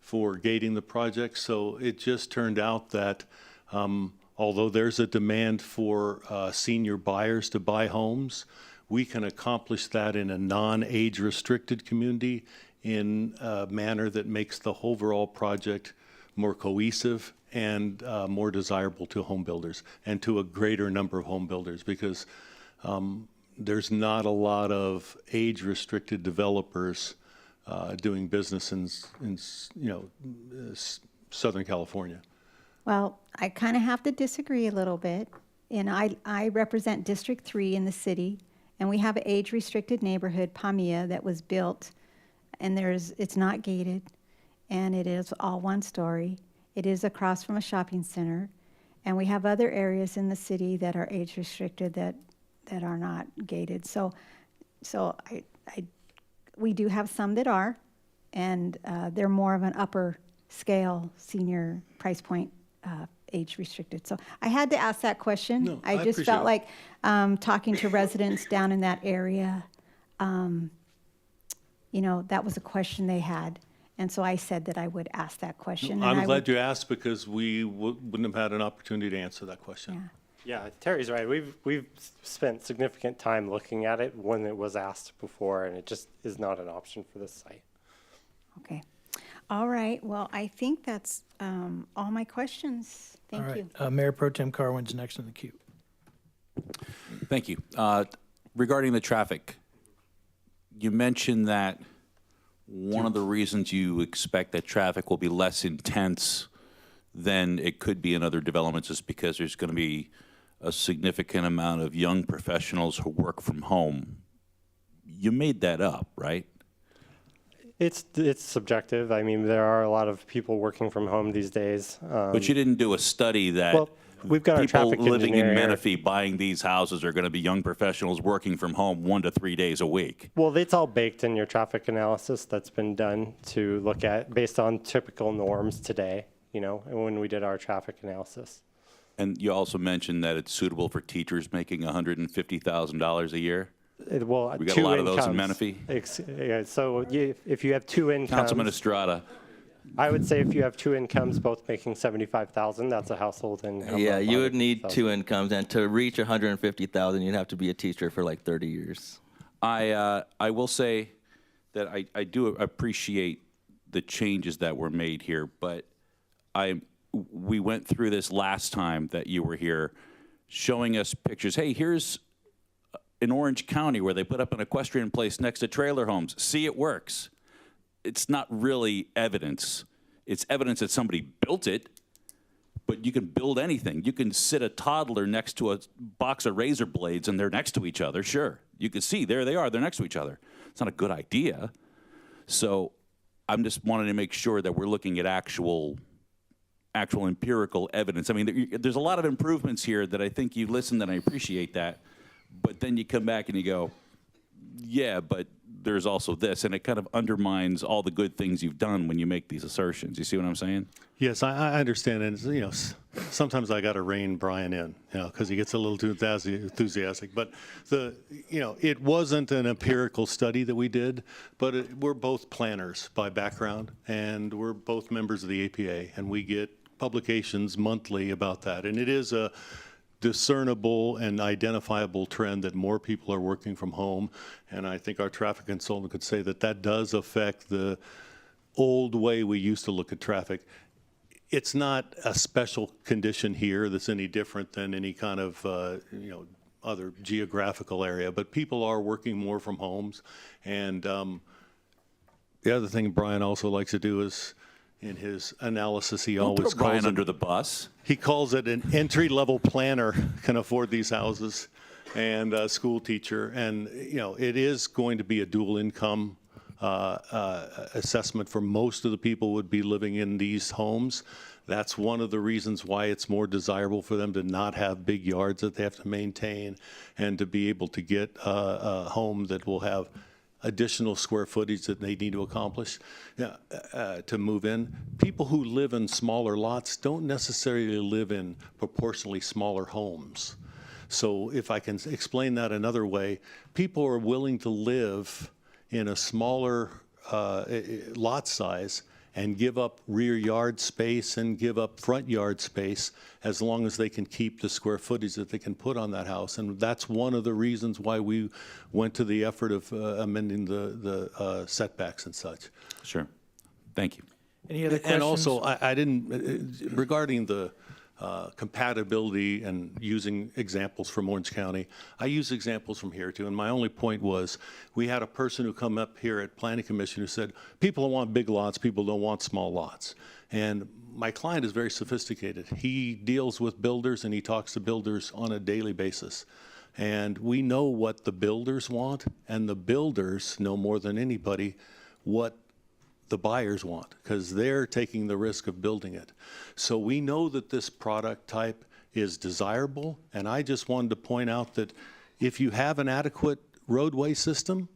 for gating the project. So it just turned out that although there's a demand for senior buyers to buy homes, we can accomplish that in a non-age restricted community in a manner that makes the overall project more cohesive and more desirable to home builders and to a greater number of home builders, because there's not a lot of age-restricted developers doing business in Southern California. Well, I kind of have to disagree a little bit. And I represent District 3 in the city, and we have an age-restricted neighborhood, Pamia, that was built, and it's not gated, and it is all one story. It is across from a shopping center, and we have other areas in the city that are age-restricted that are not gated. So we do have some that are, and they're more of an upper scale senior price point age restricted. So I had to ask that question. No, I I just felt appreciate like talking to residents down in that area, that was a question they had. And so I said that I would ask that question. and I'm I glad would- you asked, because we wouldn't have had an opportunity to answer that question. Yeah. Yeah, Terry's right. We've spent significant time looking at it when it was asked before, and it just is not an option for this site. Okay. All right. Well, I think that's all my questions. Thank All right. you. Mayor Pro Tem Carwin's next in the queue. Thank you. Regarding the traffic, you mentioned that one of the reasons you expect that traffic will be less intense than it could be in other developments is because there's going to be a significant amount of young professionals who work from home. You made that up, right? It's subjective. I mean, there are a lot of people working from home these days. But you didn't do a study that Well, we've got our people traffic living in engineer. Menifee buying these houses are going to be young professionals working from home 1 to 3 days a week. Well, it's all baked in your traffic analysis that's been done to look at based on typical norms today, and when we did our traffic analysis. And you also mentioned that it's suitable for teachers making $150,000 a year. Well, We got a two lot of those in incomes. Menifee. So if you have two incomes, Councilman Estrada. I would say if you have two incomes, both making 75,000, that's a household income. Yeah, of you would need 150,000. two incomes, and to reach 150,000, you'd have to be a teacher for like 30 years. I will say that I do appreciate the changes that were made here, but we went through this last time that you were here, showing us pictures. Hey, here's in Orange County where they put up an equestrian place next to trailer homes. See, it works. It's not really evidence. It's evidence that somebody built it, but you can build anything. You can sit a toddler next to a box of razor blades and they're next to each other, sure. You can see, there they are, they're next to each other. It's not a good idea. So I'm just wanting to make sure that we're looking at actual empirical evidence. I mean, there's a lot of improvements here that I think you listened, and I appreciate that. But then you come back and you go, yeah, but there's also this, and it kind of undermines all the good things you've done when you make these assertions. You see what I'm saying? Yes, I understand, and sometimes I got to rein Brian in, because he gets a little too enthusiastic. But it wasn't an empirical study that we did, but we're both planners by background, and we're both members of the APA, and we get publications monthly about that, and it is a discernible and identifiable trend that more people are working from home. And I think our traffic consultant could say that that does affect the old way we used to look at traffic. It's not a special condition here that's any different than any kind of, other geographical area, but people are working more from homes. And the other thing Brian also likes to do is, in his analysis, he Don't always throw Brian calls it, under the bus. he calls it an entry-level planner can afford these houses, and a school teacher. And, it is going to be a dual income assessment for most of the people would be living in these homes. That's one of the reasons why it's more desirable for them to not have big yards that they have to maintain, and to be able to get a home that will have additional square footage that they need to accomplish to move in. People who live in smaller lots don't necessarily live in proportionally smaller homes. So if I can explain that another way, people are willing to live in a smaller lot size and give up rear yard space and give up front yard space as long as they can keep the square footage that they can put on that house. And that's one of the reasons why we went to the effort of amending the setbacks and such. Sure. Thank you. Any other questions? And also, I didn't, regarding the compatibility and using examples from Orange County, I use examples from here too. And my only point was, we had a person who come up here at Planning Commission who said, people want big lots, people don't want small lots. And my client is very sophisticated. He deals with builders and he talks to builders on a daily basis. And we know what the builders want, and the builders know more than anybody what the buyers want, because they're taking the risk of building it. So we know that this product type is desirable, and I just wanted to point out that if you have an adequate roadway system,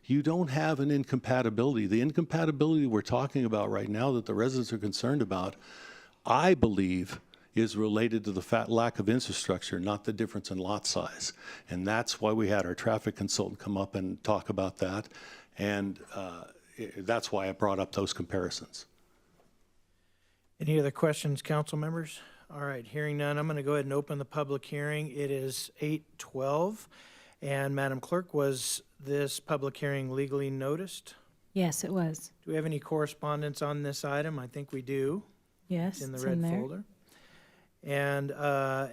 you don't have an incompatibility. The incompatibility we're talking about right now that the residents are concerned about, I believe, is related to the lack of infrastructure, not the difference in lot size. And that's why we had our traffic consultant come up and talk about that. And that's why I brought up those comparisons. Any other questions, council members? All right, hearing none, I'm going to go ahead and open the public hearing. It is 8:12. And Madam Clerk, was this public hearing legally noticed? Yes, it was. Do we have any correspondence on this item? I think we do. Yes, It's in the it's red in there. folder. And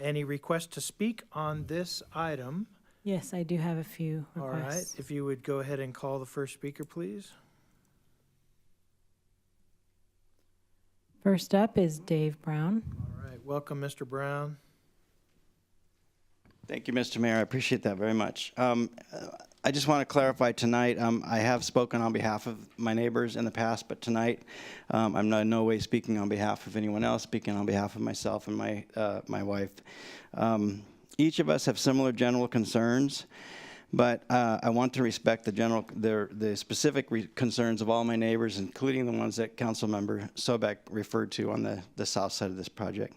any request to speak on this item? Yes, I do have a few All right, requests. if you would go ahead and call the first speaker, please. First up is Dave Brown. All right, welcome, Mr. Brown. Thank you, Mr. Mayor. I appreciate that very much. I just want to clarify tonight, I have spoken on behalf of my neighbors in the past, but tonight I'm in no way speaking on behalf of anyone else, speaking on behalf of myself and my wife. Each of us have similar general concerns, but I want to respect the specific concerns of all my neighbors, including the ones that Councilmember Sobek referred to on the south side of this project.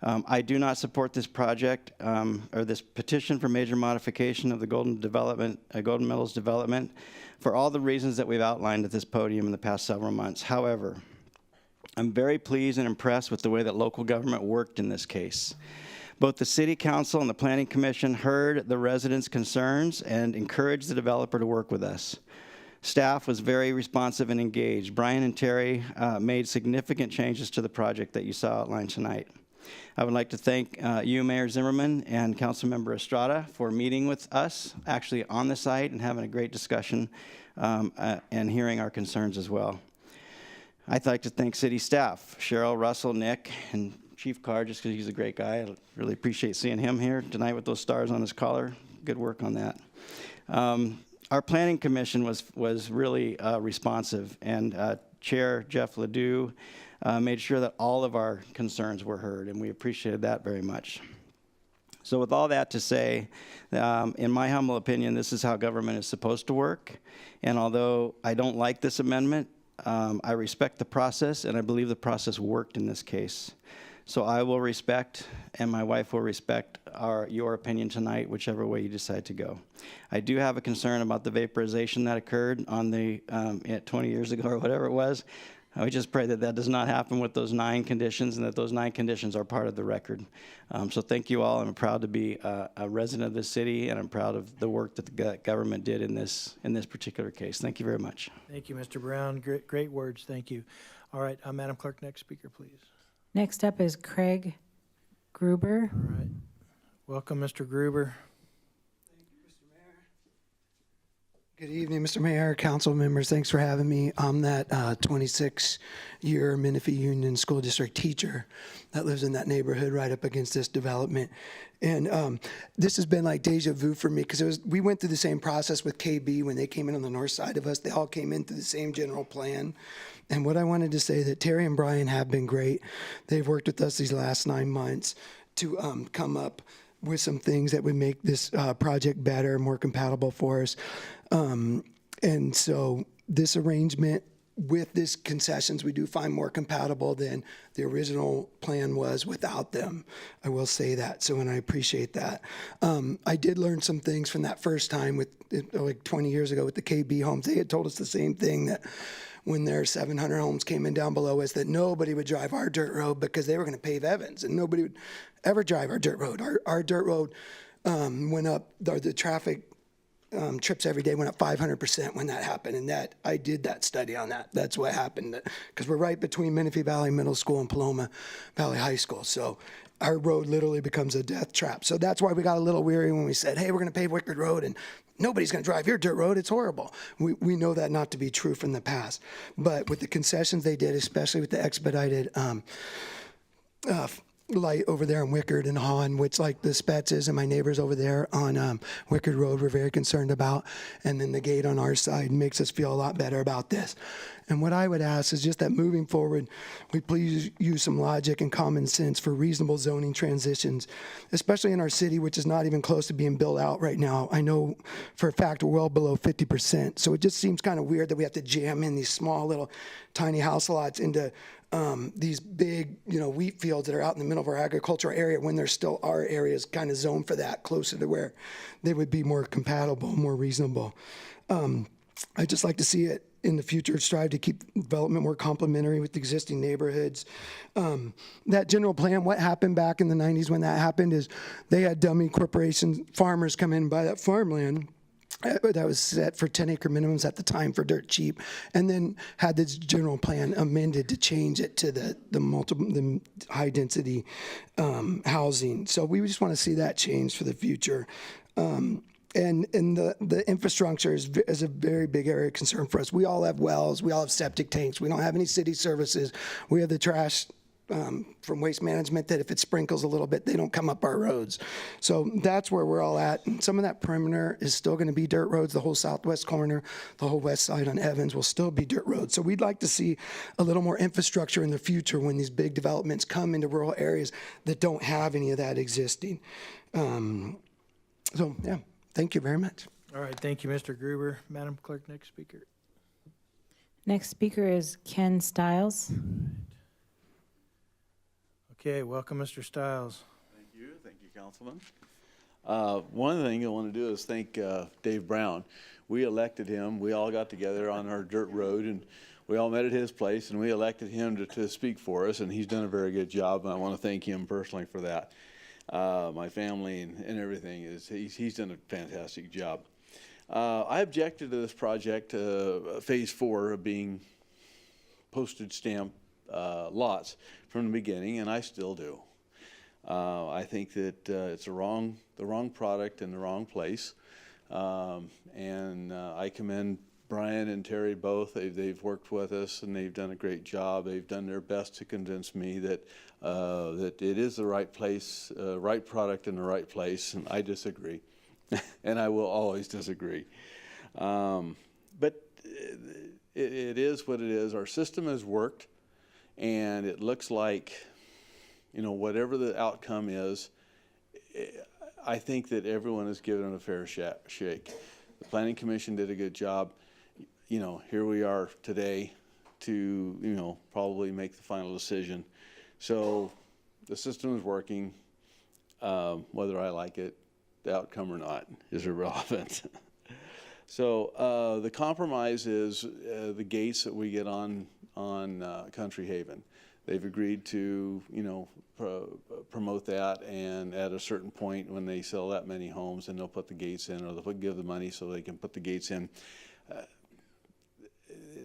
I do not support this project or this petition for major modification of the Golden Meadows development for all the reasons that we've outlined at this podium in the past several months. However, I'm very pleased and impressed with the way that local government worked in this case. Both the City Council and the Planning Commission heard the residents' concerns and encouraged the developer to work with us. Staff was very responsive and engaged. Brian and Terry made significant changes to the project that you saw outlined tonight. I would like to thank you, Mayor Zimmerman, and Councilmember Estrada for meeting with us, actually on the site, and having a great discussion and hearing our concerns as well. I'd like to thank city staff, Cheryl, Russell, Nick, and Chief Carr, just because he's a great guy. I really appreciate seeing him here tonight with those stars on his collar. Good work on that. Our Planning Commission was really responsive, and Chair Jeff Ledoux made sure that all of our concerns were heard, and we appreciated that very much. So with all that to say, in my humble opinion, this is how government is supposed to work. And although I don't like this amendment, I respect the process, and I believe the process worked in this case. So I will respect, and my wife will respect your opinion tonight, whichever way you decide to go. I do have a concern about the vaporization that occurred on the 20 years ago or whatever it was. I would just pray that that does not happen with those 9 conditions and that those 9 conditions are part of the record. So thank you all. I'm proud to be a resident of this city, and I'm proud of the work that the government did in this particular case. Thank you very much. Thank you, Mr. Brown. Great words. Thank you. All right, Madam Clerk, next speaker, please. Next up is Craig Gruber. All right. Welcome, Mr. Gruber. Good evening, Mr. Mayor, council members. Thanks for having me. I'm that 26-year Menifee Union School District teacher that lives in that neighborhood right up against this development. And this has been like deja vu for me because we went through the same process with KB when they came in on the north side of us. They all came in through the same general plan. And what I wanted to say that Terry and Brian have been great. They've worked with us these last 9 months to come up with some things that would make this project better, more compatible for us. And so this arrangement with this concessions, we do find more compatible than the original plan was without them. I will say that. So, and I appreciate that. I did learn some things from that first time with like 20 years ago with the KB homes. They had told us the same thing, that when their 700 homes came in down below us, that nobody would drive our dirt road because they were going to pave Evans, and nobody would ever drive our dirt road. Our dirt road went up, the traffic trips every day went up 500% when that happened, and that I did that study on that. That's what happened, because we're right between Menifee Valley Middle School and Paloma Valley High School. So our road literally becomes a death trap. So that's why we got a little weary when we said, hey, we're going to pave Wickard Road, and nobody's going to drive your dirt road. It's horrible. We know that not to be true from the past. But with the concessions they did, especially with the expedited light over there on Wickard and Hahn, which like the Spetzes and my neighbors over there on Wickard Road we're very concerned about. And then the gate on our side makes us feel a lot better about this. And what I would ask is just that moving forward, we please use some logic and common sense for reasonable zoning transitions, especially in our city, which is not even close to being built out right now. I know for a fact we're well below 50%. So it just seems kind of weird that we have to jam in these small little tiny house lots into these big, wheat fields that are out in the middle of our agricultural area when there still are areas kind of zoned for that, closer to where they would be more compatible, more reasonable. I'd just like to see it in the future strive to keep development more complementary with existing neighborhoods. That general plan, what happened back in the 90s when that happened is they had dummy corporations, farmers come in and buy that farmland that was set for 10-acre minimums at the time for dirt cheap, and then had this general plan amended to change it to the high density housing. So we just want to see that change for the future. And the infrastructure is a very big area of concern for us. We all have wells, we all have septic tanks, we don't have any city services. We have the trash from Waste Management that if it sprinkles a little bit, they don't come up our roads. So that's where we're all at. And some of that perimeter is still going to be dirt roads. The whole southwest corner, the whole west side on Evans will still be dirt roads. So we'd like to see a little more infrastructure in the future when these big developments come into rural areas that don't have any of that existing. So yeah, thank you very much. All right, thank you, Mr. Gruber. Madam Clerk, next speaker. Next speaker is Ken Stiles. Okay, welcome, Mr. Stiles. Thank you, Councilman. One thing I want to do is thank Dave Brown. We elected him. We all got together on our dirt road, and we all met at his place, and we elected him to speak for us, and he's done a very good job, and I want to thank him personally for that. My family and everything, he's done a fantastic job. I objected to this project, phase 4 of being postage stamp lots from the beginning, and I still do. I think that it's the wrong product in the wrong place, and I commend Brian and Terry both. They've worked with us, and they've done a great job. They've done their best to convince me that that it is the right place, right product in the right place, and I disagree, and I will always disagree. But it is what it is. Our system has worked. And it looks like, whatever the outcome is, I think that everyone is given a fair shake. The Planning Commission did a good job. Here we are today to, probably make the final decision. So the system is working. Whether I like it, the outcome or not is irrelevant. So the compromise is the gates that we get on on Country Haven. They've agreed to, you know, promote that, and at a certain point when they sell that many homes, then they'll put the gates in, or they'll give the money so they can put the gates in.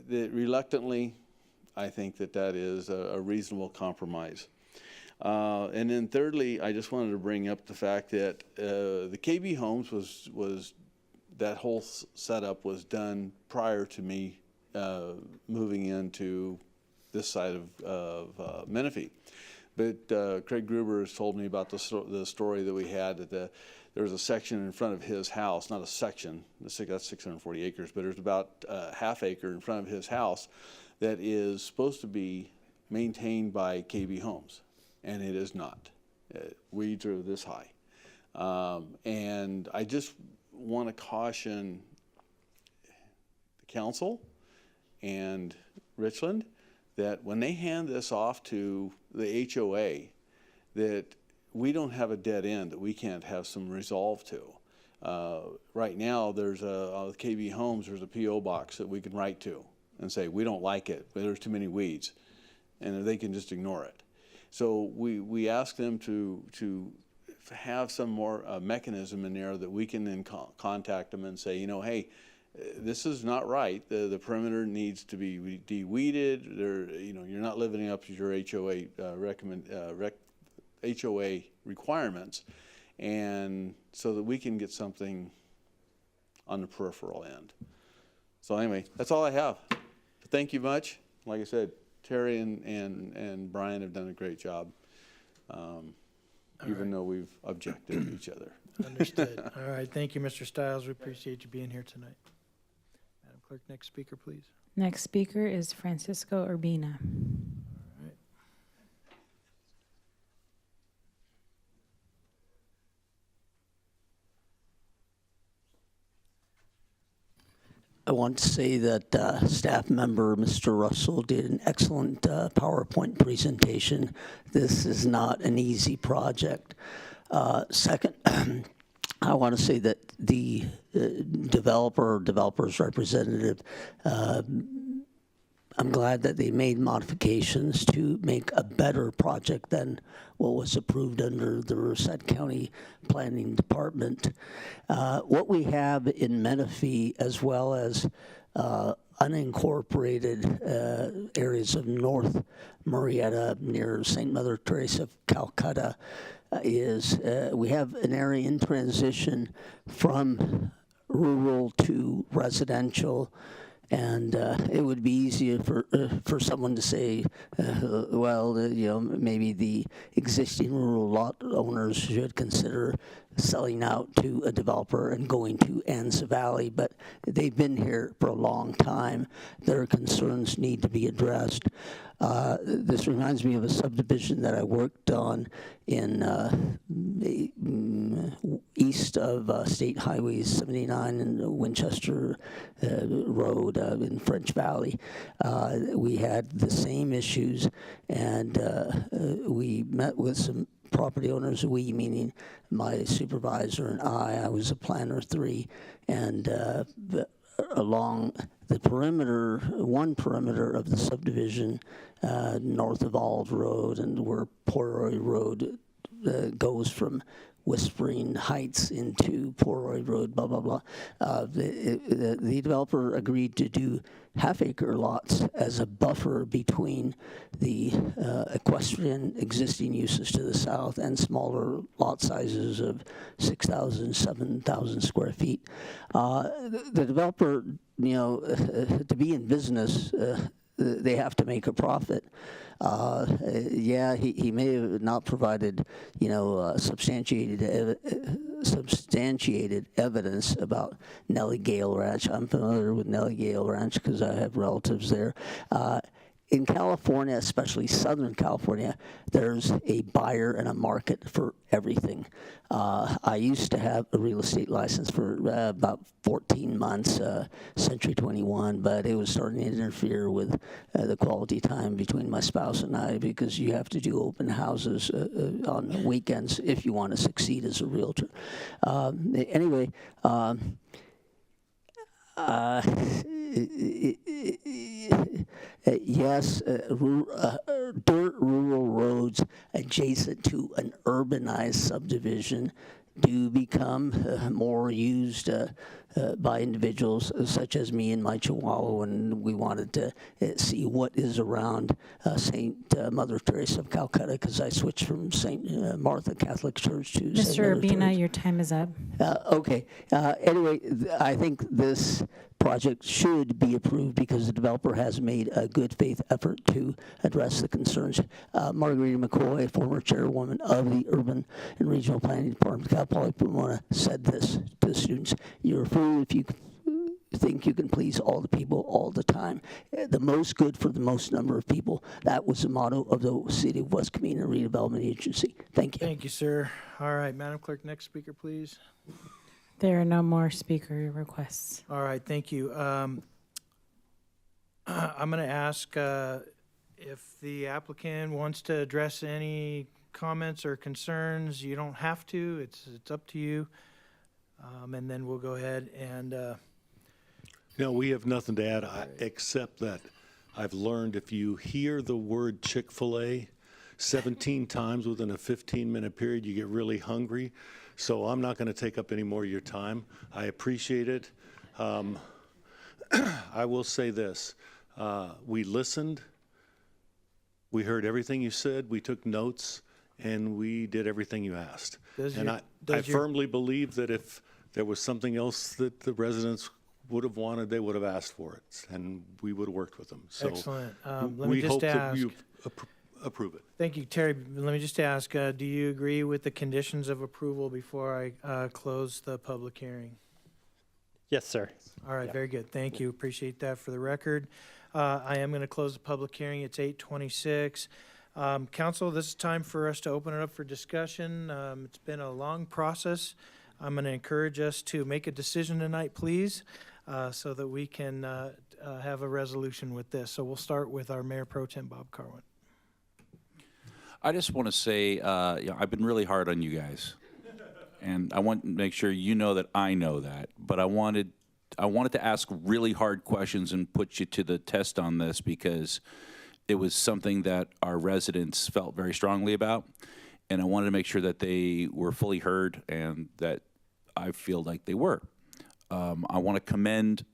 Reluctantly, I think that that is a reasonable compromise. And then thirdly, I just wanted to bring up the fact that the KB Homes was that whole setup was done prior to me moving into this side of Menifee. But Craig Gruber has told me about the story that we had, that there was a section in front of his house, not a section, that's 640 acres, but there's about a half acre in front of his house that is supposed to be maintained by KB Homes, and it is not. Weeds are this high. And I just want to caution the council and Richland that when they hand this off to the HOA, that we don't have a dead end that we can't have some resolve to. Right now, there's with KB Homes, there's a P.O. box that we can write to and say, we don't like it, there's too many weeds, and they can just ignore it. So we ask them to have some more mechanism in there that we can then contact them and say, you know, hey, this is not right. The perimeter needs to be de-weeded. You know, you're not living up to your HOA HOA requirements, and so that we can get something on the peripheral end. So anyway, that's all I have. Thank you much. Like I said, Terry and Brian have done a great job, even though we've objected to each other. Understood. All right. Thank you, Mr. Stiles. We appreciate you being here tonight. Madam Clerk, next speaker, please. Next speaker is Francisco Urbina. All right. I want to say that staff member Mr. Russell did an excellent PowerPoint presentation. This is not an easy project. Second, I want to say that the developer's representative, I'm glad that they made modifications to make a better project than what was approved under the Merced County Planning Department. What we have in Menifee, as well as unincorporated areas of North Marietta near St. Mother Teresa of Calcutta, is we have an area in transition from rural to residential. And it would be easier for someone to say, well, you know, maybe the existing rural lot owners should consider selling out to a developer and going to Anza Valley, but they've been here for a long time. Their concerns need to be addressed. This reminds me of a subdivision that I worked on in east of State Highway 79 and Winchester Road in French Valley. We had the same issues, and we met with some property owners, we meaning my supervisor and I was a planner 3, and along the perimeter, one perimeter of the subdivision, north of Ald Road and where Poroy Road goes from Whispering Heights into Poroy Road, blah, blah, blah. The developer agreed to do half-acre lots as a buffer between the equestrian existing uses to the south and smaller lot sizes of 6,000, 7,000 square feet. The developer, you know, to be in business, they have to make a profit. Yeah, he may have not provided, you know, substantiated evidence about Nellie Gale Ranch. I'm familiar with Nellie Gale Ranch because I have relatives there. In California, especially Southern California, there's a buyer and a market for everything. I used to have a real estate license for about 14 months, Century 21, but it was starting to interfere with the quality time between my spouse and I, because you have to do open houses on weekends if you want to succeed as a realtor. Anyway, yes, dirt rural roads adjacent to an urbanized subdivision do become more used by individuals such as me and my Chihuahua, and we wanted to see what is around St. Mother Teresa of Calcutta, because I switched from St. Martha Catholic Church to St. Mr. Mother Urbina, Teresa. your time is up. Okay. Anyway, I think this project should be approved because the developer has made a good faith effort to address the concerns. Margarita McCoy, former chairwoman of the Urban and Regional Planning Department of Cal Poly Pomona, said this to the students: "You're a fool if you think you can please all the people all the time. The most good for the most number of people." That was the motto of the City of West Covina Redevelopment Agency. Thank you. Thank you, sir. All right, Madam Clerk, next speaker, please. There are no more speaker requests. All right, thank you. I'm going to ask if the applicant wants to address any comments or concerns. You don't have to. It's up to you. And then we'll go ahead and... No, we have nothing to add, except that I've learned if you hear the word Chick-fil-A 17 times within a 15-minute period, you get really hungry. So I'm not going to take up any more of your time. I appreciate it. I will say this. We listened. We heard everything you said. We took notes, and we did everything you asked. I firmly believe that if there was something else that the residents would have wanted, they would have asked for it, and we would have worked with them. So excellent. Let me we just hope that ask. you approve it. Thank you, Terry. Let me just ask, do you agree with the conditions of approval before I close the public hearing? Yes, sir. All right, very good. Thank you. Appreciate that for the record. I am going to close the public hearing. It's 8:26. Council, this is time for us to open it up for discussion. It's been a long process. I'm going to encourage us to make a decision tonight, please, so that we can have a resolution with this. So we'll start with our Mayor Pro Tem, Bob Carwin. I just want to say, I've been really hard on you guys, and I want to make sure you know that I know that. But I wanted to ask really hard questions and put you to the test on this because it was something that our residents felt very strongly about, and I wanted to make sure that they were fully heard and that I feel like they were. I want to commend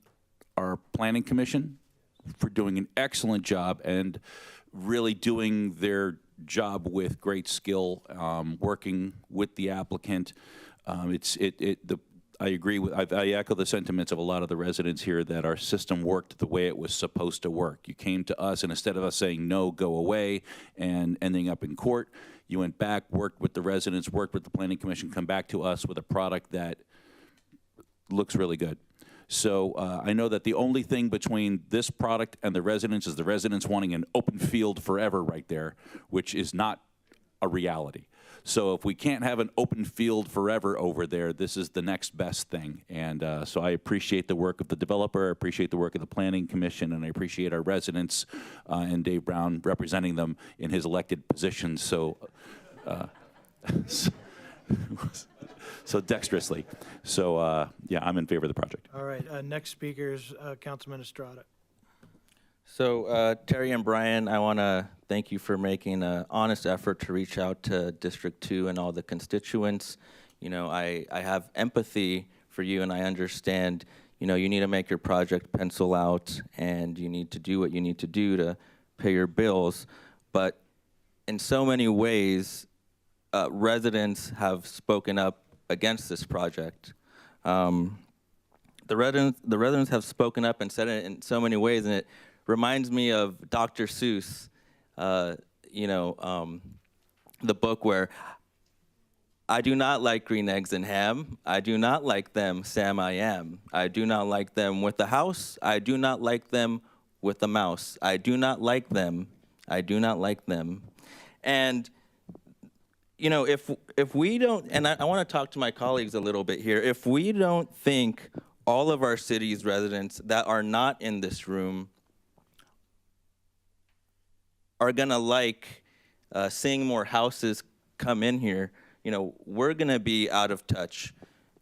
our Planning Commission for doing an excellent job and really doing their job with great skill, working with the applicant. I agree with, I echo the sentiments of a lot of the residents here that our system worked the way it was supposed to work. You came to us, and instead of us saying no, go away, and ending up in court, you went back, worked with the residents, worked with the Planning Commission, come back to us with a product that looks really good. So I know that the only thing between this product and the residents is the residents wanting an open field forever right there, which is not a reality. So if we can't have an open field forever over there, this is the next best thing. And so I appreciate the work of the developer, I appreciate the work of the Planning Commission, and I appreciate our residents and Dave Brown representing them in his elected positions so dexterously. So yeah, I'm in favor of the project. All right, next speaker is Councilman Estrada. So Terry and Brian, I want to thank you for making an honest effort to reach out to District 2 and all the constituents. You know, I have empathy for you, and I understand, you know, you need to make your project pencil out, and you need to do what you need to do to pay your bills. But in so many ways, residents have spoken up against this project. The residents have spoken up and said it in so many ways, and it reminds me of Dr. Seuss, the book where I do not like green eggs and ham. I do not like them, Sam I am. I do not like them with the house. I do not like them with the mouse. I do not like them. I do not like them. And you know, if we don't, and I want to talk to my colleagues a little bit here, if we don't think all of our city's residents that are not in this room are gonna like seeing more houses come in here, you know, we're gonna be out of touch.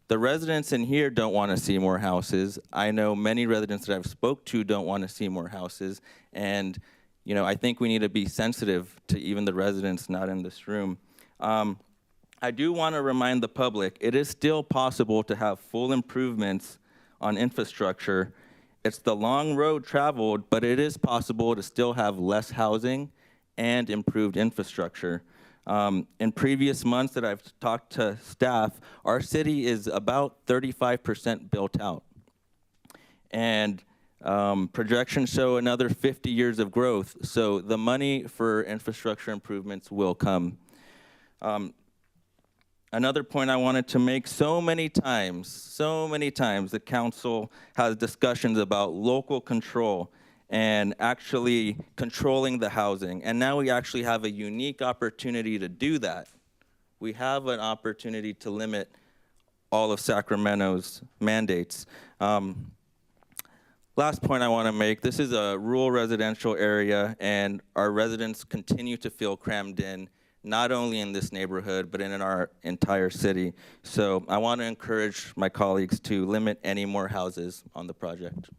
The residents in here don't want to see more houses. I know many residents that I've spoke to don't want to see more houses. And, you know, I think we need to be sensitive to even the residents not in this room. I do want to remind the public, it is still possible to have full improvements on infrastructure. It's the long road traveled, but it is possible to still have less housing and improved infrastructure. In previous months that I've talked to staff, our city is about 35% built out. And projections show another 50 years of growth. So the money for infrastructure improvements will come. Another point I wanted to make, so many times, the council has discussions about local control and actually controlling the housing. And now we actually have a unique opportunity to do that. We have an opportunity to limit all of Sacramento's mandates. Last point I want to make, this is a rural residential area, and our residents continue to feel crammed in, not only in this neighborhood, but in our entire city. So I want to encourage my colleagues to limit any more houses on the project.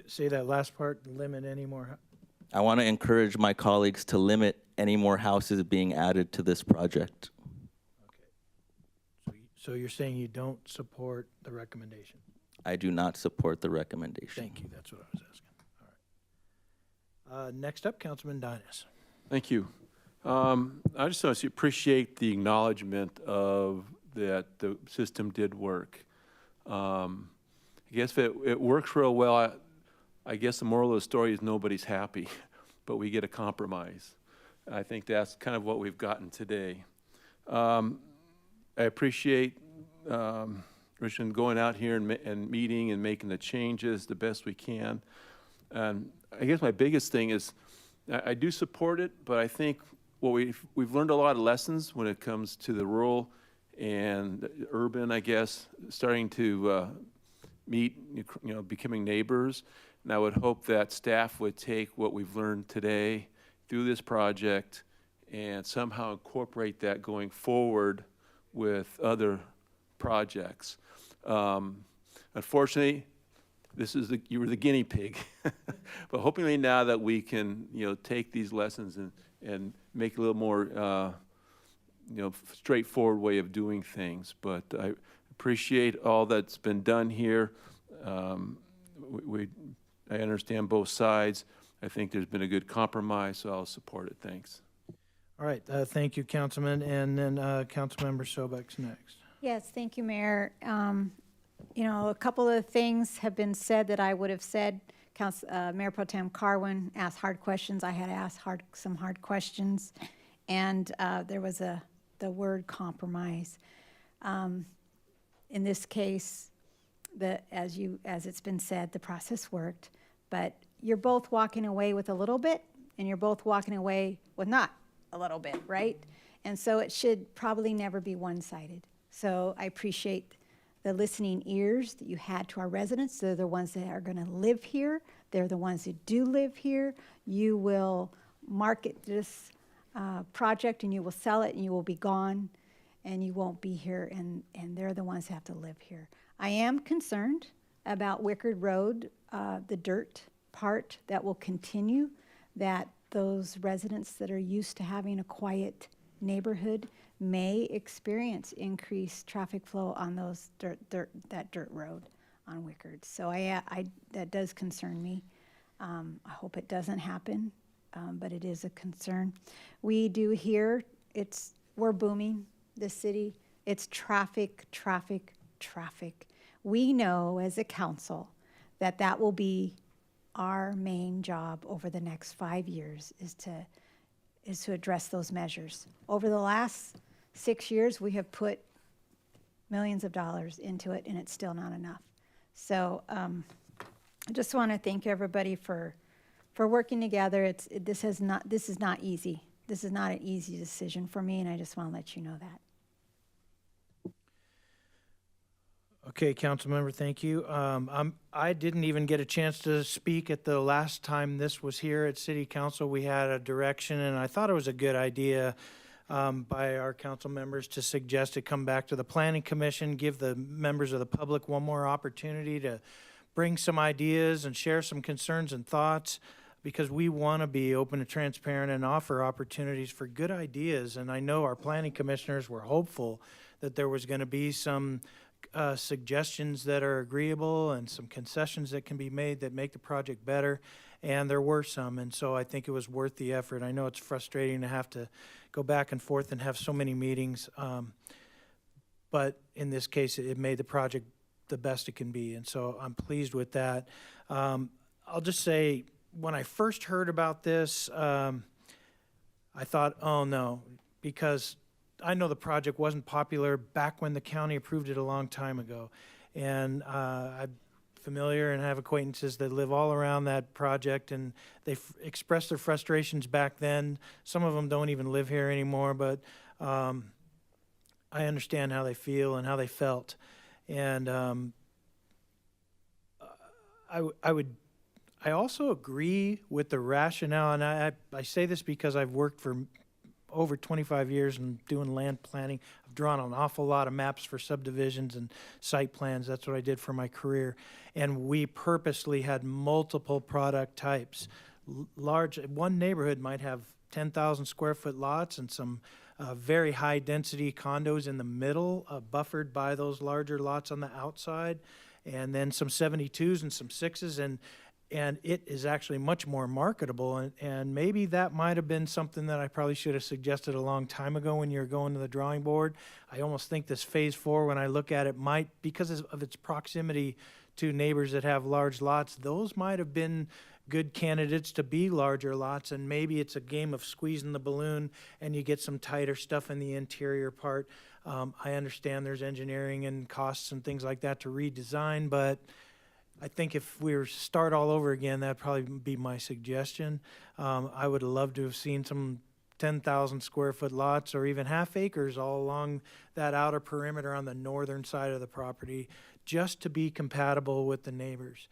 Say that last part, limit any more. I want to encourage my colleagues to limit any more houses being added to this project. So you're saying you don't support the recommendation? I do not support the recommendation. Thank you, that's what I was asking. All right. Next up, Councilman Dinas. Thank you. I just want to appreciate the acknowledgement of that the system did work. I guess if it works real well, I guess the moral of the story is nobody's happy, but we get a compromise. I think that's kind of what we've gotten today. I appreciate Richard going out here and meeting and making the changes the best we can. And I guess my biggest thing is I do support it, but I think what we've learned a lot of lessons when it comes to the rural and the urban, I guess, starting to meet, becoming neighbors. And I would hope that staff would take what we've learned today through this project and somehow incorporate that going forward with other projects. Unfortunately, you were the guinea pig, but hopefully now that we can, take these lessons and make a little more, straightforward way of doing things. But I appreciate all that's been done here. I understand both sides. I think there's been a good compromise, so I'll support it. Thanks. All right, thank you, Councilman, and then Councilmember Sobek's next. Yes, thank you, Mayor. A couple of things have been said that I would have said. Mayor Pro Tem Carwin asked hard questions. I had asked some hard questions, and there was the word compromise. In this case, as it's been said, the process worked, but you're both walking away with a little bit, and you're both walking away with not a little bit, right? And so it should probably never be one-sided. So I appreciate the listening ears that you had to our residents. They're the ones that are going to live here. They're the ones who do live here. You will market this project, and you will sell it, and you will be gone, and you won't be here, and they're the ones that have to live here. I am concerned about Wickard Road, the dirt part that will continue, that those residents that are used to having a quiet neighborhood may experience increased traffic flow on those that dirt road on Wickard. So that does concern me. I hope it doesn't happen, but it is a concern. We do hear we're booming, the city. It's traffic, traffic, traffic. We know as a council that will be our main job over the next 5 years is to address those measures. Over the last 6 years, we have put millions of dollars into it, and it's still not enough. So I just want to thank everybody for working together. This is not easy. This is not an easy decision for me, and I just want to let you know that. Okay, Councilmember, thank you. I didn't even get a chance to speak at the last time this was here at City Council. We had a direction, and I thought it was a good idea by our council members to suggest it come back to the Planning Commission, give the members of the public one more opportunity to bring some ideas and share some concerns and thoughts, because we want to be open and transparent and offer opportunities for good ideas. And I know our planning commissioners were hopeful that there was going to be some suggestions that are agreeable and some concessions that can be made that make the project better. And there were some, and so I think it was worth the effort. I know it's frustrating to have to go back and forth and have so many meetings, but in this case, it made the project the best it can be, and so I'm pleased with that. I'll just say, when I first heard about this, I thought, oh no, because I know the project wasn't popular back when the county approved it a long time ago, and I'm familiar and have acquaintances that live all around that project, and they expressed their frustrations back then. Some of them don't even live here anymore, but I understand how they feel and how they felt. And I also agree with the rationale, and I say this because I've worked for over 25 years in doing land planning. I've drawn an awful lot of maps for subdivisions and site plans. That's what I did for my career. And we purposely had multiple product types. One neighborhood might have 10,000 square foot lots and some very high density condos in the middle, buffered by those larger lots on the outside, and then some 72s and some 6s, and it is actually much more marketable, and maybe that might have been something that I probably should have suggested a long time ago when you're going to the drawing board. I almost think this phase 4, when I look at it, might, because of its proximity to neighbors that have large lots, those might have been good candidates to be larger lots, and maybe it's a game of squeezing the balloon and you get some tighter stuff in the interior part. I understand there's engineering and costs and things like that to redesign, but I think if we were to start all over again, that'd probably be my suggestion. I would love to have seen some 10,000 square foot lots or even half acres all along that outer perimeter on the northern side of the property, just to be compatible with the neighbors.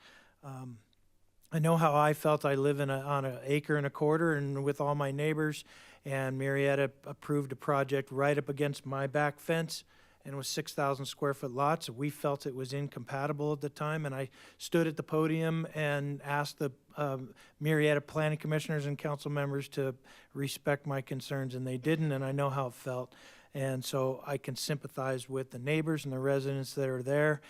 I know how I felt. I live on an acre and a quarter and with all my neighbors, and Marietta approved a project right up against my back fence, and it was 6,000 square foot lots. We felt it was incompatible at the time, and I stood at the podium and asked the Marietta planning commissioners and council members to respect my concerns, and they didn't, and I know how it felt. And so I can sympathize with the neighbors and the residents that are there.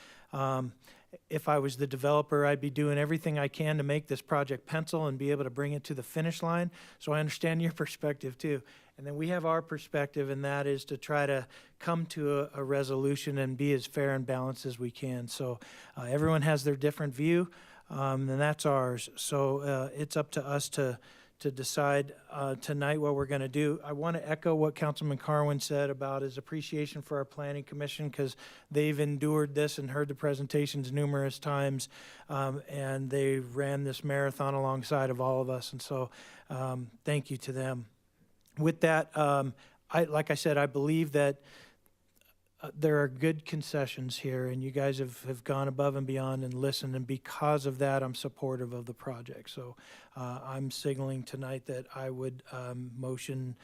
If I was the developer, I'd be doing everything I can to make this project pencil and be able to bring it to the finish line. So I understand your perspective too. And then we have our perspective, and that is to try to come to a resolution and be as fair and balanced as we can. So everyone has their different view, and that's ours. So it's up to us to decide tonight what we're going to do. I want to echo what Councilman Carwin said about his appreciation for our Planning Commission, because they've endured this and heard the presentations numerous times, and they ran this marathon alongside of all of us, and so thank you to them. With that, like I said, I believe that there are good concessions here, and you guys have gone above and beyond and listened, and because of that, I'm supportive of the project. So I'm signaling tonight that I would motion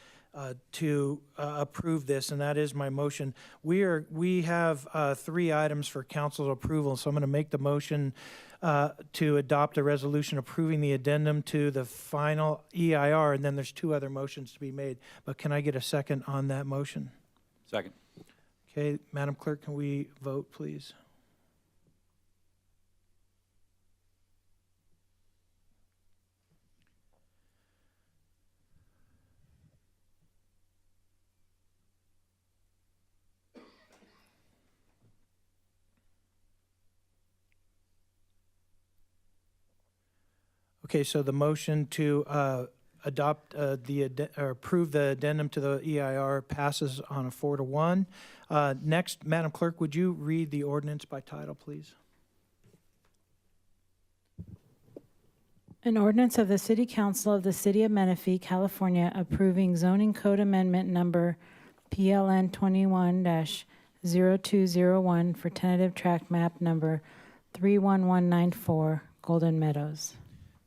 to approve this, and that is my motion. We have 3 items for council approval, so I'm going to make the motion to adopt a resolution approving the addendum to the final EIR, and then there's 2 other motions to be made. But can I get a second on that motion? Second. Okay, Madam Clerk, can we vote, please? Okay, so the motion to adopt or approve the addendum to the EIR passes on a 4-1. Next, Madam Clerk, would you read the ordinance by title, please? An ordinance of the City Council of the City of Menifee, California, approving zoning code amendment number PLN 21-0201 for tentative tract map number 31194, Golden Meadows.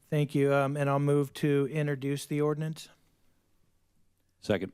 Thank you, and I'll move to introduce the ordinance. Second.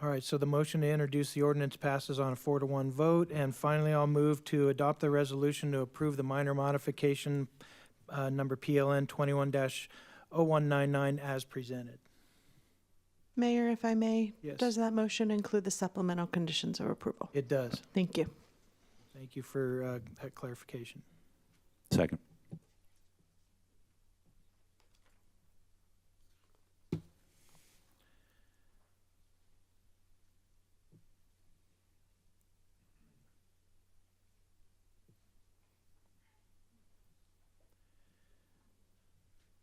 All right, so the motion to introduce the ordinance passes on a 4-1 vote. And finally, I'll move to adopt the resolution to approve the minor modification number PLN 21-0199 as presented. Mayor, if I may, Yes. does that motion include the supplemental conditions of approval? It does. Thank you. Thank you for that clarification. Second.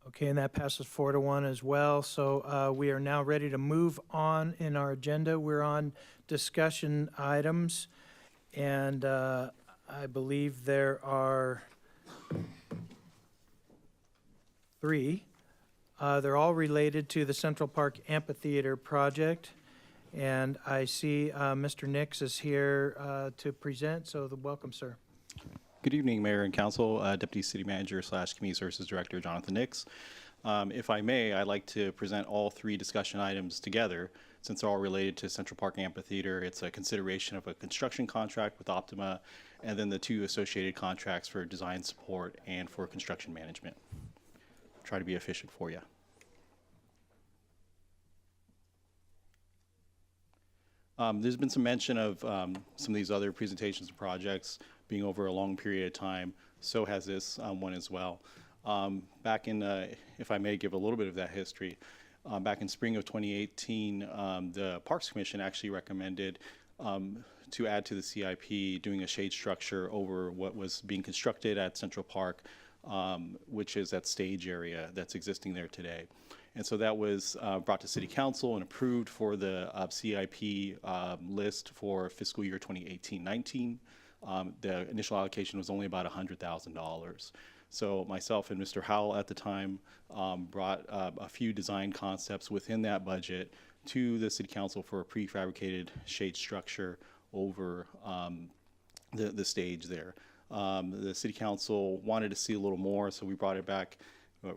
Okay, and that passes 4-1 as well. So we are now ready to move on in our agenda. We're on discussion items, and I believe there are 3. They're all related to the Central Park Amphitheater project. And I see Mr. Nix is here to present, so welcome, sir. Good evening, Mayor and Council. Deputy City Manager / Community Services Director Jonathan Nix. If I may, I'd like to present all 3 discussion items together since they're all related to Central Park Amphitheater. It's a consideration of a construction contract with Optima and then the 2 associated contracts for design support and for construction management. Try to be efficient for you. There's been some mention of some of these other presentations and projects being over a long period of time. So has this one as well. Back in, if I may give a little bit of that history, back in spring of 2018, the Parks Commission actually recommended to add to the CIP doing a shade structure over what was being constructed at Central Park, which is that stage area that's existing there today. And so that was brought to City Council and approved for the CIP list for fiscal year 2018-19. The initial allocation was only about $100,000. So myself and Mr. Howell at the time brought a few design concepts within that budget to the City Council for a prefabricated shade structure over the stage there. The City Council wanted to see a little more, so we brought it back.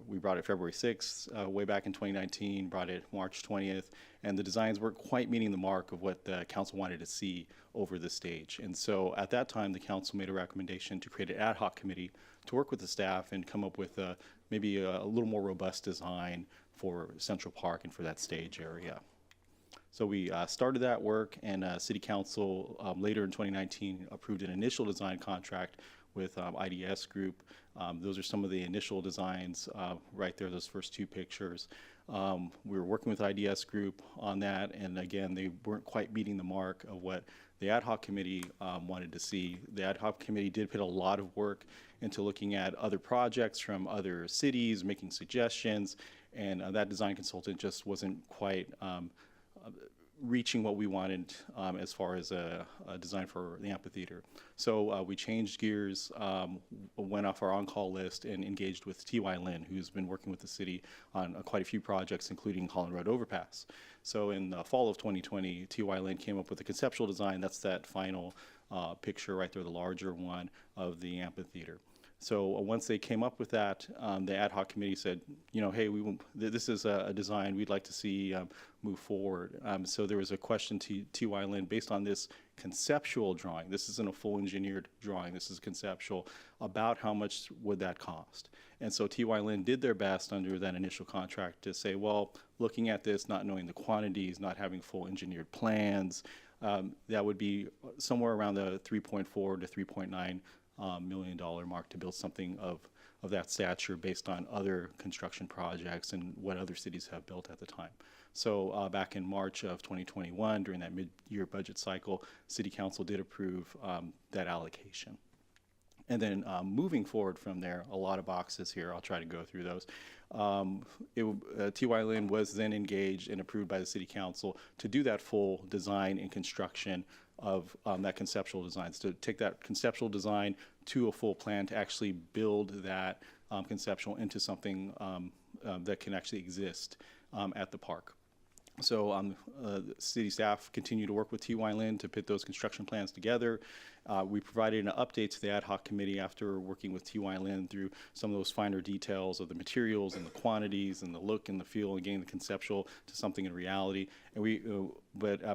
We brought it February 6th, way back in 2019, brought it March 20th, and the designs weren't quite meeting the mark of what the council wanted to see over the stage. And so at that time, the council made a recommendation to create an ad hoc committee to work with the staff and come up with maybe a little more robust design for Central Park and for that stage area. So we started that work, and City Council later in 2019 approved an initial design contract with IDS Group. Those are some of the initial designs right there, those first 2 pictures. We were working with IDS Group on that, and again, they weren't quite meeting the mark of what the ad hoc committee wanted to see. The ad hoc committee did put a lot of work into looking at other projects from other cities, making suggestions, and that design consultant just wasn't quite reaching what we wanted as far as a design for the amphitheater. So we changed gears, went off our on-call list and engaged with T.Y. Lin, who's been working with the city on quite a few projects, including Holland Road Overpass. So in the fall of 2020, T.Y. Lin came up with a conceptual design. That's that final picture right there, the larger one of the amphitheater. So once they came up with that, the ad hoc committee said, you know, hey, this is a design we'd like to see move forward. So there was a question to T.Y. Lin based on this conceptual drawing. This isn't a full engineered drawing. This is conceptual, about how much would that cost. And so T.Y. Lin did their best under that initial contract to say, well, looking at this, not knowing the quantities, not having full engineered plans, that would be somewhere around the $3.4 to $3.9 million mark to build something of that stature based on other construction projects and what other cities have built at the time. So back in March of 2021, during that mid-year budget cycle, City Council did approve that allocation. And then moving forward from there, a lot of boxes here. I'll try to go through those. T.Y. Lin was then engaged and approved by the City Council to do that full design and construction of that conceptual design, to take that conceptual design to a full plan to actually build that conceptual into something that can actually exist at the park. So the city staff continue to work with TY Lin to put those construction plans together. We provided an update to the ad hoc committee after working with TY Lin through some of those finer details of the materials and the quantities and the look and the feel and getting the conceptual to something in reality. And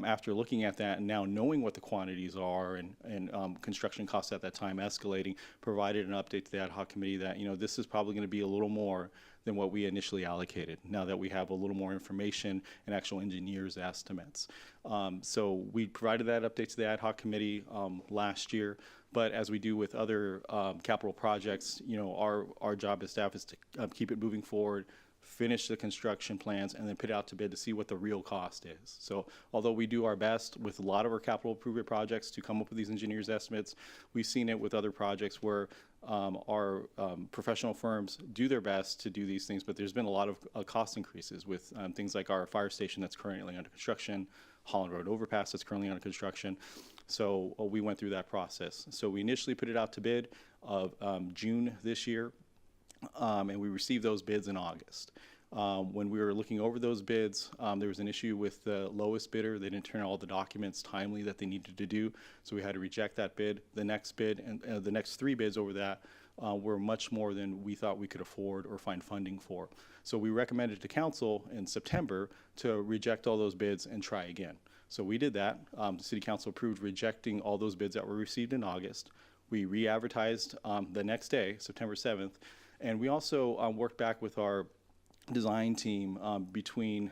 after looking at that and now knowing what the quantities are and construction costs at that time escalating, provided an update to the ad hoc committee that, this is probably going to be a little more than what we initially allocated, now that we have a little more information and actual engineers' estimates. So we provided that update to the ad hoc committee last year, but as we do with other capital projects, our job as staff is to keep it moving forward, finish the construction plans, and then put it out to bid to see what the real cost is. So although we do our best with a lot of our capital improvement projects to come up with these engineers' estimates, we've seen it with other projects where our professional firms do their best to do these things, but there's been a lot of cost increases with things like our fire station that's currently under construction, Holland Road overpass that's currently under construction. So we went through that process. So we initially put it out to bid of June this year, and we received those bids in August. When we were looking over those bids, there was an issue with the lowest bidder. They didn't turn all the documents timely that they needed to do, so we had to reject that bid. The next bid and the next three bids over that were much more than we thought we could afford or find funding for. So we recommended to council in September to reject all those bids and try again. So we did that. The city council approved rejecting all those bids that were received in August. We re-advertised the next day, September 7th, and we also worked back with our design team between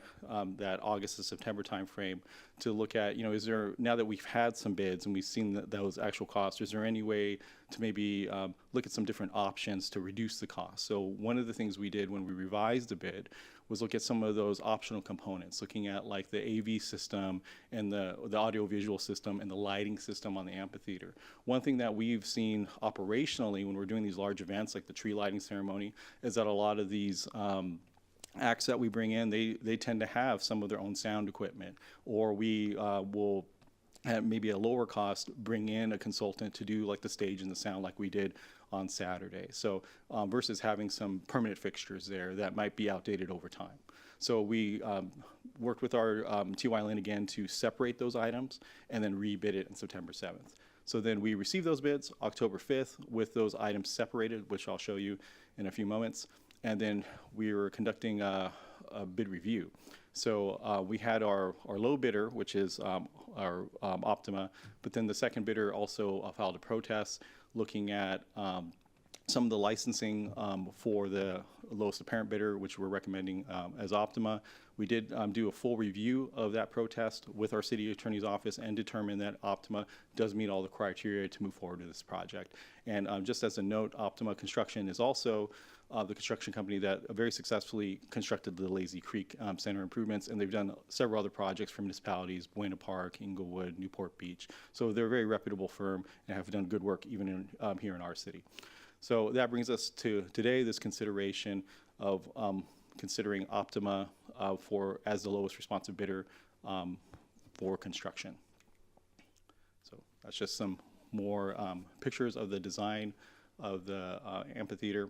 that August to September timeframe to look at, is there, now that we've had some bids and we've seen those actual costs, is there any way to maybe look at some different options to reduce the cost? So one of the things we did when we revised the bid was look at some of those optional components, looking at like the AV system and the audio-visual system and the lighting system on the amphitheater. One thing that we've seen operationally when we're doing these large events like the tree lighting ceremony is that a lot of these acts that we bring in, they tend to have some of their own sound equipment, or we will at maybe a lower cost bring in a consultant to do like the stage and the sound like we did on Saturday. So versus having some permanent fixtures there that might be outdated over time. So we worked with our TY Lin again to separate those items and then rebid it on September 7th. So then we received those bids October 5th with those items separated, which I'll show you in a few moments. And then we were conducting a bid review. So we had our low bidder, which is our Optima, but then the second bidder also filed a protest looking at some of the licensing for the lowest apparent bidder, which we're recommending as Optima. We did do a full review of that protest with our city attorney's office and determined that Optima does meet all the criteria to move forward with this project. And just as a note, Optima Construction is also the construction company that very successfully constructed the Lazy Creek Center improvements, and they've done several other projects for municipalities, Buena Park, Inglewood, Newport Beach. So they're a very reputable firm and have done good work even in, here in our city. So that brings us to today, this consideration of considering Optima as the lowest responsive bidder for construction. So that's just some more pictures of the design of the amphitheater.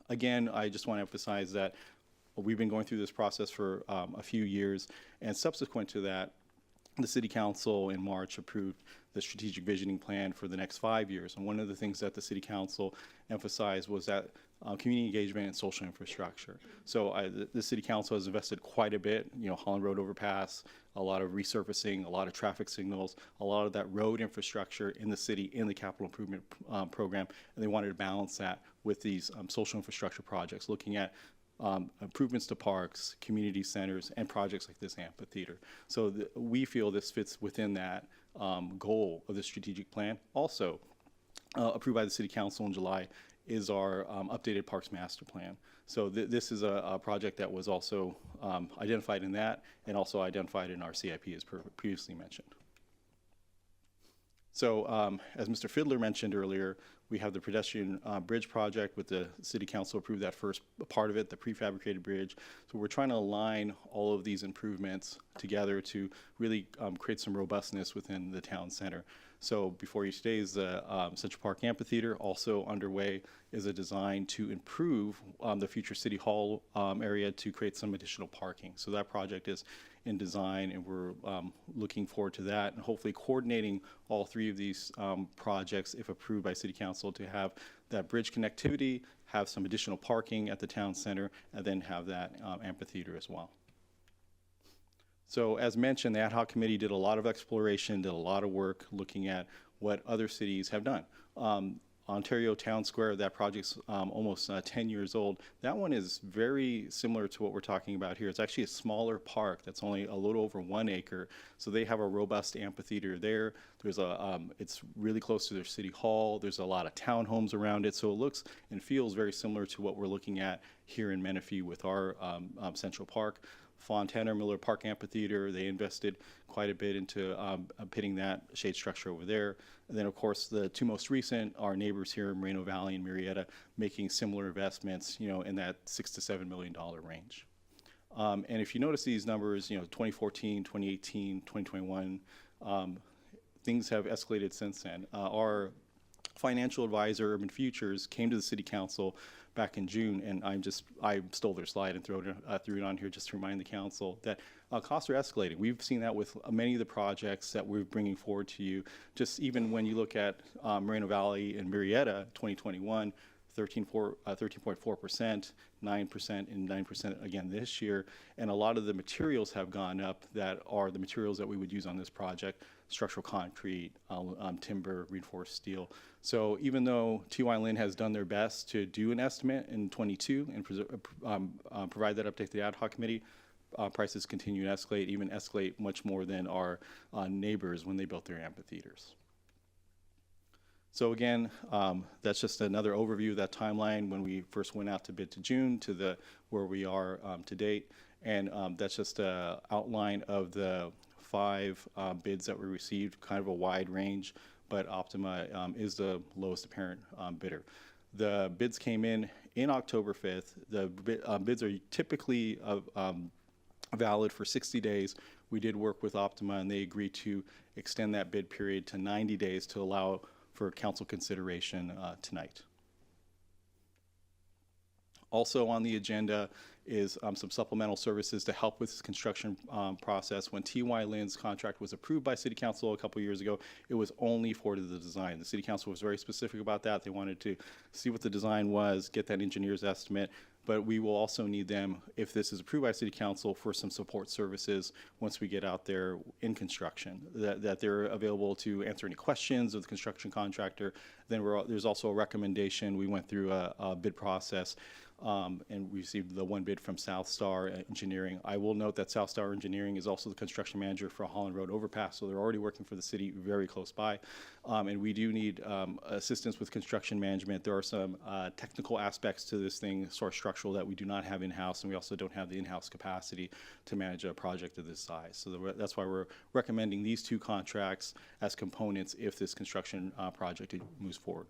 Again, I just want to emphasize that we've been going through this process for a few years, and subsequent to that, the City Council in March approved the strategic visioning plan for the next 5 years. And one of the things that the City Council emphasized was that community engagement and social infrastructure. So the City Council has invested quite a bit, Holland Road overpass, a lot of resurfacing, a lot of traffic signals, a lot of that road infrastructure in the city in the capital improvement program, and they wanted to balance that with these social infrastructure projects, looking at improvements to parks, community centers, and projects like this amphitheater. So we feel this fits within that goal of the strategic plan. Also, approved by the City Council in July is our updated Parks Master Plan. So this is a project that was also identified in that and also identified in our CIP as previously mentioned. So as Mr. Fiddler mentioned earlier, We have the pedestrian bridge project with the city council approved that first part of it, the prefabricated bridge. So we're trying to align all of these improvements together to really create some robustness within the town center. So before you today is the Central Park Amphitheater. Also underway is a design to improve the future City Hall area to create some additional parking. So that project is in design, and we're looking forward to that, and hopefully coordinating all three of these projects, if approved by City Council, to have that bridge connectivity, have some additional parking at the town center, and then have that amphitheater as well. So as mentioned, the ad hoc committee did a lot of exploration, did a lot of work looking at what other cities have done. Ontario Town Square, that project's almost 10 years old. That one is very similar to what we're talking about here. It's actually a smaller park that's only a little over 1 acre. So they have a robust amphitheater there. There's it's really close to their city hall. There's a lot of townhomes around it. So it looks and feels very similar to what we're looking at here in Menifee with our Central Park. Fontana Miller Park Amphitheater, they invested quite a bit into pitting that shade structure over there. And then, of course, the two most recent, our neighbors here in Moreno Valley and Murrieta, making similar investments, in that $6 to $7 million range. And if you notice these numbers, 2014, 2018, 2021, things have escalated since then. Our financial advisor, Urban Futures, came to the City Council back in June, and I stole their slide and threw it on here just to remind the council that costs are escalating. We've seen that with many of the projects that we're bringing forward to you. Just even when you look at Moreno Valley and Murrieta, 2021, 13.4%, 9%, and 9% again this year. And a lot of the materials have gone up that are the materials that we would use on this project: structural concrete, timber, reinforced steel. So even though TY Lin has done their best to do an estimate in 22 and provide that update to the ad hoc committee, prices continue to escalate, even escalate much more than our neighbors when they built their amphitheaters. So again, that's just another overview of that timeline when we first went out to bid to June to where we are to date. And that's just an outline of the 5 bids that we received, kind of a wide range, but Optima is the lowest apparent bidder. The bids came in October 5th. The bids are typically valid for 60 days. We did work with Optima, and they agreed to extend that bid period to 90 days to allow for council consideration tonight. Also on the agenda is some supplemental services to help with this construction process. When TY Lin's contract was approved by City Council a couple years ago, it was only for the design. The City Council was very specific about that. They wanted to see what the design was, get that engineer's estimate, but we will also need them, if this is approved by City Council, for some support services once we get out there in construction, that they're available to answer any questions of the construction contractor. Then there's also a recommendation. We went through a bid process and we received the 1 bid from South Star Engineering. I will note that South Star Engineering is also the construction manager for Holland Road Overpass, so they're already working for the city very close by. And we do need assistance with construction management. There are some technical aspects to this thing, sort of structural, that we do not have in-house, and we also don't have the in-house capacity to manage a project of this size. So that's why we're recommending these 2 contracts as components if this construction project moves forward.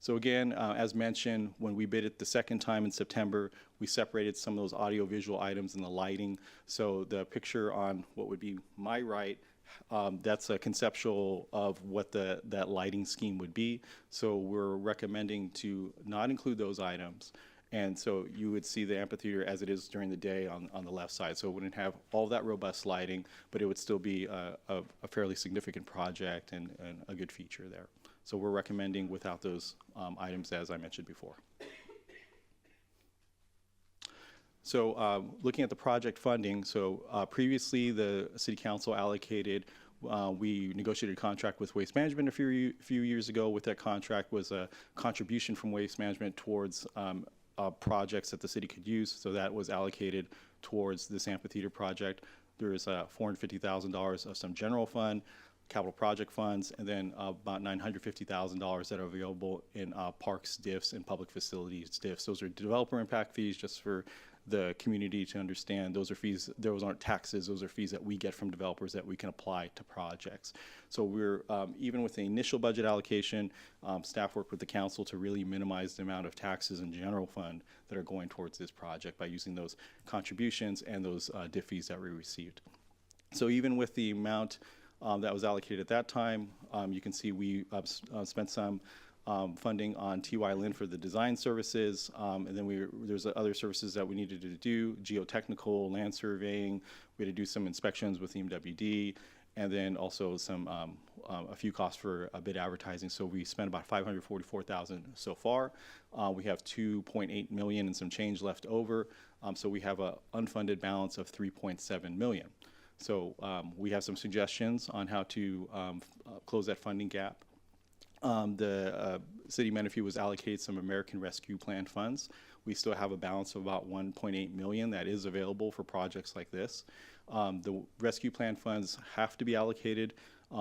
So again, as mentioned, when we bid it the second time in September, we separated some of those audio-visual items and the lighting. So the picture on what would be my right, that's a conceptual of what that lighting scheme would be. So we're recommending to not include those items. And so you would see the amphitheater as it is during the day on the left side. So it wouldn't have all that robust lighting, but it would still be a fairly significant project and a good feature there. So we're recommending without those items, as I mentioned before. So looking at the project funding, so previously the City Council allocated, we negotiated a contract with Waste Management a few years ago. With that contract was a contribution from Waste Management towards projects that the city could use. So that was allocated towards this amphitheater project. There's $450,000 of some general fund, capital project funds, and then about $950,000 that are available in parks, diffs, and public facilities diffs. Those are developer impact fees just for the community to understand those are fees, those aren't taxes, those are fees that we get from developers that we can apply to projects. So we're, even with the initial budget allocation, staff worked with the council to really minimize the amount of taxes in general fund that are going towards this project by using those contributions and those DIF fees that we received. So even with the amount that was allocated at that time, you can see we spent some funding on TY Lin for the design services, and then there's other services that we needed to do, geotechnical, land surveying. We had to do some inspections with the MWD, and then also some a few costs for bid advertising. So we spent about $544,000 so far. We have $2.8 million and some change left over. So we have an unfunded balance of $3.7 million. So we have some suggestions on how to close that funding gap. The City of Menifee was allocated some American Rescue Plan funds. We still have a balance of about $1.8 million that is available for projects like this. The Rescue Plan funds have to be allocated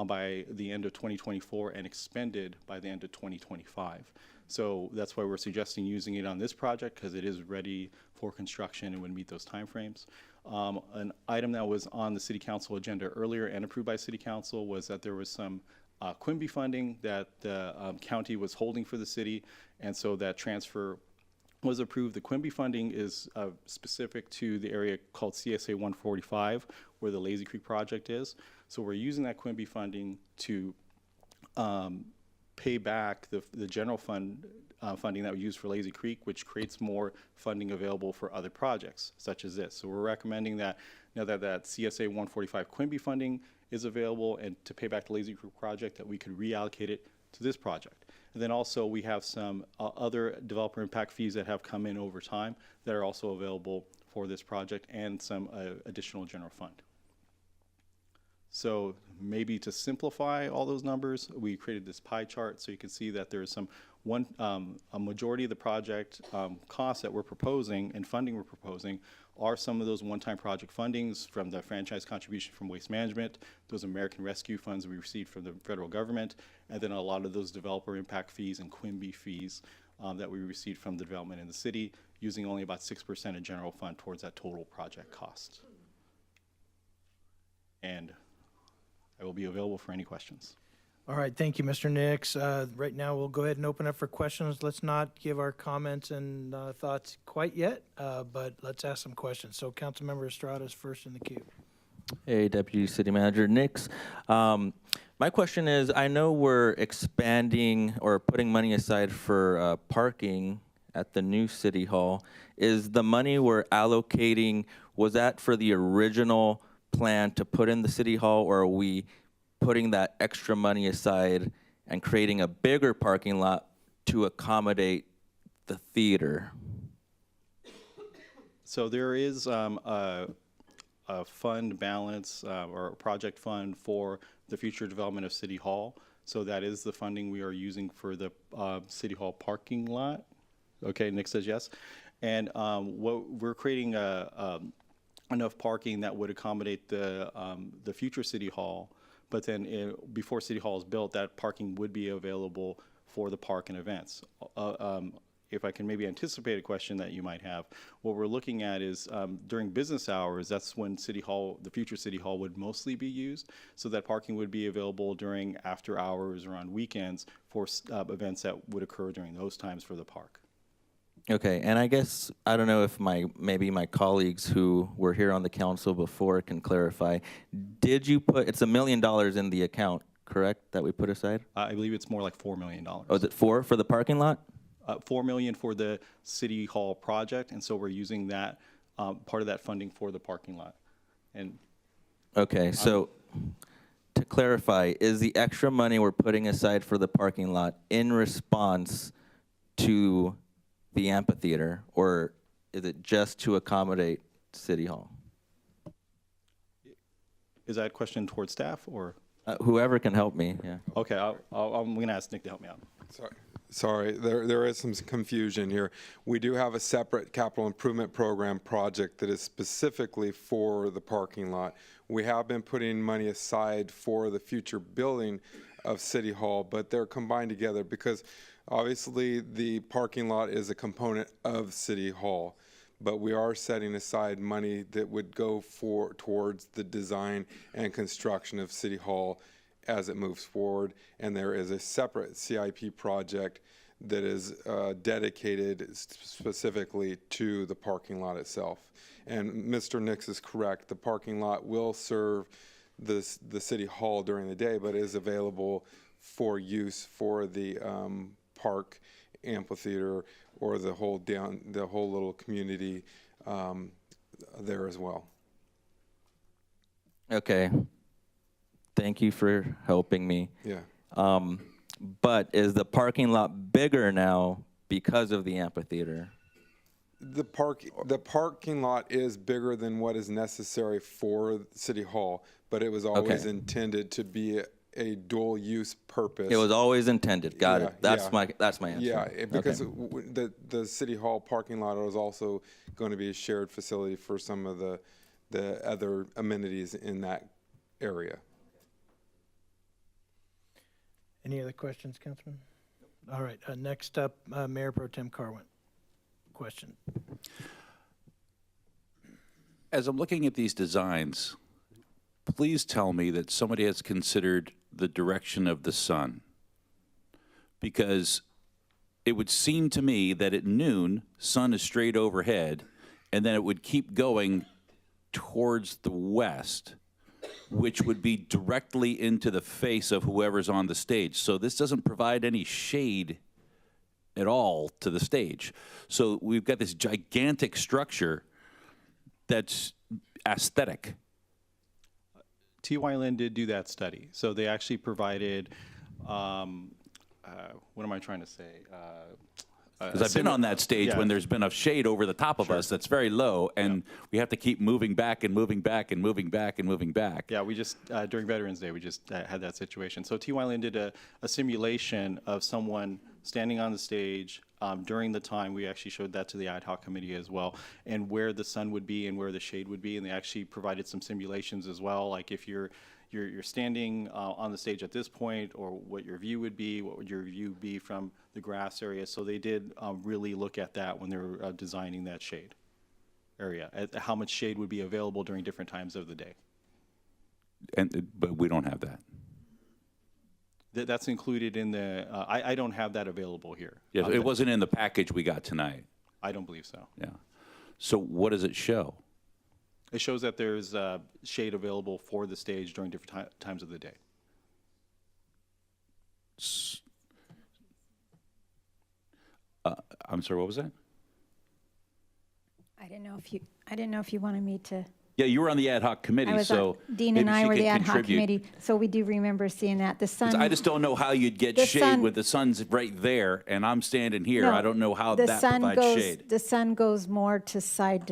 by the end of 2024 and expended by the end of 2025. So that's why we're suggesting using it on this project, because it is ready for construction and would meet those timeframes. An item that was on the City Council agenda earlier and approved by City Council was that there was some Quimby funding that the county was holding for the city, and so that transfer was approved. The Quimby funding is specific to the area called CSA 145, where the Lazy Creek project is. So we're using that Quimby funding to pay back the general fund funding that we use for Lazy Creek, which creates more funding available for other projects such as this. So we're recommending that now that CSA 145 Quimby funding is available, and to pay back the Lazy Creek project, that we could reallocate it to this project. And then also we have some other developer impact fees that have come in over time that are also available for this project, and some additional general fund. So maybe to simplify all those numbers, we created this pie chart so you can see that there's some a majority of the project costs that we're proposing and funding we're proposing are some of those one-time project fundings from the franchise contribution from Waste Management, those American Rescue funds we received from the federal government, and then a lot of those developer impact fees and Quimby fees that we received from the development in the city, using only about 6% of general fund towards that total project cost. And I will be available for any questions. All right, thank you, Mr. Nix. Right now, we'll go ahead and open up for questions. Let's not give our comments and thoughts quite yet, but let's ask some questions. So Councilmember Estrada is first in the queue. Hey, Deputy City Manager Nix. My question is, I know we're expanding or putting money aside for parking at the new City Hall. Is the money we're allocating, was that for the original plan to put in the City Hall, or are we putting that extra money aside and creating a bigger parking lot to accommodate the theater? So there is a fund balance or a project fund for the future development of City Hall. So that is the funding we are using for the City Hall parking lot. Okay, Nick says yes. And what we're creating enough parking that would accommodate the future City Hall. But then before City Hall is built, that parking would be available for the park and events. If I can maybe anticipate a question that you might have, what we're looking at is during business hours, that's when City Hall, the future City Hall would mostly be used. So that parking would be available during after hours or on weekends for events that would occur during those times for the park. Okay, and I guess, I don't know if maybe my colleagues who were here on the council before can clarify. Did you put, it's $1 million in the account, correct, that we put aside? I believe it's more like $4 million. Oh, is it $4 for the parking lot? $4 million for the City Hall project, and so we're using that, part of that funding for the parking lot. And okay, so to clarify, is the extra money we're putting aside for the parking lot in response to the amphitheater, or is it just to accommodate City Hall? Is that a question towards staff or? Whoever can help me, yeah. Okay, I'm going to ask Nick to help me out. Sorry, there is some confusion here. We do have a separate capital improvement program project that is specifically for the parking lot. We have been putting money aside for the future building of City Hall, but they're combined together because obviously the parking lot is a component of City Hall. but we are setting aside money that would go towards the design and construction of City Hall as it moves forward. And there is a separate CIP project that is dedicated specifically to the parking lot itself. And Mr. Nix is correct. The parking lot will serve the City Hall during the day, but is available for use for the park, amphitheater, or the whole little community there as well. Okay. Thank you for helping me. Yeah. But is the parking lot bigger now because of the amphitheater? The parking lot is bigger than what is necessary for City Hall, but it was always intended to be a dual use purpose. It was always intended. Got it. That's my answer. Yeah, because the City Hall parking lot was also going to be a shared facility for some of the other amenities in that area. Any other questions, Councilman? All right, next up, Mayor Pro Tem Carwin. Question. As I'm looking at these designs, please tell me that somebody has considered the direction of the sun. Because it would seem to me that at noon, sun is straight overhead, and then it would keep going towards the west, which would be directly into the face of whoever's on the stage. So this doesn't provide any shade at all to the stage. So we've got this gigantic structure that's aesthetic. TY Lin did do that study. So they actually provided, what am I trying to say? Because I've been on that stage when there's been a shade over the top of us that's very low, and we have to keep moving back and moving back and moving back and moving back. Yeah, we just, during Veterans Day, we just had that situation. So TY Lin did a simulation of someone standing on the stage during the time. We actually showed that to the ad hoc committee as well, and where the sun would be and where the shade would be, and they actually provided some simulations as well, like if you're standing on the stage at this point, or what your view would be, what would your view be from the grass area. So they did really look at that when they were designing that shade area, at how much shade would be available during different times of the day. But we don't have that. That's included in the, I don't have that available here. Yeah, it wasn't in the package we got tonight. I don't believe so. Yeah. So what does it show? It shows that there's shade available for the stage during different times of the day. I'm sorry, what was that? I didn't know if you wanted me to. Yeah, you were on the ad hoc committee, so Dean and maybe I she were could the ad hoc contribute. committee, so we do remember seeing that. The 'Cause sun. I just don't know how you'd get the shade sun- when the sun's right there and I'm standing here. No, I don't know how the that sun provides goes, shade. The sun goes more to side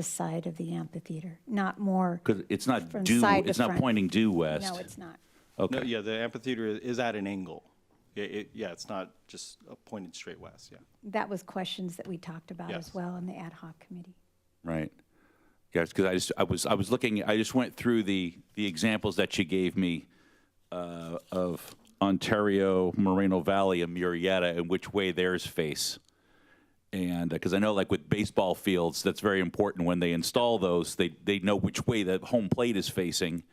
of the amphitheater, not more. Because it's not from due, side to it's not front. pointing due west. No, it's not. Okay. No, yeah, the amphitheater is at an angle. Yeah, it's not just pointed straight west, yeah. That was questions that we talked about Yes. as well in the ad hoc committee. Right. Yes, because I was looking. I just went through the examples that you gave me of Ontario, Moreno Valley, and Murrieta, and which way theirs face. And because I know, like with baseball fields, that's very important when they install those. They know which way the home plate is facing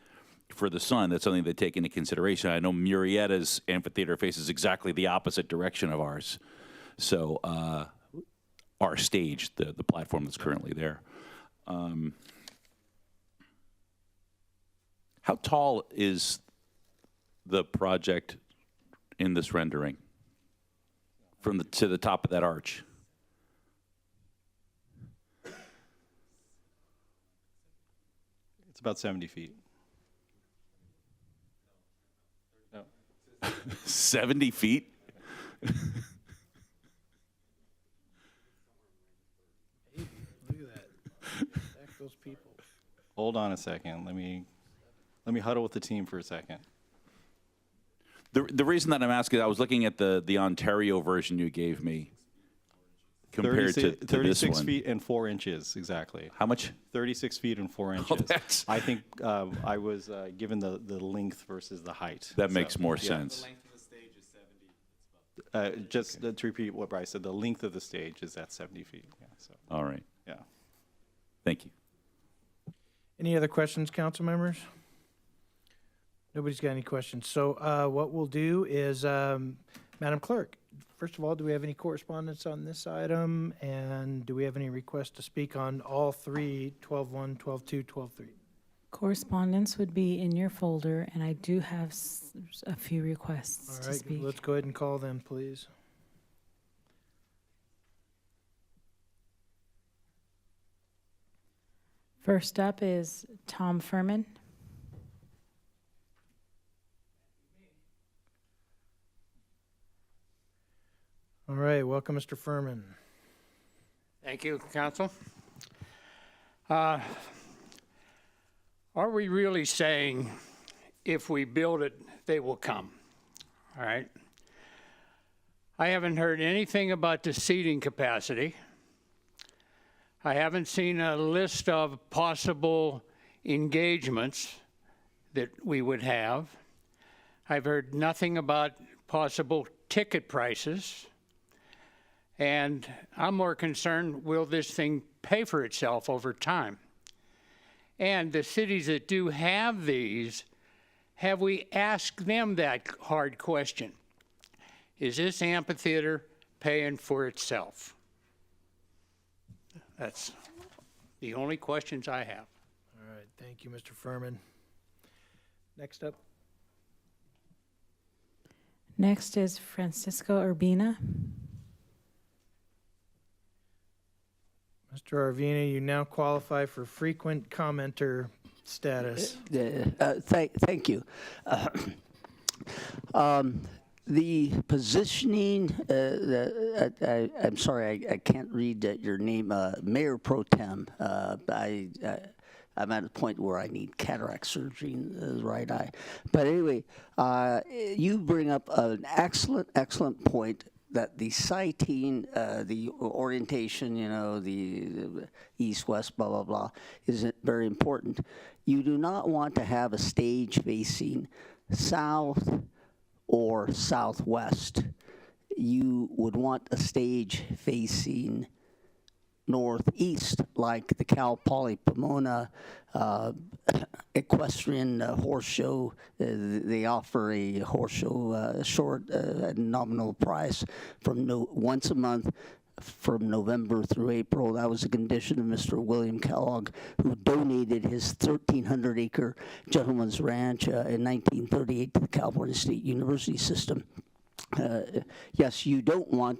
for the sun. That's something they take into consideration. I know Murrieta's amphitheater faces exactly the opposite direction of ours. So our stage, the platform that's currently there. How tall is the project in this rendering from to the top of that arch? It's about 70 feet. No. 70 feet? Look at that. Back those people. Hold on a second. Let me huddle with the team for a second. The reason that I'm asking, I was looking at the Ontario version you gave me compared to 36 this feet and 4 inches, exactly. How much? 36 feet and 4 inches. I think I was given the length versus the height. That makes more sense. The length of the stage is 70. Just to repeat what Bryce said, the length of the stage is at 70 feet. Yeah, so. All right. Yeah. Thank you. Any other questions, council members? Nobody's got any questions. So what we'll do is, Madam Clerk, first of all, do we have any correspondence on this item? And do we have any requests to speak on all three, 12.1, 12.2, 12.3? Correspondence would be in your folder, and I do have a few requests All to right, speak. let's go ahead and call them, please. First up is Tom Furman. All right, welcome, Mr. Furman. Thank you, Council. Are we really saying if we build it, they will come? All right. I haven't heard anything about the seating capacity. I haven't seen a list of possible engagements that we would have. I've heard nothing about possible ticket prices. And I'm more concerned, will this thing pay for itself over time? And the cities that do have these, have we asked them that hard question? Is this amphitheater paying for itself? That's the only questions I have. All right, thank you, Mr. Furman. Next up. Next is Francisco Urbina. Mr. Arvina, you now qualify for frequent commenter status. Thank you. The positioning, I'm sorry, I can't read your name, Mayor Pro Tem. I'm at a point where I need cataract surgery in the right eye. But anyway, you bring up an excellent point that the sighting, the orientation, you know, the east, west, blah, blah, blah, is very important. You do not want to have a stage facing south or southwest. You would want a stage facing northeast, like the Cal Poly Pomona equestrian horse show. They offer a horse show short nominal price from once a month from November through April. That was a condition of Mr. William Kellogg, who donated his 1,300-acre gentleman's ranch in 1938 to the California State University system. Yes, you don't want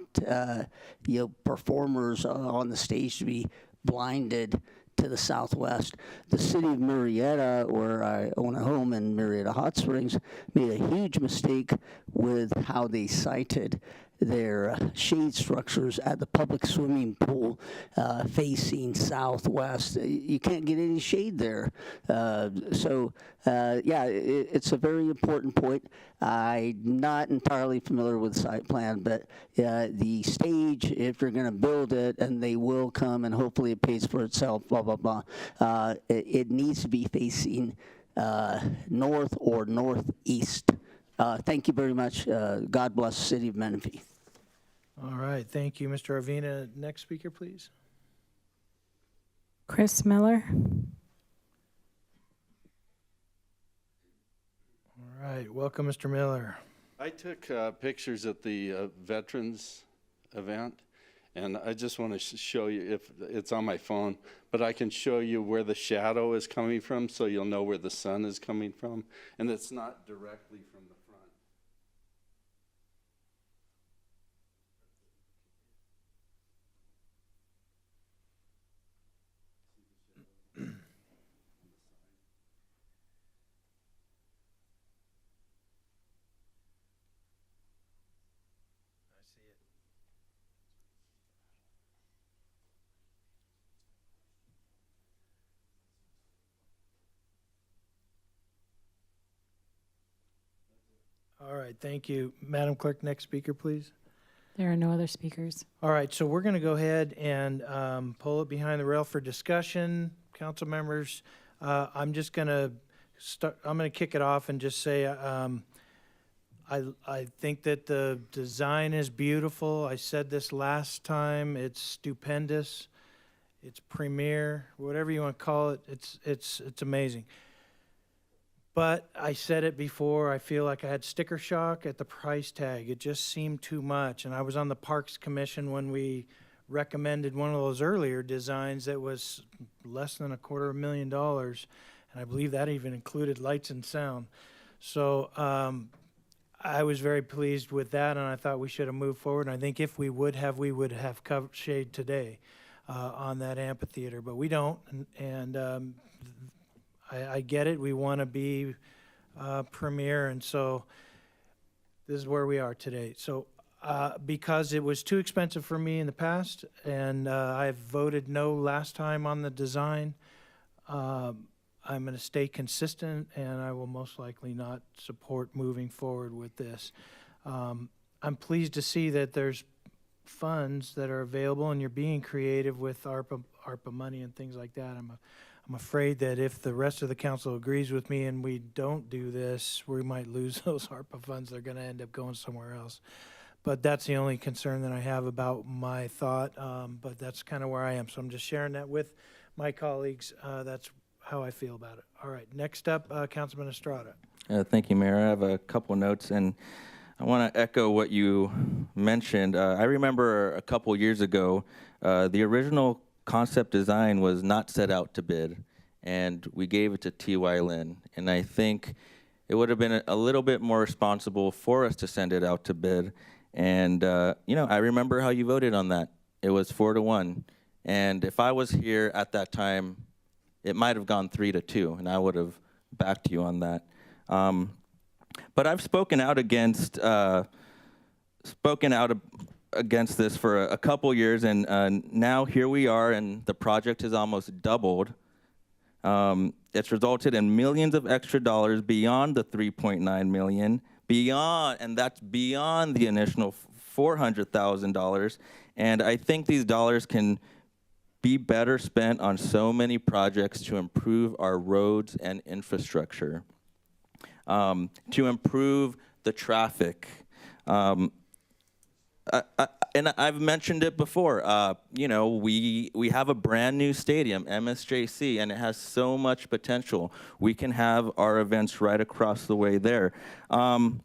performers on the stage to be blinded to the southwest. The city of Murrieta, where I own a home in Murrieta Hot Springs, made a huge mistake with how they sited their shade structures at the public swimming pool facing southwest. You can't get any shade there. Yeah, it's a very important point. I'm not entirely familiar with the site plan, but the stage, if you're going to build it, and they will come, and hopefully it pays for itself, blah, blah, blah, it needs to be facing north or northeast. Thank you very much. God bless the city of Menifee. All right, thank you, Mr. Arvina. Next speaker, please. Chris Miller. All right, welcome, Mr. Miller. I took pictures at the veterans event, and I just want to show you, if it's on my phone, but I can show you where the shadow is coming from, so you'll know where the sun is coming from, and it's not directly from the front. All right, thank you. Madam Clerk, next speaker, please. There are no other speakers. All right, so we're going to go ahead and pull it behind the rail for discussion. Council members, I'm just going to start. I'm going to kick it off and just say I think that the design is beautiful. I said this last time. It's stupendous. it's premier, whatever you want to call it. It's amazing. But I said it before, I feel like I had sticker shock at the price tag. It just seemed too much. And I was on the Parks Commission when we recommended one of those earlier designs that was less than $250,000. And I believe that even included lights and sound. So I was very pleased with that, and I thought we should have moved forward. And I think if we would have shade today on that amphitheater, but we don't. And I get it. We want to be premier, and so this is where we are today. So because it was too expensive for me in the past, and I voted no last time on the design, I'm going to stay consistent, and I will most likely not support moving forward with this. I'm pleased to see that there's funds that are available, and you're being creative with ARPA money and things like that. I'm afraid that if the rest of the council agrees with me and we don't do this, we might lose those ARPA funds. They're going to end up going somewhere else. But that's the only concern that I have about my thought, but that's kind of where I am. So I'm just sharing that with my colleagues. That's how I feel about it. All right, next up, Councilman Estrada. Thank you, Mayor. I have a couple notes, and I want to echo what you mentioned. I remember a couple years ago, the original concept design was not set out to bid, and we gave it to T.Y. Lin. And I think it would have been a little bit more responsible for us to send it out to bid. And, you know, I remember how you voted on that. It was 4-1. And if I was here at that time, it might have gone 3-2, and I would have backed you on that. But I've spoken out against this for a couple years, and now here we are, and the project has almost doubled. It's resulted in millions of extra dollars beyond the $3.9 million, and that's beyond the initial $400,000. And I think these dollars can be better spent on so many projects to improve our roads and infrastructure, to improve the traffic. And I've mentioned it before, you know, we have a brand new stadium, MSJC, and it has so much potential. We can have our events right across the way there. And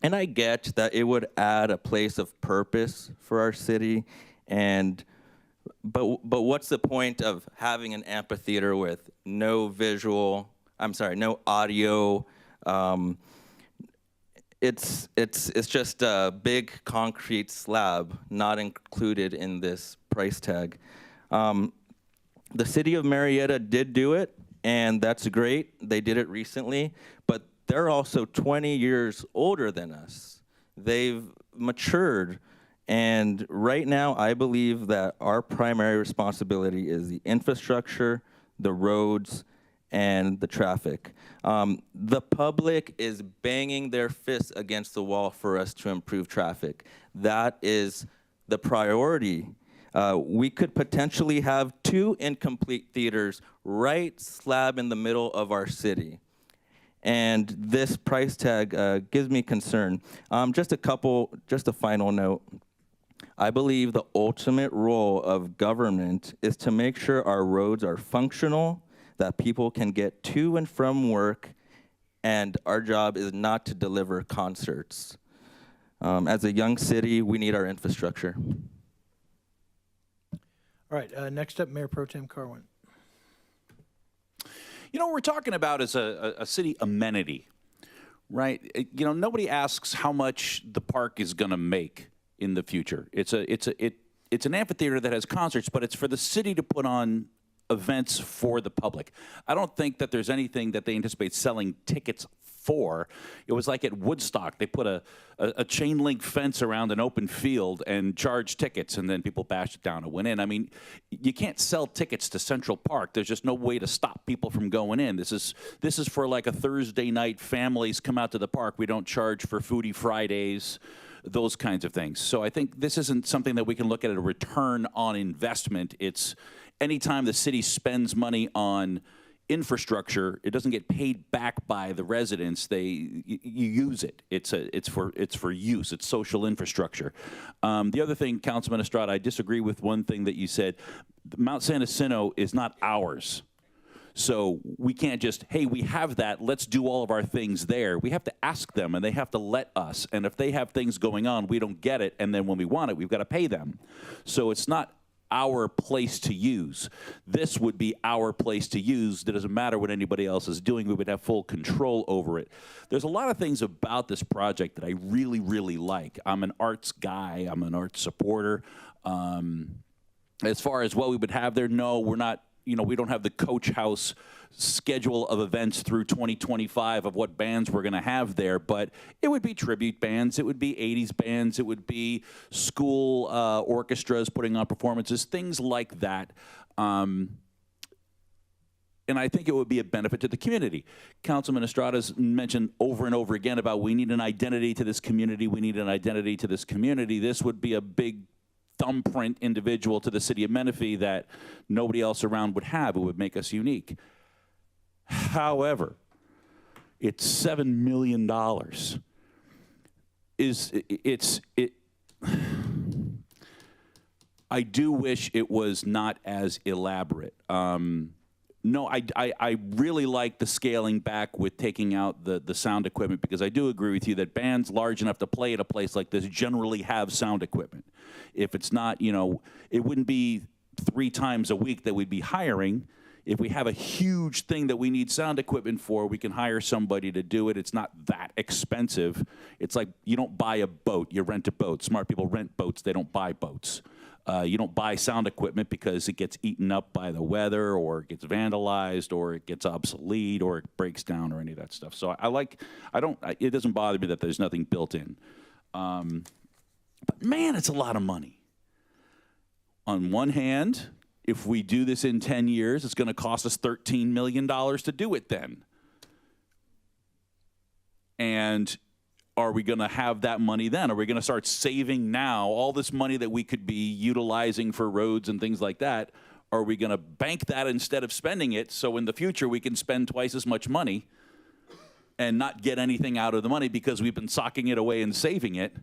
I get that it would add a place of purpose for our city, but what's the point of having an amphitheater with no audio? It's just a big concrete slab not included in this price tag. The city of Marietta did do it, and that's great. They did it recently, but they're also 20 years older than us. They've matured. And right now, I believe that our primary responsibility is the infrastructure, the roads, and the traffic. The public is banging their fists against the wall for us to improve traffic. That is the priority. We could potentially have 2 incomplete theaters right slab in the middle of our city. And this price tag gives me concern. Just a final note. I believe the ultimate role of government is to make sure our roads are functional, that people can get to and from work, and our job is not to deliver concerts. As a young city, we need our infrastructure. All right, next up, Mayor Pro Tem Carwin. You know, what we're talking about is a city amenity, right? You know, nobody asks how much the park is going to make in the future. It's an amphitheater that has concerts, but it's for the city to put on events for the public. I don't think that there's anything that they anticipate selling tickets for. It was like at Woodstock, they put a chain link fence around an open field and charged tickets, and then people bashed it down and went in. I mean, you can't sell tickets to Central Park. There's just no way to stop people from going in. This is for like a Thursday night, families come out to the park. We don't charge for Foodie Fridays, those kinds of things. So I think this isn't something that we can look at a return on investment. It's anytime the city spends money on infrastructure, it doesn't get paid back by the residents. You use it. It's for use. It's social infrastructure. The other thing, Councilman Estrada, I disagree with one thing that you said. Mount San Jacinto is not ours. So we can't just, hey, we have that, let's do all of our things there. We have to ask them, and they have to let us. And if they have things going on, we don't get it, and then when we want it, we've got to pay them. So it's not our place to use. This would be our place to use. It doesn't matter what anybody else is doing. We would have full control over it. There's a lot of things about this project that I really, really like. I'm an arts guy. I'm an arts supporter. As far as what we would have there, no, we're not. We don't have the Coach House schedule of events through 2025 of what bands we're going to have there, but it would be tribute bands, it would be 80s bands, it would be school orchestras putting on performances, things like that. And I think it would be a benefit to the community. Councilman Estrada's mentioned over and over again about we need an identity to this community, we need an identity to this community. This would be a big thumbprint individual to the city of Menifee that nobody else around would have. It would make us unique. However, it's $7 million. I do wish it was not as elaborate. No, I really like the scaling back with taking out the sound equipment, because I do agree with you that bands large enough to play at a place like this generally have sound equipment. If it's not, it wouldn't be 3 times a week that we'd be hiring. If we have a huge thing that we need sound equipment for, we can hire somebody to do it. It's not that expensive. It's like you don't buy a boat, you rent a boat. Smart people rent boats, they don't buy boats. You don't buy sound equipment because it gets eaten up by the weather, or it gets vandalized, or it gets obsolete, or it breaks down, or any of that stuff. So it doesn't bother me that there's nothing built in. But man, it's a lot of money. On one hand, if we do this in 10 years, it's going to cost us $13 million to do it then. And are we going to have that money then? Are we going to start saving now all this money that we could be utilizing for roads and things like that? Are we going to bank that instead of spending it so in the future we can spend twice as much money and not get anything out of the money because we've been socking it away and saving it?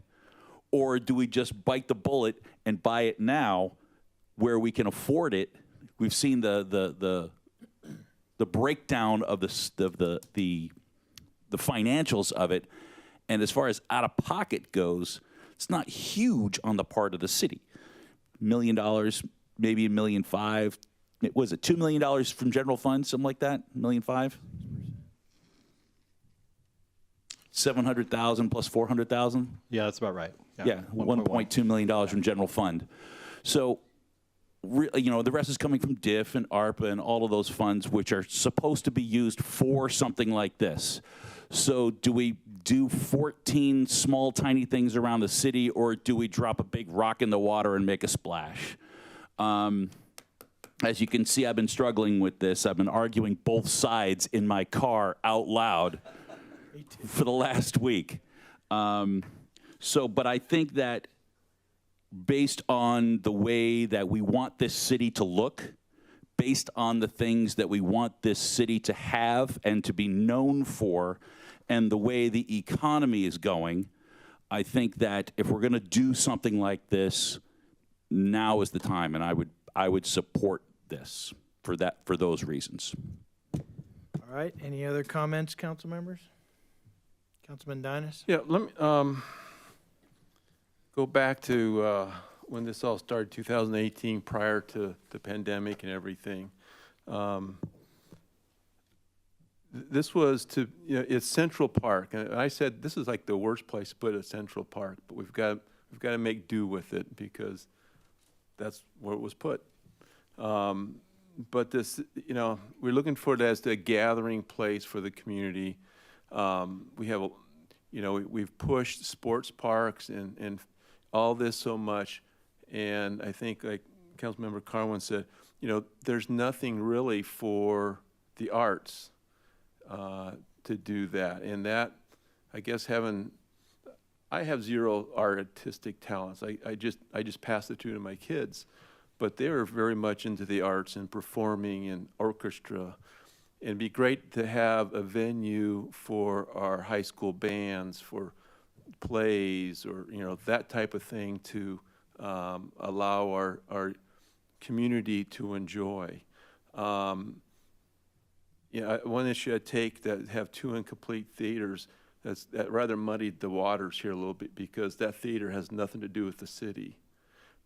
Or do we just bite the bullet and buy it now where we can afford it? We've seen the breakdown of the financials of it. And as far as out of pocket goes, it's not huge on the part of the city. $1 million, maybe $1.5 million. Was it $2 million from general fund, something like that? $1.5 million? 700,000 plus 400,000. Yeah, that's about right. Yeah, $1.2 million from general fund. So, the rest is coming from DIF and ARPA and all of those funds, which are supposed to be used for something like this. So do we do 14 small, tiny things around the city, or do we drop a big rock in the water and make a splash? As you can see, I've been struggling with this. I've been arguing both sides in my car out loud for the last week. But I think that based on the way that we want this city to look, based on the things that we want this city to have and to be known for, and the way the economy is going, I think that if we're going to do something like this, now is the time, and I would support this for those reasons. All right. Any other comments, council members? Councilman Dinas? Yeah, let me go back to when this all started, 2018, prior to the pandemic and everything. This was it's Central Park, and I said this is like the worst place to put a Central Park, but we've got to make do with it because that's where it was put. But this, we're looking for it as the gathering place for the community. We have, we've pushed sports parks and all this so much, and I think, like Councilmember Carwin said, there's nothing really for the arts to do that. And that, I guess, I have zero artistic talents. I just pass it to my kids, but they are very much into the arts and performing and orchestra. And it'd be great to have a venue for our high school bands, for plays, or that type of thing to allow our community to enjoy. Yeah, one issue I take that have two incomplete theaters, that rather muddied the waters here a little bit, because that theater has nothing to do with the city.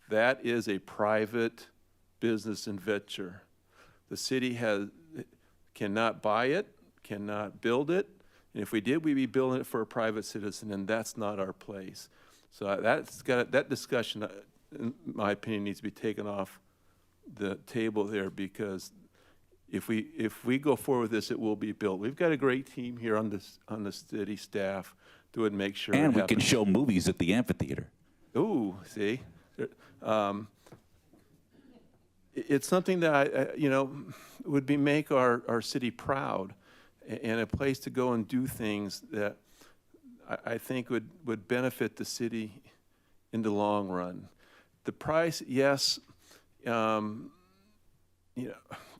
That is a private business venture. The city cannot buy it, cannot build it, and if we did, we'd be building it for a private citizen, and that's not our place. So that discussion, in my opinion, needs to be taken off the table there, because if we go forward with this, it will be built. We've got a great team here on the city staff to make sure. And it we can happens. show movies at the amphitheater. Ooh, see, it's something that would make our city proud, and a place to go and do things that I think would benefit the city in the long run. The price, yes.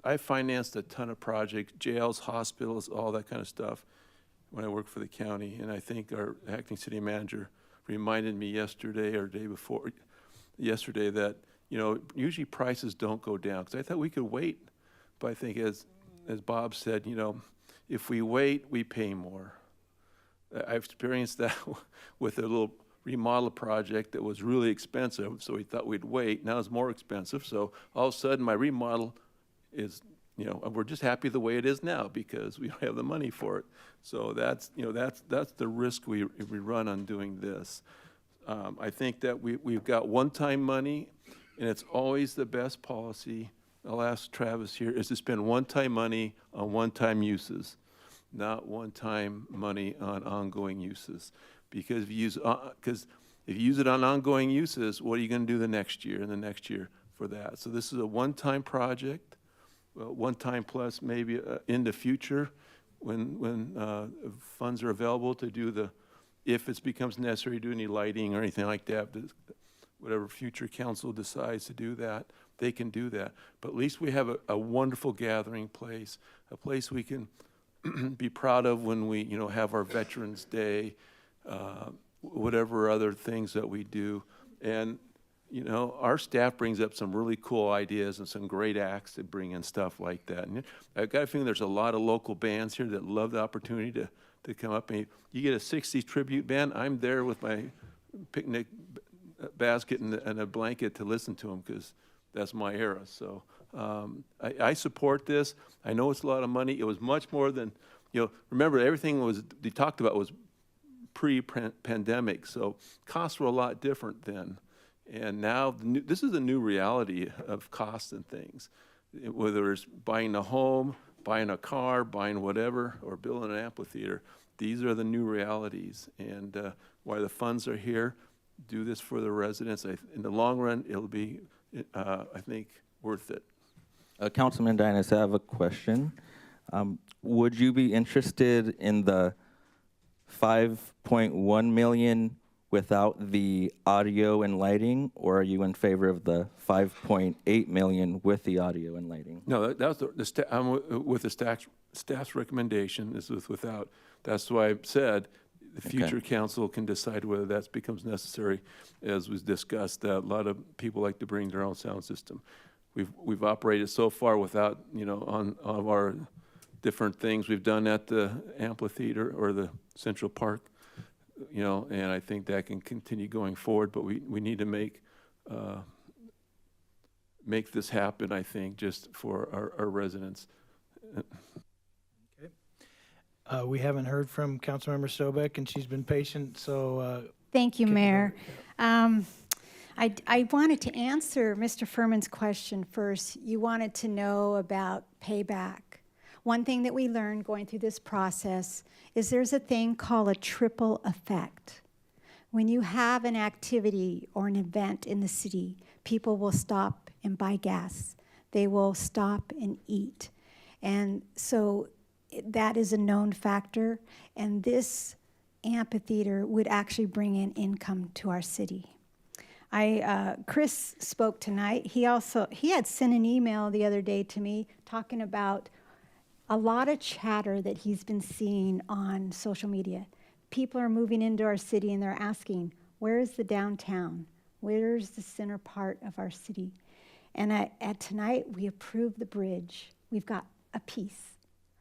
I financed a ton of projects, jails, hospitals, all that kind of stuff when I worked for the county. And I think our acting city manager reminded me yesterday or day before yesterday that, usually prices don't go down, because I thought we could wait. But I think as Bob said, if we wait, we pay more. I've experienced that with a little remodel project that was really expensive, so we thought we'd wait. Now it's more expensive, so all of a sudden my remodel is, we're just happy the way it is now because we don't have the money for it. So that's the risk we run on doing this. I think that we've got one-time money, and it's always the best policy. I'll ask Travis here, is to spend one-time money on one-time uses, not one-time money on ongoing uses. Because if you use it on ongoing uses, what are you going to do the next year and the next year for that? So this is a one-time project, one time plus maybe in the future when funds are available to do if it becomes necessary to do any lighting or anything like that, whatever future council decides to do that, they can do that. But at least we have a wonderful gathering place, a place we can be proud of when we have our Veterans Day, whatever other things that we do. And our staff brings up some really cool ideas and some great acts to bring in stuff like that. And I've got a feeling there's a lot of local bands here that love the opportunity to come up. And you get a 60s tribute band, I'm there with my picnic basket and a blanket to listen to them, because that's my era. So I support this. I know it's a lot of money. It was much more than, remember everything they talked about was pre-pandemic, so costs were a lot different then. And now this is a new reality of costs and things, whether it's buying a home, buying a car, buying whatever, or building an amphitheater. These are the new realities, and why the funds are here, do this for the residents. In the long run, it'll be, I think, worth it. Councilman Dynas, I have a question. Would you be interested in the 5.1 million without the audio and lighting, or are you in favor of the 5.8 million with the audio and lighting? No, that was I'm with the staff's recommendation. This was without. That's why I said the future council can decide whether that becomes necessary. As was discussed, a lot of people like to bring their own sound system. We've operated so far without, on all of our different things we've done at the amphitheater or the Central Park, and I think that can continue going forward. But we need to make this happen, I think, just for our residents. Okay. We haven't heard from Councilmember Stobeck, and she's been patient, so. Thank you, Mayor. I wanted to answer Mr. Furman's question first. You wanted to know about payback. One thing that we learned going through this process is there's a thing called a triple effect. When you have an activity or an event in the city, people will stop and buy gas. They will stop and eat. And so that is a known factor. And this amphitheater would actually bring in income to our city. Chris spoke tonight. He had sent an email the other day to me talking about a lot of chatter that he's been seeing on social media. People are moving into our city and they're asking, where is the downtown? Where's the center part of our city? And tonight, we approved the bridge. We've got a piece,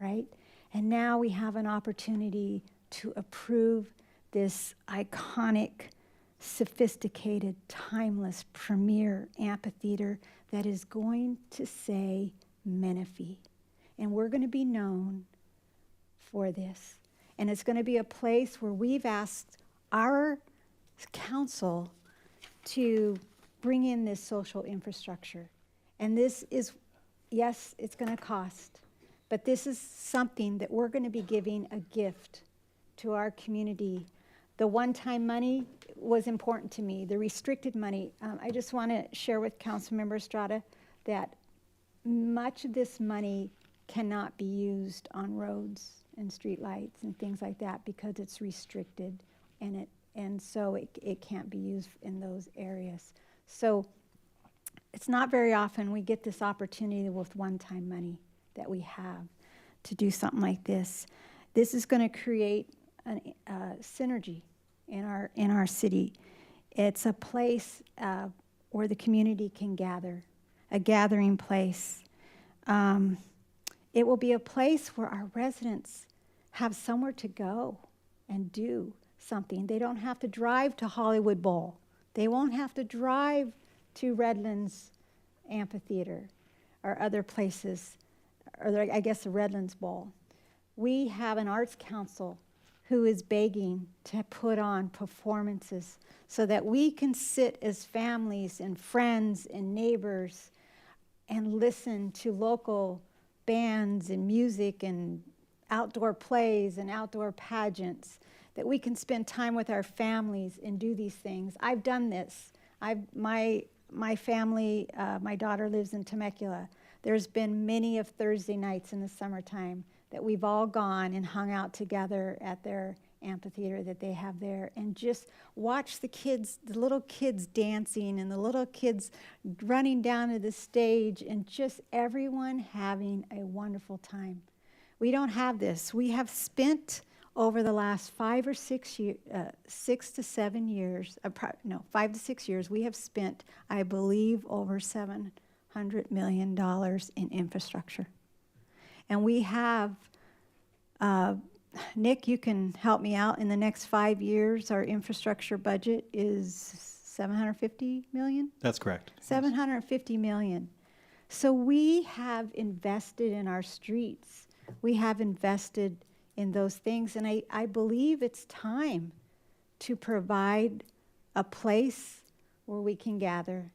right? And now we have an opportunity to approve this iconic, sophisticated, timeless, premier amphitheater that is going to say Menifee. And we're going to be known for this. And it's going to be a place where we've asked our council to bring in this social infrastructure. And this is, yes, it's going to cost, but this is something that we're going to be giving a gift to our community. The one-time money was important to me. The restricted money, I just want to share with Councilmember Estrada that much of this money cannot be used on roads and streetlights and things like that because it's restricted, and so it can't be used in those areas. So it's not very often we get this opportunity with one-time money that we have to do something like this. This is going to create a synergy in our city. It's a place where the community can gather, a gathering place. It will be a place where our residents have somewhere to go and do something. They don't have to drive to Hollywood Bowl. They won't have to drive to Redlands Amphitheater or other places, or I guess the Redlands Bowl. We have an arts council who is begging to put on performances so that we can sit as families and friends and neighbors and listen to local bands and music and outdoor plays and outdoor pageants, that we can spend time with our families and do these things. I've done this. My family, my daughter lives in Temecula. There's been many of Thursday nights in the summertime that we've all gone and hung out together at their amphitheater that they have there and just watch the kids, the little kids dancing and the little kids running down to the stage and just everyone having a wonderful time. We don't have this. We have spent over the last 5 to 6 years, 5 to 6 years, we have spent, I believe, over $700 million in infrastructure. And we have, Nick, you can help me out. In the next 5 years, our infrastructure budget is $750 million? That's correct. $750 million. So we have invested in our streets. We have invested in those things. And I believe it's time to provide a place where we can gather,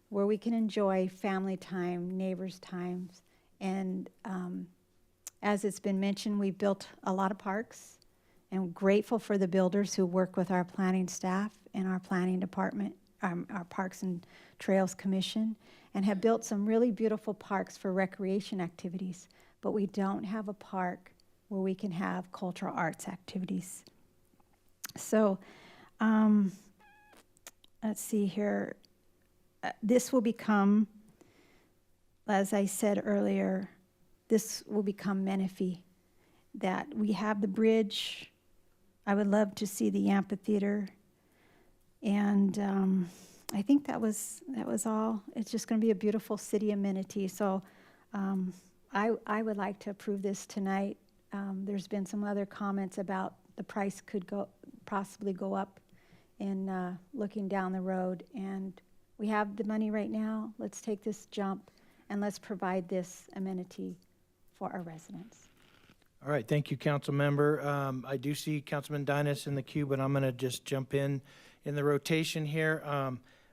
where we can enjoy family time, neighbors' times. And as it's been mentioned, we built a lot of parks, and we're grateful for the builders who work with our planning staff and our planning department, our Parks and Trails Commission, and have built some really beautiful parks for recreation activities. But we don't have a park where we can have cultural arts activities. So let's see here. This will become, as I said earlier, this will become Menifee, that we have the bridge. I would love to see the amphitheater. And I think that was all. It's just going to be a beautiful city amenity. So I would like to approve this tonight. There's been some other comments about the price could possibly go up in looking down the road. And we have the money right now. Let's take this jump and let's provide this amenity for our residents. All right, thank you, Council Member. I do see Councilman Dinas in the queue, but I'm going to just jump in the rotation here.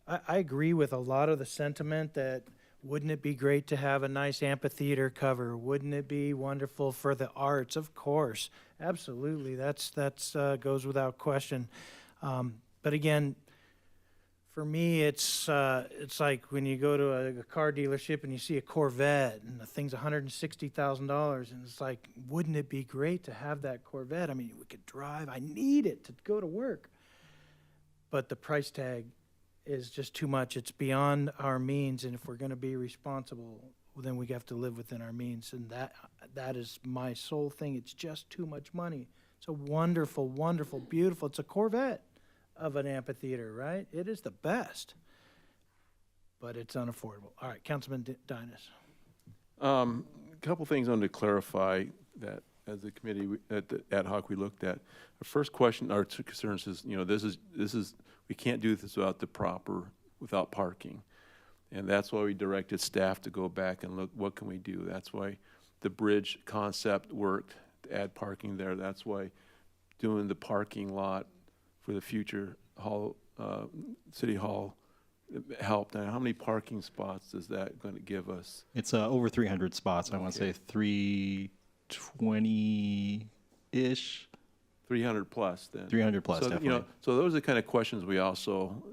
I agree with a lot of the sentiment that wouldn't it be great to have a nice amphitheater cover? Wouldn't it be wonderful for the arts? Of course, absolutely. That's goes without question. But again, for me, it's like when you go to a car dealership and you see a Corvette and the thing's $160,000, and it's like, wouldn't it be great to have that Corvette? I mean, we could drive. I need it to go to work. But the price tag is just too much. It's beyond our means, and if we're going to be responsible, then we have to live within our means, and that is my sole thing. It's just too much money. It's a wonderful, wonderful, beautiful. It's a Corvette of an amphitheater, right? It is the best. but it's unaffordable. All right, Councilman Dinas. A couple things I wanted to clarify that as the committee at the ad hoc we looked at. The first question, our two concerns is, this is we can't do this without parking, and that's why we directed staff to go back and look what can we do. That's why the bridge concept worked to add parking there. That's why doing the parking lot for the future hall, city hall helped. Now, how many parking spots is that going to give us? It's over 300 spots. I want to say 320-ish. 300 plus then. 300 plus, so, definitely. So those are the kind of questions we also,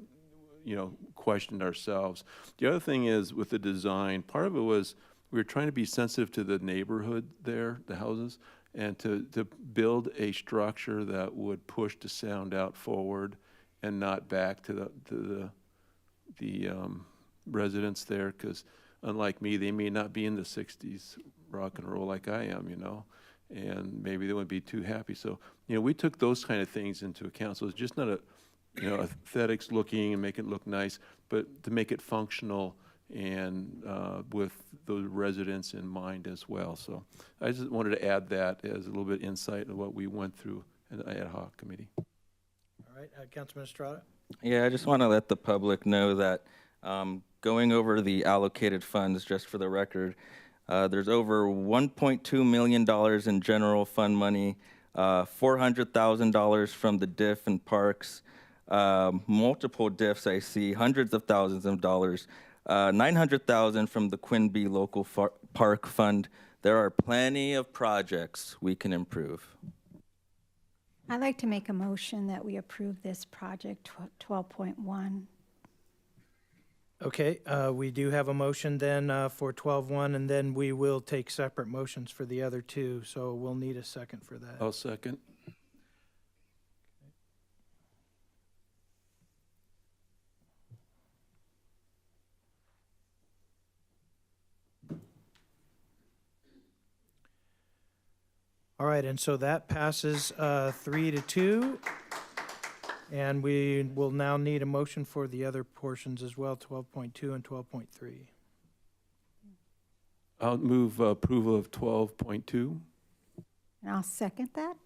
questioned ourselves. The other thing is with the design, part of it was we were trying to be sensitive to the neighborhood there, the houses, and to build a structure that would push the sound out forward and not back to the residents there, because unlike me, they may not be in the 60s rock and roll like I am, and maybe they wouldn't be too happy. So, we took those kind of things into account. So it's just not aesthetics looking and make it look nice, but to make it functional and with those residents in mind as well. So I just wanted to add that as a little bit insight of what we went through in the ad hoc committee. All right, Councilman Estrada. Yeah, I just want to let the public know that going over the allocated funds, just for the record, there's over $1.2 million in general fund money, $400,000 from the diff and parks, multiple diffs I see, hundreds of thousands of dollars, $900,000 from the Quinby Local Park Fund. There are plenty of projects we can improve. I'd like to make a motion that we approve this project 12.1. Okay, we do have a motion then for 12.1, and then we will take separate motions for the other two, so we'll need a second for that. I'll second. All right, and so that passes 3-2. And we will now need a motion for the other portions as well, 12.2 and 12.3. I'll move approval of 12.2. And I'll second that.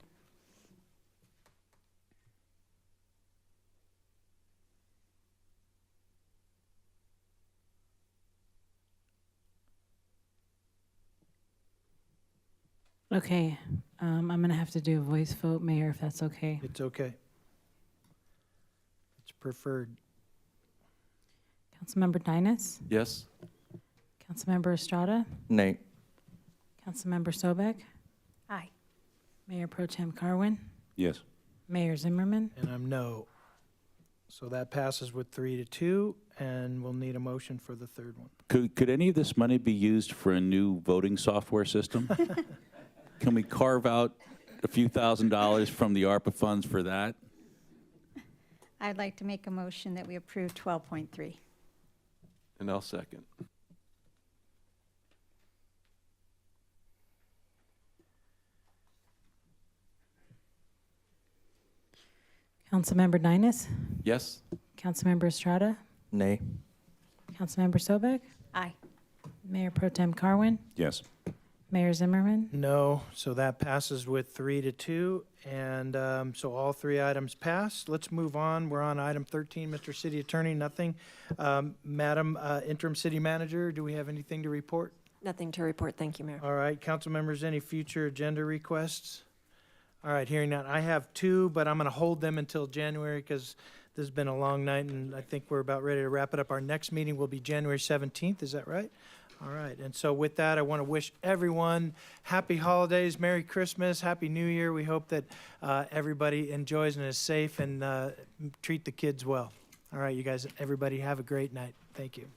Okay, I'm going to have to do a voice vote, Mayor, if that's okay. It's okay. It's preferred. Councilmember Dinas? Yes. Councilmember Estrada? Nay. Councilmember Sobek? Aye. Mayor Pro Tem Carwin? Yes. Mayor Zimmerman? And I'm no. So that passes with 3-2, and we'll need a motion for the third one. Could any of this money be used for a new voting software system? Can we carve out a few $1,000s from the ARPA funds for that? I'd like to make a motion that we approve 12.3. And I'll second. Councilmember Dinas? Yes. Councilmember Estrada? Nay. Councilmember Sobek? Aye. Mayor Pro Tem Carwin? Yes. Mayor Zimmerman? No, so that passes with 3-2, and so all three items pass. Let's move on. We're on item 13, Mr. City Attorney, nothing. Madam Interim City Manager, do we have anything to report? Nothing to report. Thank you, Mayor. All right, council members, any future agenda requests? All right, hearing none. I have two, but I'm going to hold them until January because this has been a long night, and I think we're about ready to wrap it up. Our next meeting will be January 17th. Is that right? All right, and so with that, I want to wish everyone happy holidays, Merry Christmas, Happy New Year. We hope that everybody enjoys and is safe, and treat the kids well. All right, you guys, everybody have a great night. Thank you.